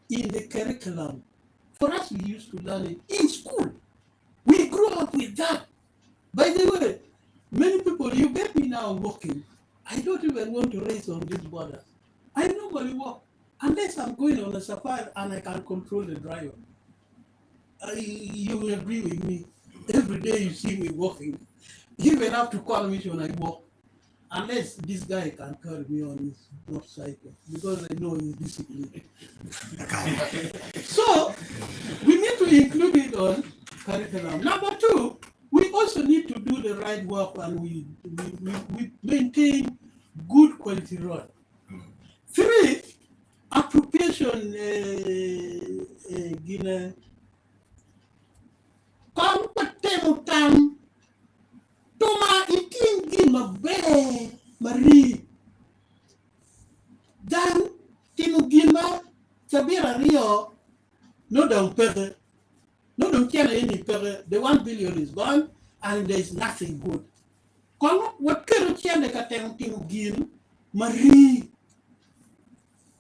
in the curriculum. For us, we used to learn it in school. We grew up with that. By the way, many people, you get me now walking. I don't even want to race on these borders. I normally walk unless I'm going on a safari and I can control the driver. You will agree with me. Every day you see me walking. You will have to call me when I walk. Unless this guy can carry me on his motorcycle, because I know he's disciplined. So, we need to include it on curriculum. Number 2, we also need to do the right work and we maintain good quality road. 3, appropriation, Guinea. Toma itingi mabe Marie. Dan tinugima sabira Rio no don't pay. No don't care any pay. The 1 billion is gone and there is nothing good. What can you change the tinugim Marie?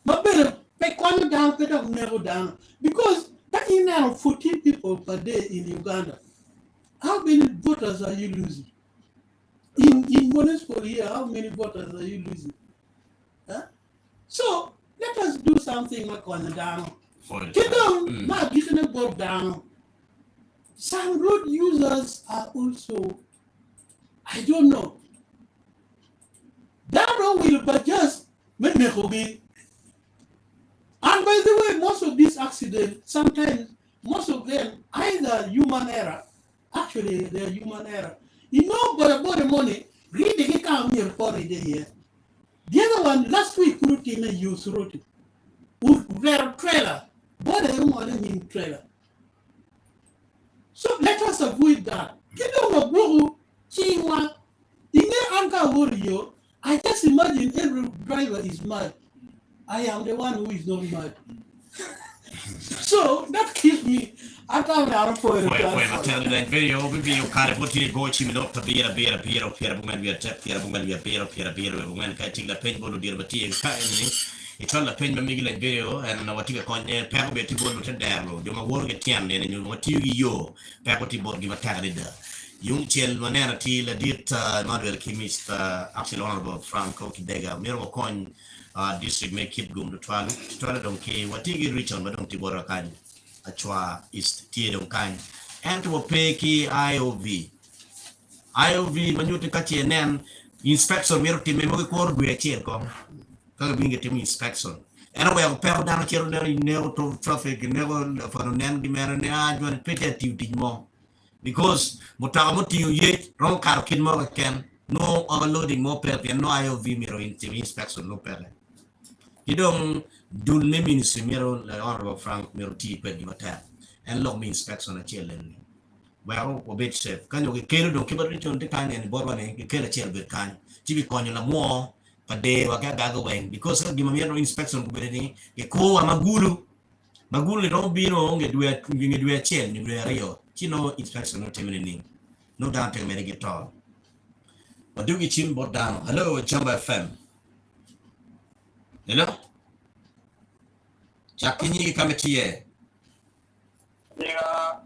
Mabe pay one down, pay never down. Because that is now 14 people per day in Uganda. How many voters are you losing? In municipal here, how many voters are you losing? Huh? So let us do something like on the down. Down. Some road users are also, I don't know. That road will but just make me okay. And by the way, most of these accidents, sometimes most of them either human error. Actually, they're human error. You know, but about the money, read the account here for the year. The other one, last week, routine use wrote it. With trailer. What do you want to mean trailer? So let us avoid that. Kidogo guru chiwa inge anka warrior. I just imagine every driver is mad. I am the one who is not mad. So that keeps me. I can't out for Foi matando da video vi o cara botire go chimi no tabira bira bumen via tap bira bumen via bira bumen ka tinga page bodo dir bati ka ni e tolla page me migi la video en na watiga konye pe be ti bodo te derlo de ma wor ge tiam ne ñu watiga yo pe ko ti bodo gi mataka de yung chel manena ti la dit Manuel Kimista actually honorable Franco Kidega mero kon district me kid gum do twala don ke watigi Richard badon ti bodo kan achwa ist tie dong kan and to pay ki IOV manyuti kati enen inspection mero ti me mo ko ru e tier ko ka binge ti inspection and we have per dan kero ne auto traffic never for nen di mero ne a jwan pete ti mo because mutaga moti ye ron kar kin mo ken no overloading mo per no IOV mero inspection no per Hidong dul ne ministry mero la honorable Frank mero ti pe di mata and long me inspection a chelen well o bit safe kan yo ke kero do ke bari ton te kan en borwa ne ke kero chel be kan ti bi konyo la mo pa de wa ga ga wen because di mero inspection ko be ni ke ko magulu no bino nge due chel ni due rio ti no inspection no temene ni no down te me get all but do get chim bot down hello Jamba FM. Hello? Chakini kamatie. Yeah,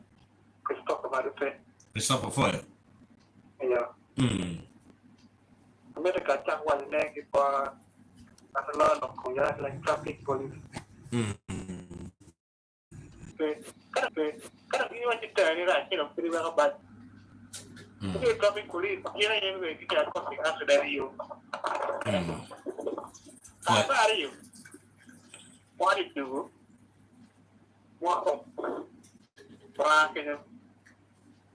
Christopher Foyle. Yeah. America tak wal nek pa asala no kuya like traffic police. Kada ni wajib tani ra kilo pri ba ba. Jadi traffic police kira yang we kita ko asal dari yo. Apa hari yo? What did you do? What? Para que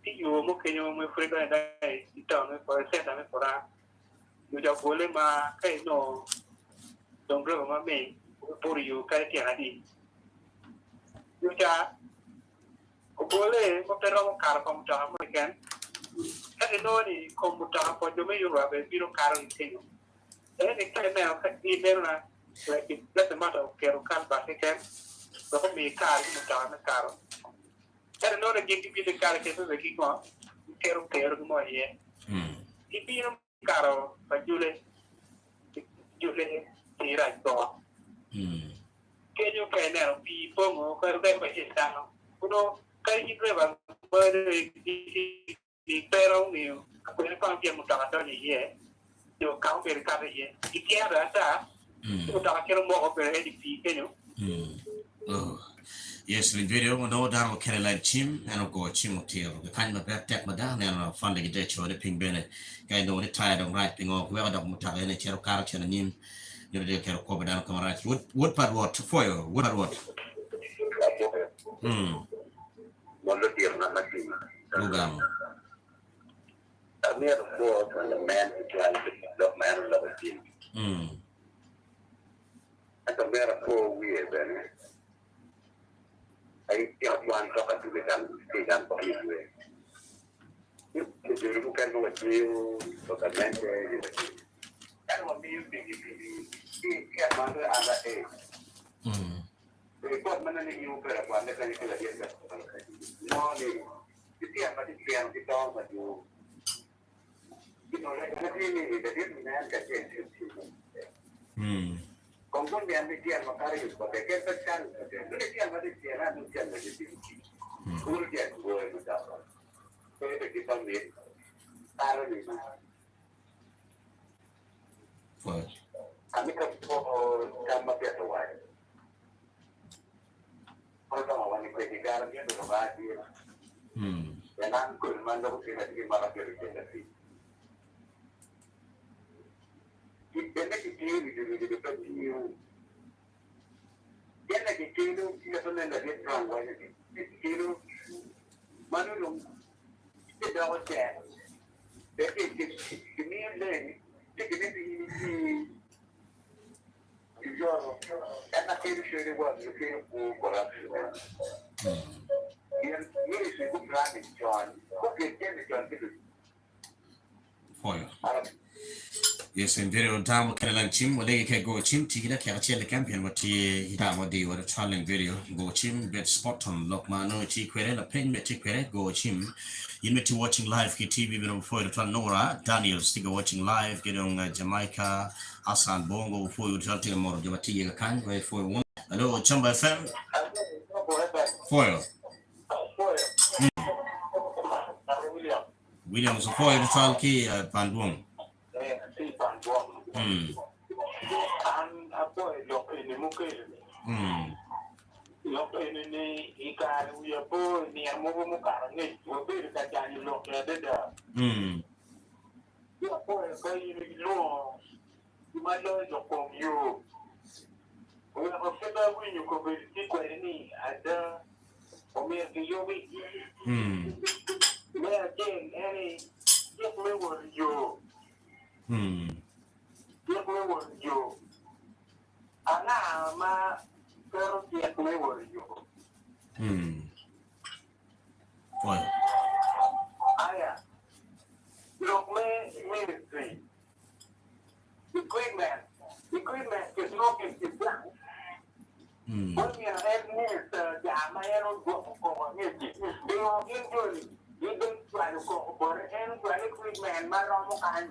yo mo que yo me fui con dai então por ser também para eu já vou lemar que no don't bring my me por eu que tinha ali eu já o bole mo pero mo carro como já mo kan que no ni como já pode me eu vai vir o carro inteiro é que tem meu que ir na like let's matter que o carro vai ficar só me carro mo já na carro. Era não era que de cara que fez aqui com quero como é e pino caro para Jule tira to que eu quero não pi pongo quero bem para estar uno kai que leva para de pero meu quando quando que mo tava tão aí eu calmo ver cara aí e que era tá eu tava querendo morrer para ele pi que não Yes, the video no down with Kelly like chim and go chim hotel. The kind of back tech down and fun like that show the ping bene. Guy know the tired of right thing off where the muta in a chair character and him. You know, they can cover down come right. What part what for you? What part what? Lugam. I'm here for the man who tries to the man of the team. And the man for weird, I don't want to talk to the gun for you. You can know what you look at men. I don't want me to get my other age. The government and you better one that can get no, you can't but it's the down but you know, like the different man can get Kongkong yang dikian makari itu, pakai kertas itu dikian macam dikian, dikian macam itu. Kemudian gue mendapat, saya kita lihat, taruh di mana. Kami kalau gambar biasa wae. Kalau awalnya pendidikan dia belum hadir. Dan angkul mana mungkin ada malah kerja. Dia nak kecil, dia kecil. Dia nak kecil, dia sebenarnya dia terang banyak. Kecil, mana lu? Dia dah macam. Dia kini ni, dia ni. Jual, karena kecil dia buat, dia korang. Dia ni sibuk Foil. Yes, in video time can chim or they can go chim tigida catch the campaign what he down the what a trailing video go chim get spot on lock mano chi quere a pen me chi quere go chim you need to watching live TV before the tran Nora Daniel still watching live get on Jamaica Asan Bongo before you tell to more Jamati can wait for one. Hello Chamba FM Foil Williams Foil the trial key Pandwong. What? Equipment is not in the plan. When you have minister, the Amayan go for music. They are injury. You don't try to go for any equipment, Maramokan.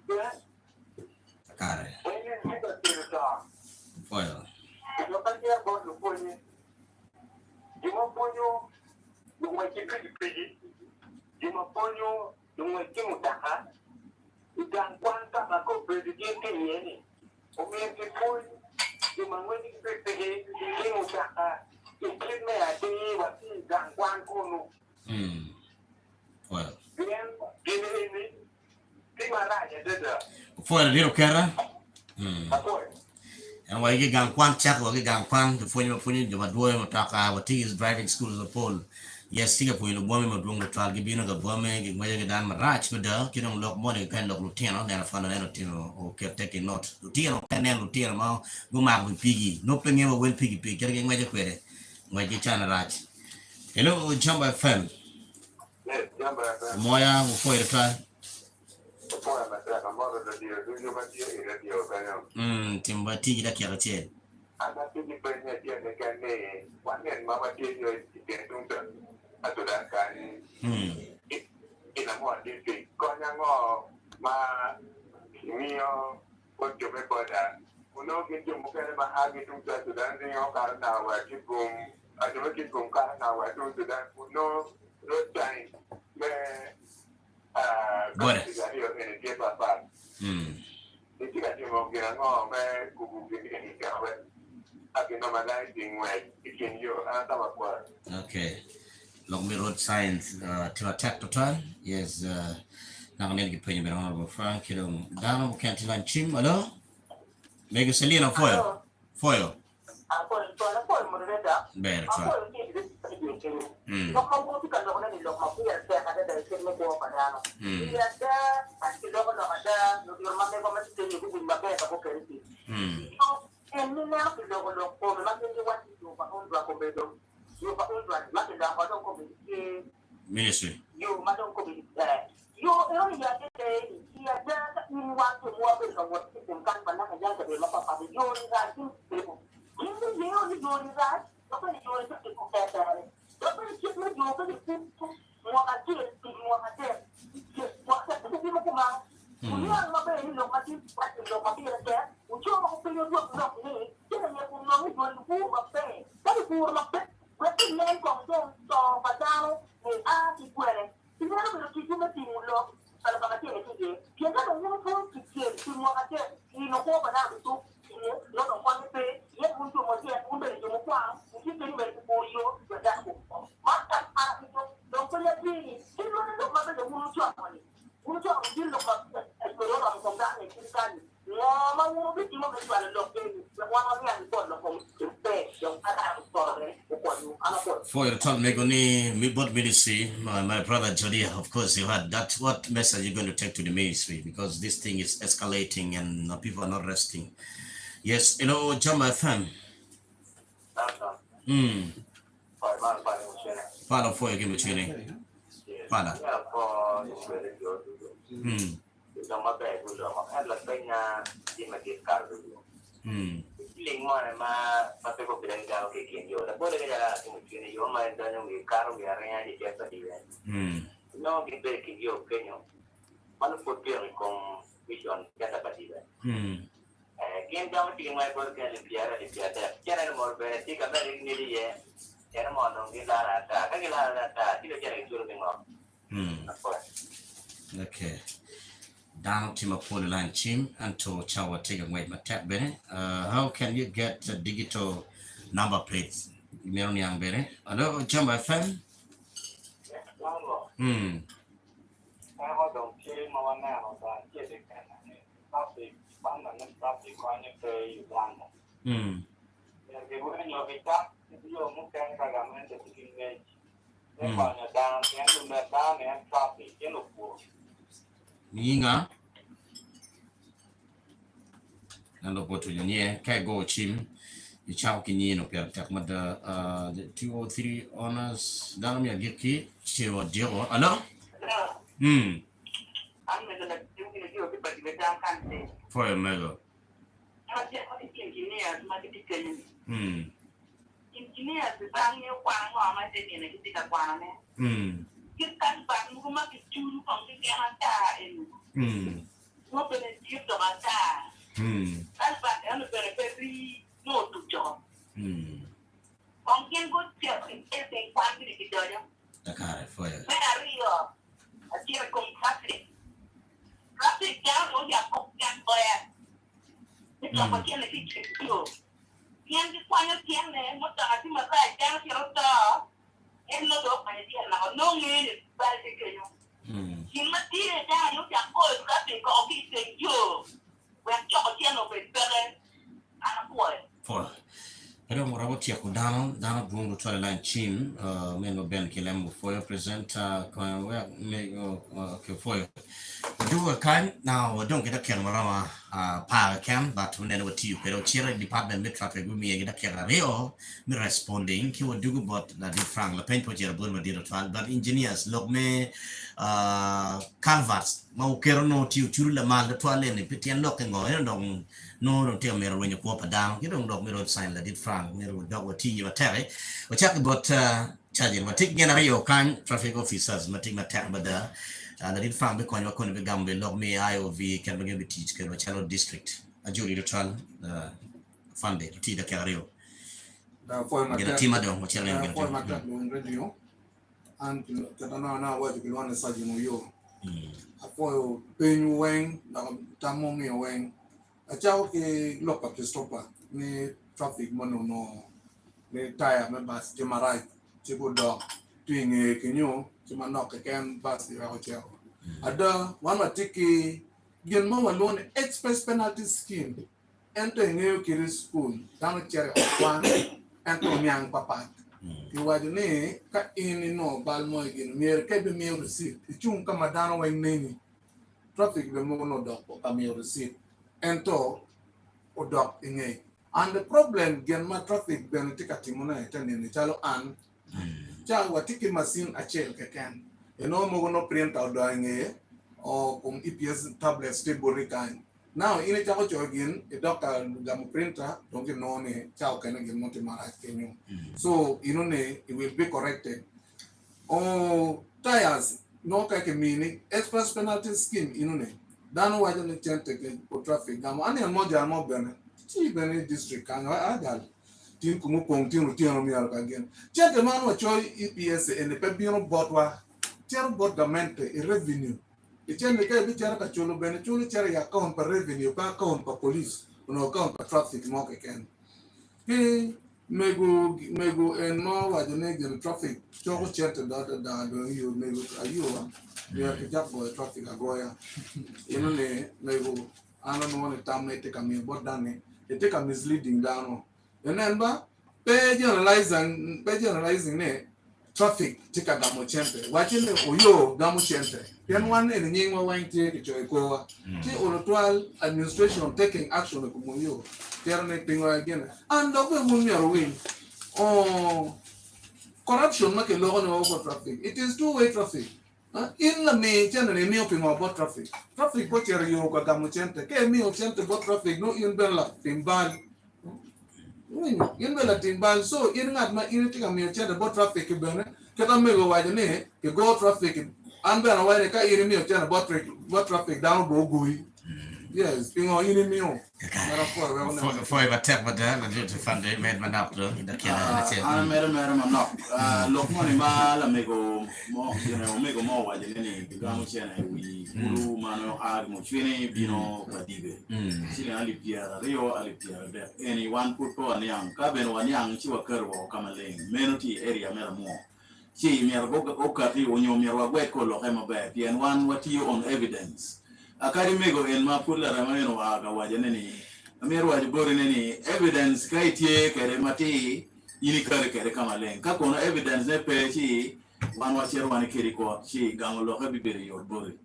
Yes. Got it. When you need a theater, Foil. if you can hear about the pony, you want ponyo, you want to pretty, you want ponyo, you want to mutaka. You can quanta a couple of days. Omiyenti po, yung mga nagpipigil, hindi mo siya iklit na yati, wati gangwan ko no. Well. Yan, ginilini, di maraya dada. Foil little cara. Ako And why you gang kwan check or gang kwan the phone the madwoy mataka what is driving school as a pole. Yes, think po yung bomi mo dung the trial gibino ga bomi gimaya ga dan marach mo da kinong lock money kan lock lutino na fa na lutino o ke taking note lutino kan lutino ma gumag bi pigi no penge mo wel pigi pigi kaya ngwaje kwere ngwaje chana rach. Hello Jamba FM. yes, Jamba FM. Moya mo foi the trial. Poa mataka moro da dio, dunya batia ira dio kanyo. Timba tigi da kya che. Ana tigi penya tia ne kane, wanen mama tia yo itentunta. Atudan kan ina mo diti konya ngo ma mio kojo me koda uno kinjo mukene ma hagi tunta Sudan ringo karna wa kikum ajo kikum karna wa Sudan uno rotain me Bora. io ne tie papa ditika timo gira ngo me kubu kini kawe akino malai dingwe ikinyo ata wakwa. Okay. Long road signs to attack the turn. Yes, now I'm going to pay you on Frank. You know, down can't land chim. Hello, make a Selena foil. Foil. Better try. Ministry. You madam committee. You only get you just want to work with what you can banana young to look up at the only people. You only do that. Nobody doing it to get that. Nobody keep me doing more at just what the people come out. You are not very low, but you look at there. Would you open your book? Not me. Then you will not be going to move a thing. That is who are what the name comes on, so Padano, and ask it where. You never keep him a thing look, and about a day. You never want to get to more at it. You know, over now, so not on one pay, yet want to want to under the farm, which is very for you, but that's all. Don't put it in. You don't look at the woman money. Who talk you look up as the Lord from that and keep standing. No, my woman, you want to look in the one on the other from the bed, young For your talk, Megoni, Midbot Ministry, my brother Jody, of course, you had that. What message you're going to take to the ministry? Because this thing is escalating and people are not resting. Yes, you know, Jamba FM. Father for you give me training. Father. Sama kayak dulu, makanya lebihnya di masjid kartu. Lingkungan masih kok bilang jauh ke kiri, tapi boleh kerja di mungkin yo main dan di kartu biarnya di jasa di kan. No kita kiri yo kenyo, mana foto yang kom vision jasa pasti kan. Kian jauh di mana boleh kerja di biara, jangan mau berarti kalau ini dia, jangan mau nongki larata, kan larata, tidak jadi jual tengok. Okay. Down to my polyline team and to Chawa take away my tap bene. How can you get the digital number plates? Meron yang bene. Hello, Jambo FM. Ninga. Nando po to nye kai go chim. You chow kinyi no per tak mada 203 honors down me giki chiwa dio. Hello? For a mega. Engineers bang yo kwang wa ma te ne ki ka kwana ne kan bang ko ma ki churu pang ki ka ta en wo pe ne ti to ma ta kan bang ya no pe ri no tu jo pang ken go ti e te kwang ki do yo Da kare for you. me ari yo a ti ko traffic ya no ya ko kan bo ya ni ko pa ken ki ti yo Yang di kuanya tiang ne, muda hati masa tiang sirota, no do kuanya tiang na, no ngene balik kenyo. Himati dah yo tiang kau tapi kau kita yo, when cakap tiang no berbeza, anak boy. For. Pero mo rabo tiya ko dano bungo to line team men no ben kilem for your present ko me ke for you. Do a kind now don't get a camera pa cam but when what you pero chira department mid traffic with me get a camera reo me responding ki would do but la di frank la pen project bun madiro twal but engineers look me canvas mau kero no tiu churu la mal de twal ne pitian lock ngo no tell me when you go up down you don't me road sign la di frank me road dog what you tell we check about charging but take general kan traffic officers matik matak bada la di frank be kon be gambe log me IOV can be teach can chalo district a juri trial funde ti da carrio for my team adon mo chalo ngel for my radio and katana na wa de lwana sajino yo for pen weng na tamo mi weng a chao ke lopa ke stopa ni traffic mono no le tire me bas je marai je go do twinge kenyo je manok ke kan bas ya ho chao ada wana tiki gen mo walone express penalty scheme ento ngeo kiri school tano chere kwan ento miang papa iwadine ka ini no balmo gen mer ke be mer receipt ichung kama dano wa neni traffic be mo no do ka mer receipt ento odok ingay and the problem gen ma traffic benetika timona etani chalo an cha watiki machine achel keken eno mo no print out doing o kung EPS tablet stable kan now ini chako chogin e doctor gam printer don't you know ne chao kana gen monte mara kenyo so inone it will be corrected tires no ka ke mini express penalty scheme inone dano wa jane chente ke po traffic gam ani mo ja mo bene ti bene district kan agal tin kumu pong tin rutino mi al kagen chente man wa choi EPS en pe bino botwa tier bot government e revenue e chente ke bi tier ka chulo bene chulo tier ya account per revenue pa account pa police no account pa traffic mo ke ken ke mego en mo wa jane gen traffic choko chente da do you mego ayo ya ke japo traffic agoya inone mego ano no ne tamne te kami bot dane e te kami misleading dano enemba pe generalizing ne traffic tika gamo chente wachine oyo gamo chente pen one ne nyingwa wante ke choiko ti olotual administration taking action ko moyo terne pingo again and over mun yaro win corruption make logo no for traffic. It is two-way traffic. In the me channel me open about traffic. Traffic what you go gamuchente. Ke me ochente about traffic no in bella timbal. In bella timbal so in ngat ma in tinga me ochente about traffic bene. Keta me go wide ne ke go traffic. And bella wide ka in me ochente about traffic down go go. Yes, pingo in me o. For a tap but then I to fund it made man up to the I'm not. Look, money, mal, amigo, more, amigo, more, what you need. The Gamuchene, we, Guru, Mano, Agmuchini, Bino, Padibe. Sitting Alipia, Rio, Alipia, anyone put on young, cabin one young, Chiwa Curvo, Kamaling, Menuti area, Meramo. She, Miraboka, Okati, when you Miraweko, Lohema, and one what you on evidence. Akarimego en mapula rameno aga wajaneni amero wajibori neni evidence kaitie kere mati ini kare kama len kako na evidence ne pe chi wan wachero wan kiri ko chi gangolo ka biberi yorbori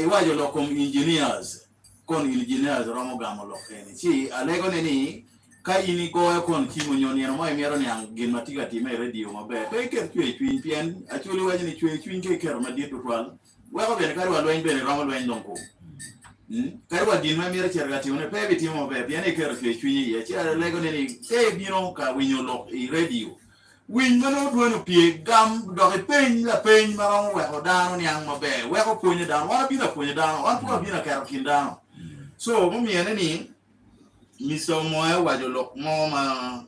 iwajo lo kom engineers romo gangolo keni chi alego neni ka ini go kon kimo nyoni no mai mero ni angin matiga time radio mabe pe ker twin pien actually wajini twin ke ker madito twal wako bene kari walweny bene romo lweny donko kari wadin ma mira cherga tione pe bitimo be piane kero ke chunyi ya chira lego neni ke bino ka winyo lok I radio winy mano duono pie gam doge peny la peny maromo weko dano niang mabe weko puonye dano wana bina puonye dano wana puwa bina kero kin dano so mumiene ni miso moe wajo lok mo ma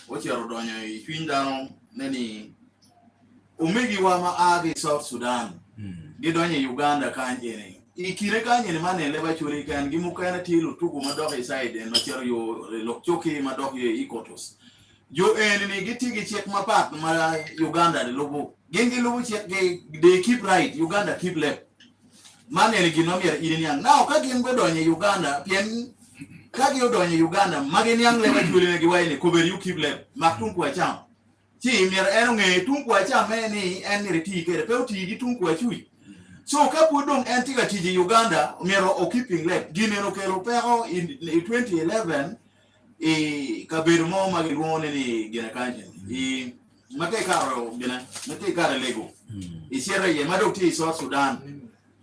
ochero donyo I chwiny dano neni umegi wa ma agi South Sudan gidonye Uganda kanjene ikire kanjene mane leba churi kan gimukana tilu tuku madoke side no chero yo lokchoki madoke ikotos jo enini gitigi check mapat ma Uganda de lobo gengi lobo check they keep right Uganda keep left mane ni ginomier iniang now ka gin godonye Uganda pien ka gidonye Uganda mageniang leba churi ne giwaini cover you keep left maktum kwa cham chi mir enonge tunkwa cham ni enri tikere pe utigi tunkwa chui so kapudong antiga tiji Uganda mero o keeping left ginero kero pero in 2011 kaberu mo magilwone ni gina kanje mate karo gina mate karo lego sierra ye madokti South Sudan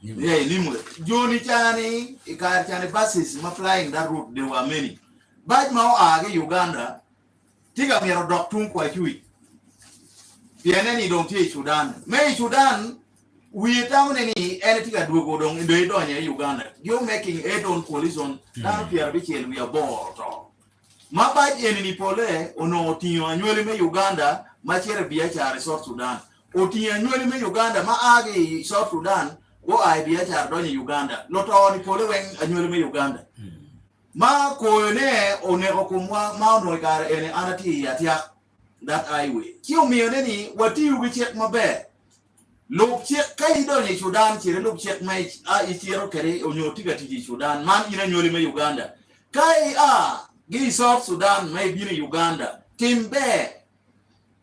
yeah nimwe joni chani ikar chani buses ma flying that route there were many but mao age Uganda tiga mero doktung kwa chui pianeni dong ti Sudan me Sudan we town any anything at Dugo dong in the Donya Uganda. You're making a on collision, now Pierre Bichel, we are bored. My bite any pole, or no Tino annually me Uganda, my chair Biacha, South Sudan. Oti annually me Uganda, my agi South Sudan, go I Biacha, Donya Uganda, not all the pole annually me Uganda. Ma coene or never come Mount Nogar any anati at that highway. Kill me on any, what do you check my bed? Look check Kaidoni Sudan, look check my Itiro Kere, Onyotiga Tiji Sudan, man in a Uganda. Kai Gay South Sudan may be in Uganda. Timbe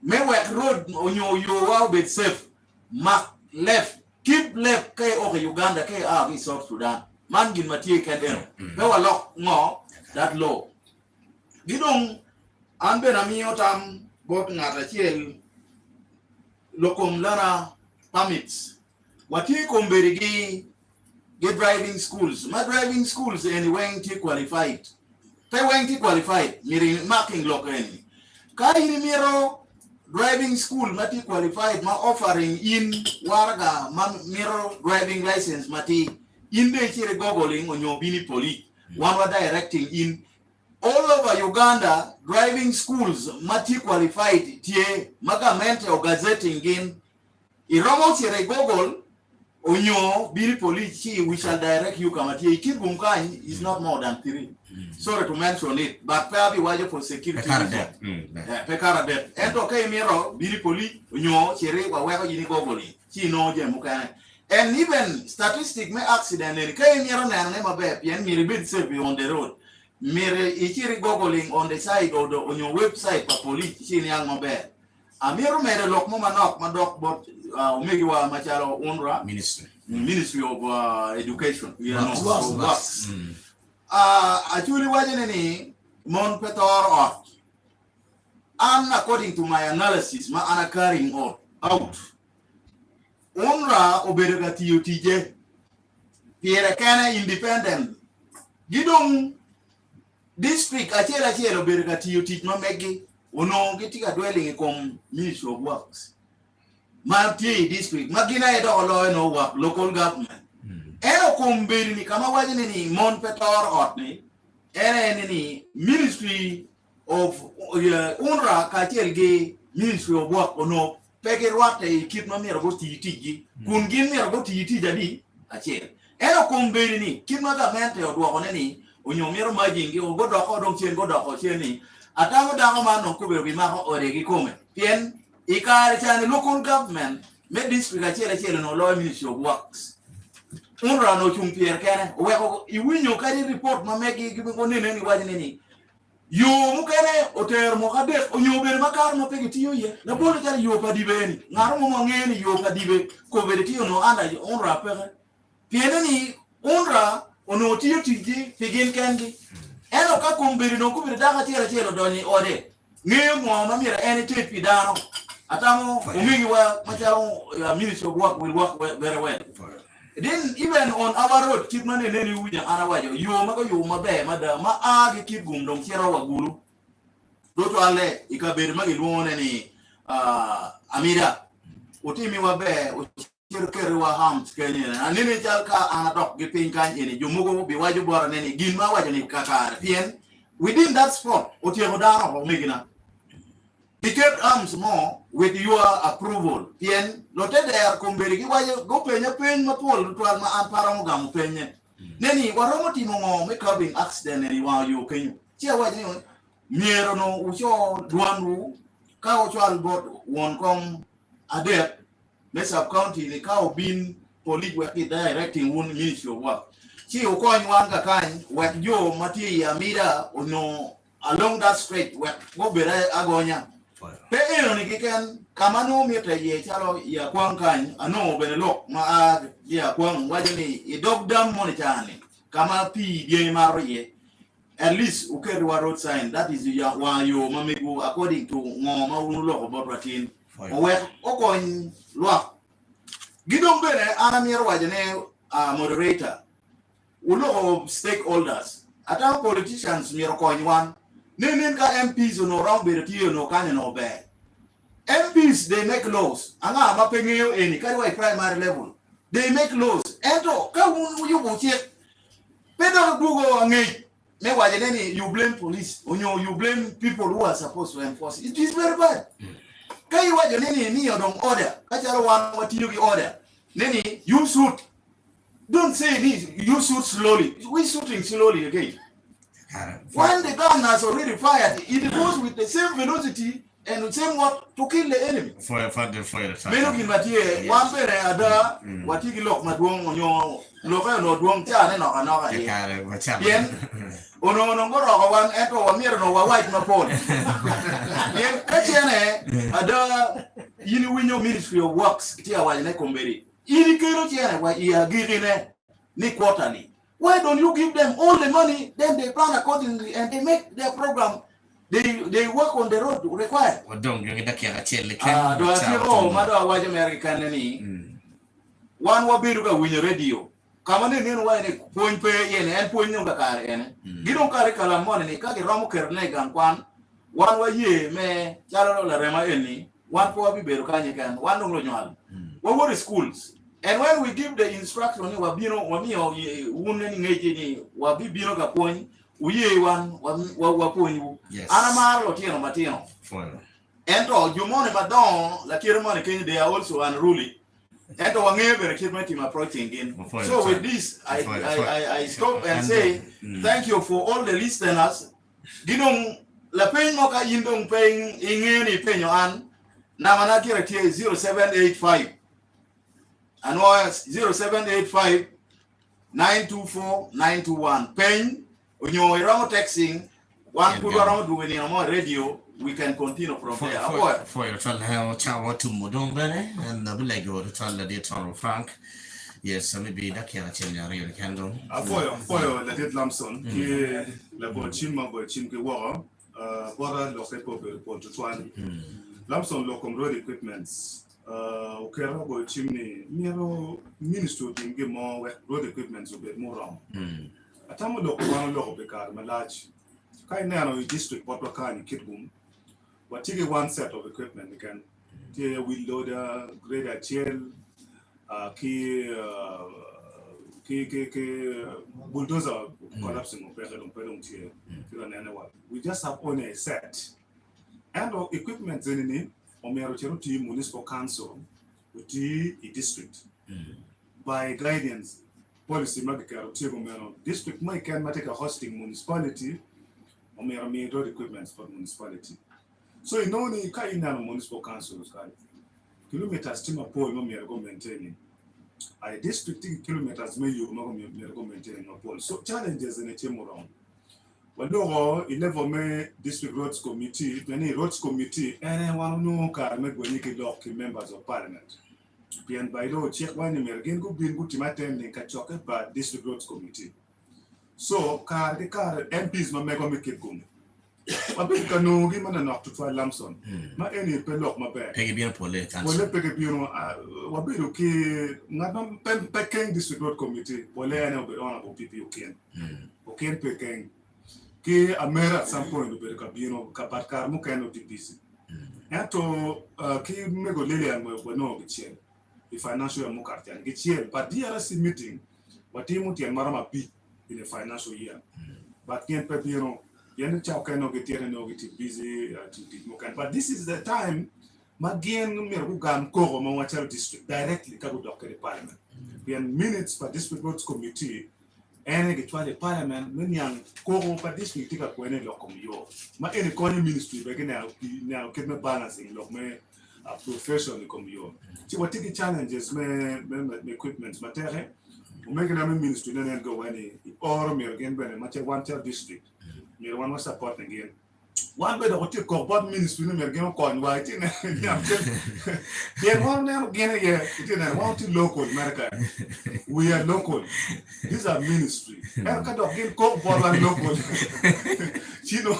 may work road on your wow bit safe. Mark left, keep left Kai over Uganda, Kai South Sudan. Man gin Matia Kadel. There were lock more that low. Gidong Anbenamiotam, Botan at a chill. Locum Lara. Permits. What you berigi get driving schools. My driving schools anyway qualified. They went qualified. Mirin marking local. Kai miro driving school mati qualified. Ma offering in warga man miro driving license mati in the chire googling on your bini poli. One were directing in all over Uganda. Driving schools mati qualified. Tie magamente or gazetting in. Iromo chere Google onyo biri police we shall direct you kamati ikigumkai is not more than 3. Sorry to mention it, but probably why for security reason. Pekara debt. And okay miro biri police onyo chere wa weko yini Google chi no je muka. And even statistic me accident and kay miro na ne mabe pien miri bid safe on the road. Mire ichiri googling on the side or on your website for police chi ni ang mabe. Amiro mere lok mo manok madok bot umegi wa macharo UNRWA Ministry of Education works. Actually wajene ni mon petor ot And according to my analysis, ma ana carrying out. Unra oberga TUTJ. Pierre Kana independent. Gidong district achela oberga TUT ma megi. Uno gitika dwelling kom Ministry of Works. Ma district. Magina edo law no work local government. Eno kumbiri ni kama wajini ni Mon Petor Otni. Ene ni Ministry of UNRWA kachelge Ministry of Work ono peke rwate kit ma mero go tiji kun gin mero go tiji jadi achel eno kumbiri ni kit ma gamente odwoko ne ni onyo mero majingi go doko dong chen go doko chen ni atago dako man no kubero bi ma ore gi kome pien ikare chane local government me district achel no law Ministry of Works UNRWA no chung pier kene weko iwinyo kari report ma megi gibo nene ni wajini ni yo mukene oter mo kade onyo ber makar no pegi tiyo ye na bolo tari yo padibe ni ngaro mo ngeni yo padibe ko ber tiyo no anda UNRWA pere piene ni UNRWA ono tiyo tiji pigin kendi eno ka kumbiri no kubiri daga tiyo doni ode nge mo mamira ene tepi dano atamo umingi wa macharo Ministry of Work will work very well. Then even on our road, keep money neni uja anawajo. Yo mako yo mabe mada ma agi keep gumdong kira wagulu. Doto ale ikabiri magi luone ni Amira. Utimi wabe uchirkeri wa hams kenye. Anini jalka anadok gipin kanjini. Jumugo biwaju bora neni ginma wajo ni kakara. Pien within that spot utiro dano ho migina. Picket arms more with your approval. Pien lote there kumberi kiwaje go penye pen mapol tual ma ampara mo gamu penye. Neni waromo timo mo me cabin accident neni wa yo kenyu. Chia waje ni miero no ucho duanru ka ucho albot won kom adet me sub county ni ka bin police work directing one Ministry of Work. Chi uko nywanga kan wek yo mati ya mira no along that stretch wek go bere agonya. Pe eno ni kiken kamano mita ye chalo ya kwangkan ano benelok ma ya kwang wajini idog dam monitani kama pi ye maro ye at least ukeri wa road sign that is ya wa yo mamigu according to ngoma unulo about ratin owe okon lwa gidong bene anamir wajene moderator ulo stakeholders ata politicians miro konywan Nenen ka MPs no round bertiyo no kanya no bad. MPs they make laws. Anga mapengeyo eni kari primary level. They make laws. Ento ka you buche. Pedo dugo angei. Me wajeneni you blame police. Onyo you blame people who are supposed to enforce. It is very bad. Kai wajeneni ni odong order. Kacharo wan watiyo ki order. Neni you shoot. Don't say this. You shoot slowly. We shooting slowly again. When the gun has already fired, it goes with the same velocity and the same what to kill the enemy. Fire. Meno kimatie wampere ada watiki lok madwong onyo loka no duong chane no kanoka ye. Yen ono ngoro ko wan eto wamiro no wa white mapol. Yen kachene ada yini winyo Ministry of Works tia wajene komberi. Ini kero chene wa iya girine ni quarterly. Why don't you give them all the money, then they plan accordingly and they make their program, they work on the road required. Wadong yung idakia kachele do atiro mado waje American ni. One wabiru ka winyo radio. Kama ni nino wa ni point pe yene en point nyonga kare ene. Gidong kare kala mone ni kage romo kerne gan kwan. One wa ye me chalo la rema eni. One po wabiru kanye kan. One dong lo nyal. What schools? And when we give the instruction, wabino wamio uneni ngeje ni wabibino kaponi uye wan waponi anamar lotino matino. Ento jumone madon la kirmone Kenya they are also unruly. Ento wangebe kirmati approaching again. So with this I stop and say thank you for all the listeners. Ginong la pen moka indong pen ingeni penyo an na manakira 0785 and 0785 924 921. Pain, when you're around texting, one put around doing more radio, we can continue from there. For your trial, Chow to Modonbene, and the Lego to trial the Frank. Yes, maybe that can change your candle. For your let it Lamson, here, the Bochima Bochimke war, bora local report to one. Lamson locum road equipments. Ukera go chimney. Miro ministry dinge more road equipments a bit more wrong. Atamu local one local because my large. Kind of district what we can kit boom. But take one set of equipment. You can take a wheel loader, grader chair, key bulldozer collapsing. We just have only a set. And our equipment in it, Omerocheruti Municipal Council, with the district. By guidance, policy Magaka, district may can take a hosting municipality, or road equipment for municipality. So in only Kaina municipal councils, kilometers to my pole, no mere go maintaining. I district kilometers may you no go maintaining no pole. So challenges in a team around. Well, no, 11 May District Roads Committee, many roads committee, and one no car make when you get members of parliament. Pian by law, check one American go be good to my time in Kachoka, but District Roads Committee. So, the car MPs no make it go. But we can no give man enough to try Lamson. My any pellock my bag. Peggy bien pole. Well, peggy bien. What be okay? Not pecking District Road Committee. Well, I know the honorable people can. Okay, pecking. Ke Amera at some point to be cabino, Kapatkar Mukano busy. And to Ki Mego Lilian will know the chair. The financial Mukartian get chair, but the RC meeting, what Timothy and Marama be in a financial year. But Ken Pepino, Yen Chow cannot get here and no get busy to Mukan. But this is the time Magian Mirugam Koro Mawachal district directly Kabu Doctor Parliament. We have minutes for district roads committee. And get the parliament, many young Koro for district take up when a local yo. My economy ministry begin now get me balancing look me professional come yo. So what take the challenges me equipment material. We make a ministry then go any or me again when a much one tell district. Me one was support again. One better what you call what ministry me again con white in yeah one now again yeah want to local America. We are local. These are ministry. I kind of get called for local. You know.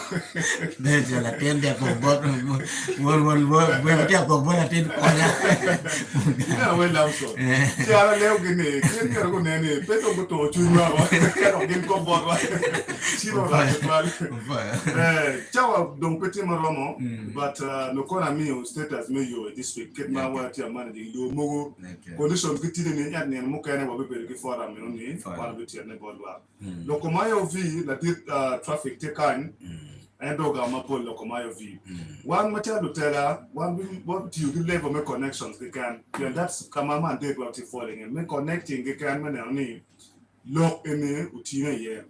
There's a tender for what we have got one attend. Yeah, well, I'm so. See, I don't know. Can you go any? Better go to you. I don't get called for. You know that. Ciao, don't put him around. But no corner me state as me you district. Get my work your money. You move. Condition get in and Mukana will be very for them. One with your neighbor. Locomayo V, that traffic take on. And Dogama Paul Locomayo V. One material to tell her, what you level make connections, they can. Yeah, that's Kamama and Dave what falling and make connecting, they can only lock in a routine year.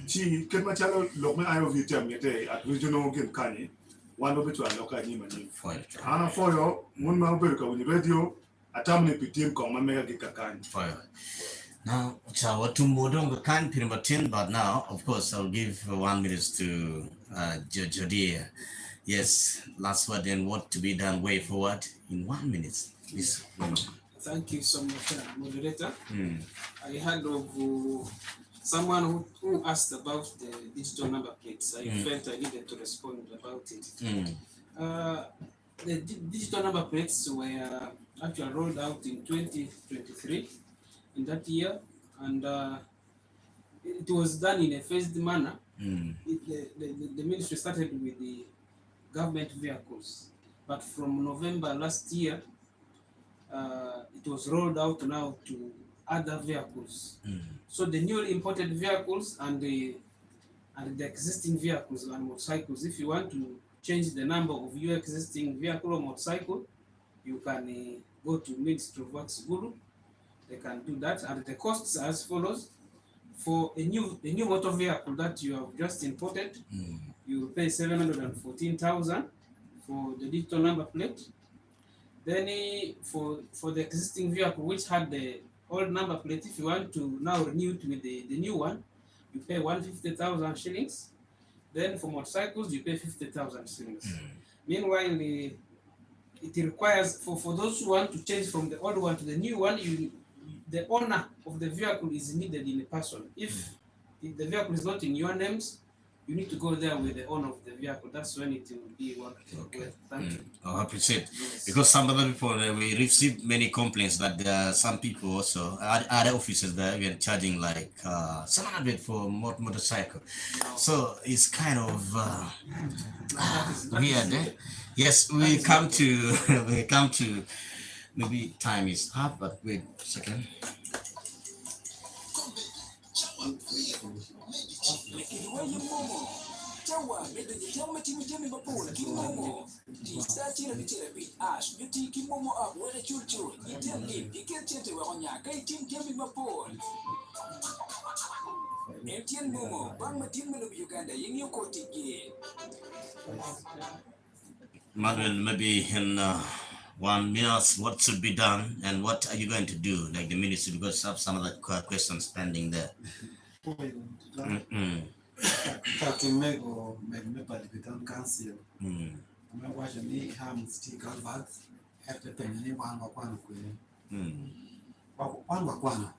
She can material lock me IOV at regional game canny, one of which are local him and Anna for you, one man on the radio, a time team come mega gigakan. Fire. Now, so what to modern can Pirimatin, but now, of course, I'll give 1 minute to Jody. Yes, last word and what to be done way forward in 1 minute. Please. Thank you so much, moderator. I heard of someone who asked about the digital number plates. I felt I needed to respond about it. The digital number plates were actually rolled out in 2023 in that year, and it was done in a phased manner. The ministry started with the government vehicles, but from November last year, it was rolled out now to other vehicles. So the newly imported vehicles and the existing vehicles and motorcycles, if you want to change the number of your existing vehicle or motorcycle, you can go to Ministry of Works Guru. They can do that, and the costs are as follows. For a new motor vehicle that you have just imported, you will pay 714,000 for the digital number plate. Then for the existing vehicle which had the old number plate, if you want to now renew it with the new one, you pay 150,000 shillings. Then for motorcycles, you pay 50,000 shillings. Meanwhile, it requires for those who want to change from the old one to the new one, the owner of the vehicle is needed in a person. If the vehicle is not in your names, You need to go there with the owner of the vehicle. That's when it will be working. Okay. Thank you. I appreciate Yes. because some other people we receive many complaints that there are some people also other officers that are even charging like 700 for motorcycle. So it's kind of weird. Yes, we come to we come to maybe time is up, but wait a second. Chawa medo jama timi mapula kimomo tisa chira bichira bit ash biti kimomo up where chulchul item game ikel chete wa onya kai tim jami mapul Etienne Momo bang matin menu Uganda yingi ko tigi Manuel, maybe in 1 minute, what should be done and what are you going to do, like the ministry, because I have some of the questions pending there. Talking Mego Metropolitan Council. I'm watching me ham stick out at the penny one one.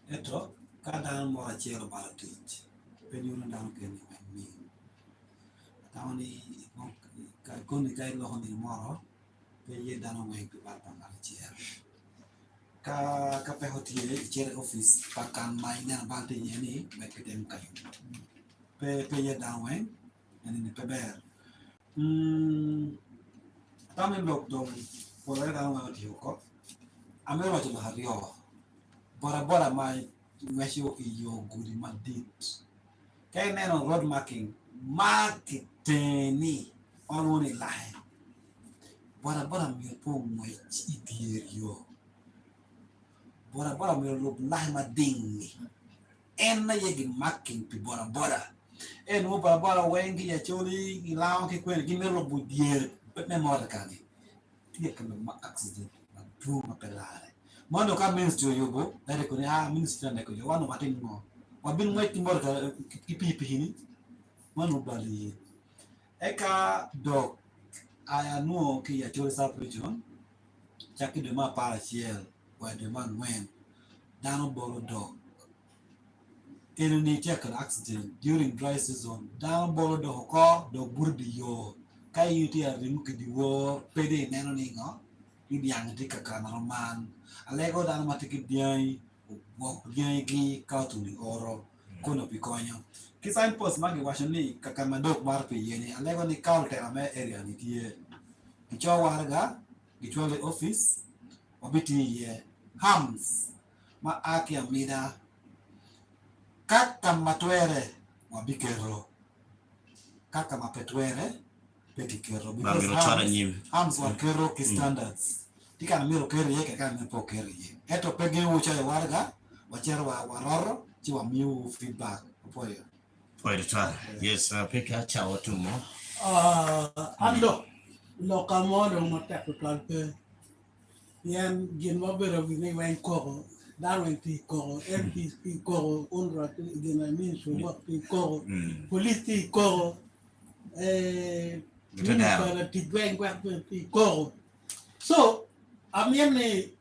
Eto, Kadan more chair about it. When you down can me. Tawni koni kai lo ni moro pe ye dano mai to ba pa chair ka pe hotie chair office pa kan mai na ba te ni me ke dem kai pe ye dano wen ni pe ber tamen lok dom por era dano ti ko ame wa to hario bora mai mesho iyo gudi madit kai neno road marking marketing on one line. Bora mi po mo idierio. Bora mi lo line ma ding. En na yegi marking pi bora. En mo bora wengi ya choli ilaw ke kwen gi melo budier pe me mo kani. Tie ke ma accident ma tu ma pelare. Mono ka ministry yogo dare ko ni ministry na ko yo wano matin mo. Wabin mo timor ka pipi hini. Manu bali eka dog aya nuo ki ya chori sa region chaki de ma para chiel wa de man wen dano bolo dog eno ni check an accident during dry season dano bolo dog ko do burdi yo kai yuti a rim ki di wo pede neno ni ngo idi yang ti ka man alego dano matiki diai wo diai ki ka tu ni oro kono pikonyo Kisign post magi washani kakamadok marpe yeni alego ni counter ame area ni tie kicho warga kicho le office obiti ye hams ma aki amida kaka matwere wabikero kaka mapetwere pedikero because hams wa kero ki standards tika na miro kero yeke kana mepo kero ye eto pege ucha warga wachero waroro chiwa miu feedback poyo. Yes, pick a chow two more. Ando lokamodo motakal pe yan gin mabero ni wen ko darwen ti ko MP ko unra gina min so what ti ko police ti ko minister ti gwen ti ko so amiene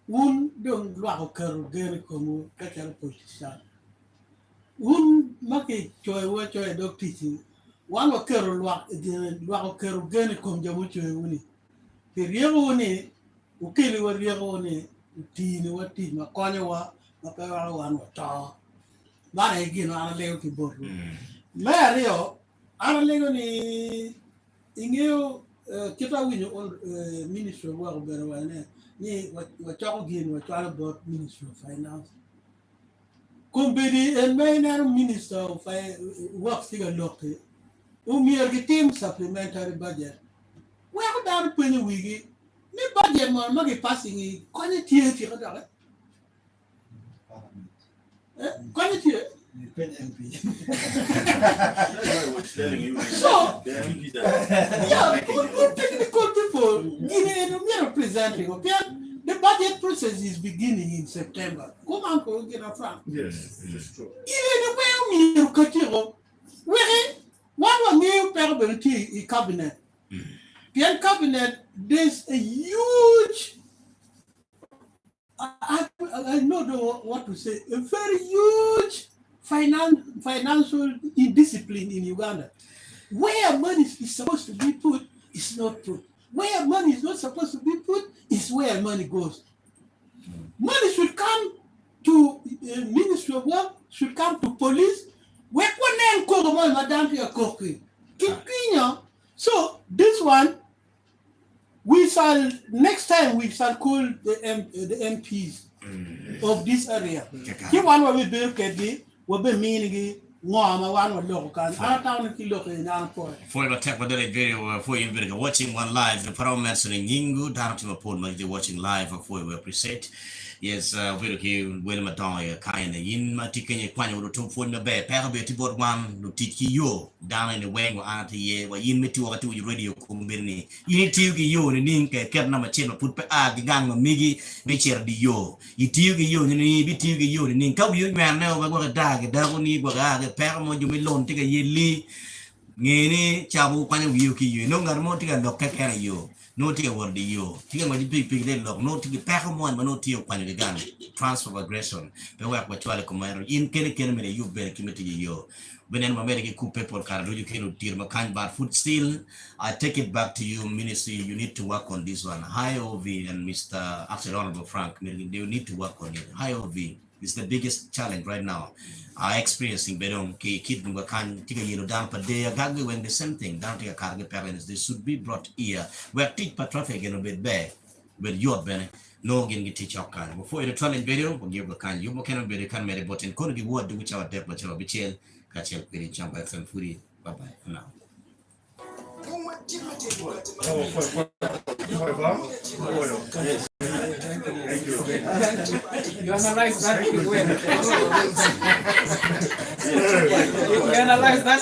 un dong lwa ko gere ko mo ka politician un make choy dok teaching wan wa kero lwa kero gene kom jamu choy uni te riego ni ukili wa riego ni tini wa ti ma konyo wa ma pe wa wan wa ta ba re gino ana leo ki boru ma rio ana lego ni ingeo kita winyo ministry wa bero wa ne ni wa cha gino wa cha about ministry of finance Kumbidi and main minister of works figure locked. The team supplementary budget. Where down penny wiggy? Me budget more money passing it. Quantity quantity. So, yeah, technical people, you representing. The budget process is beginning in September. Come on, go get a front. Yes, it's true. Even when you cut it off, one new permanent cabinet. The cabinet, there's a huge, I know what to say, a very huge financial indiscipline in Uganda. Where money is supposed to be put is not put. Where money is not supposed to be put is where money goes. Money should come to Ministry of Work, should come to police. So this one, we shall next time we shall call the MPs of this area. Ki one will be kedi, will be meaning ngoma one will look and town ki look in Anko. For the tech video for you watching one live, the parliament in Yingu, down to my phone, watching live for we appreciate. Yes, video well madonna kind in my ticket when to phone the bear, parabet board one to teach you down in the way or auntie ye, or in me to radio combini. You need to you in ink, kept number chain put the gang of Miggy, nature the yo. You tell you in you in ink, come you man now, we're going to die, devil need what I get paramount you will loan take a yearly. Nini chabu kwanya wiyuki you no ngar mo tiga dok kekere you no tiga word you tiga ma jipi pigde lok no tiga peka mo ma no tiga kwanya gan transfer of aggression be work with wale kumaro in kene me you be kimiti you benen ma mere ki coupe por kar do you keno tir ma kan bar food still I take it back to you ministry you need to work on this one high OV and Mr. Actually Honorable Frank they need to work on it high OV is the biggest challenge right now. I experiencing bedong ki kid nung kan tiga yelo down per day gagwe when the same thing down to cargo parents they should be brought here where teach per traffic in a bit bad with your bene no getting teach our kind before the challenge video will give a kind you can be the can make button could be what do which our depth but be chill catch up with jump by FM Fury bye bye for now. You analyze that. You analyze that.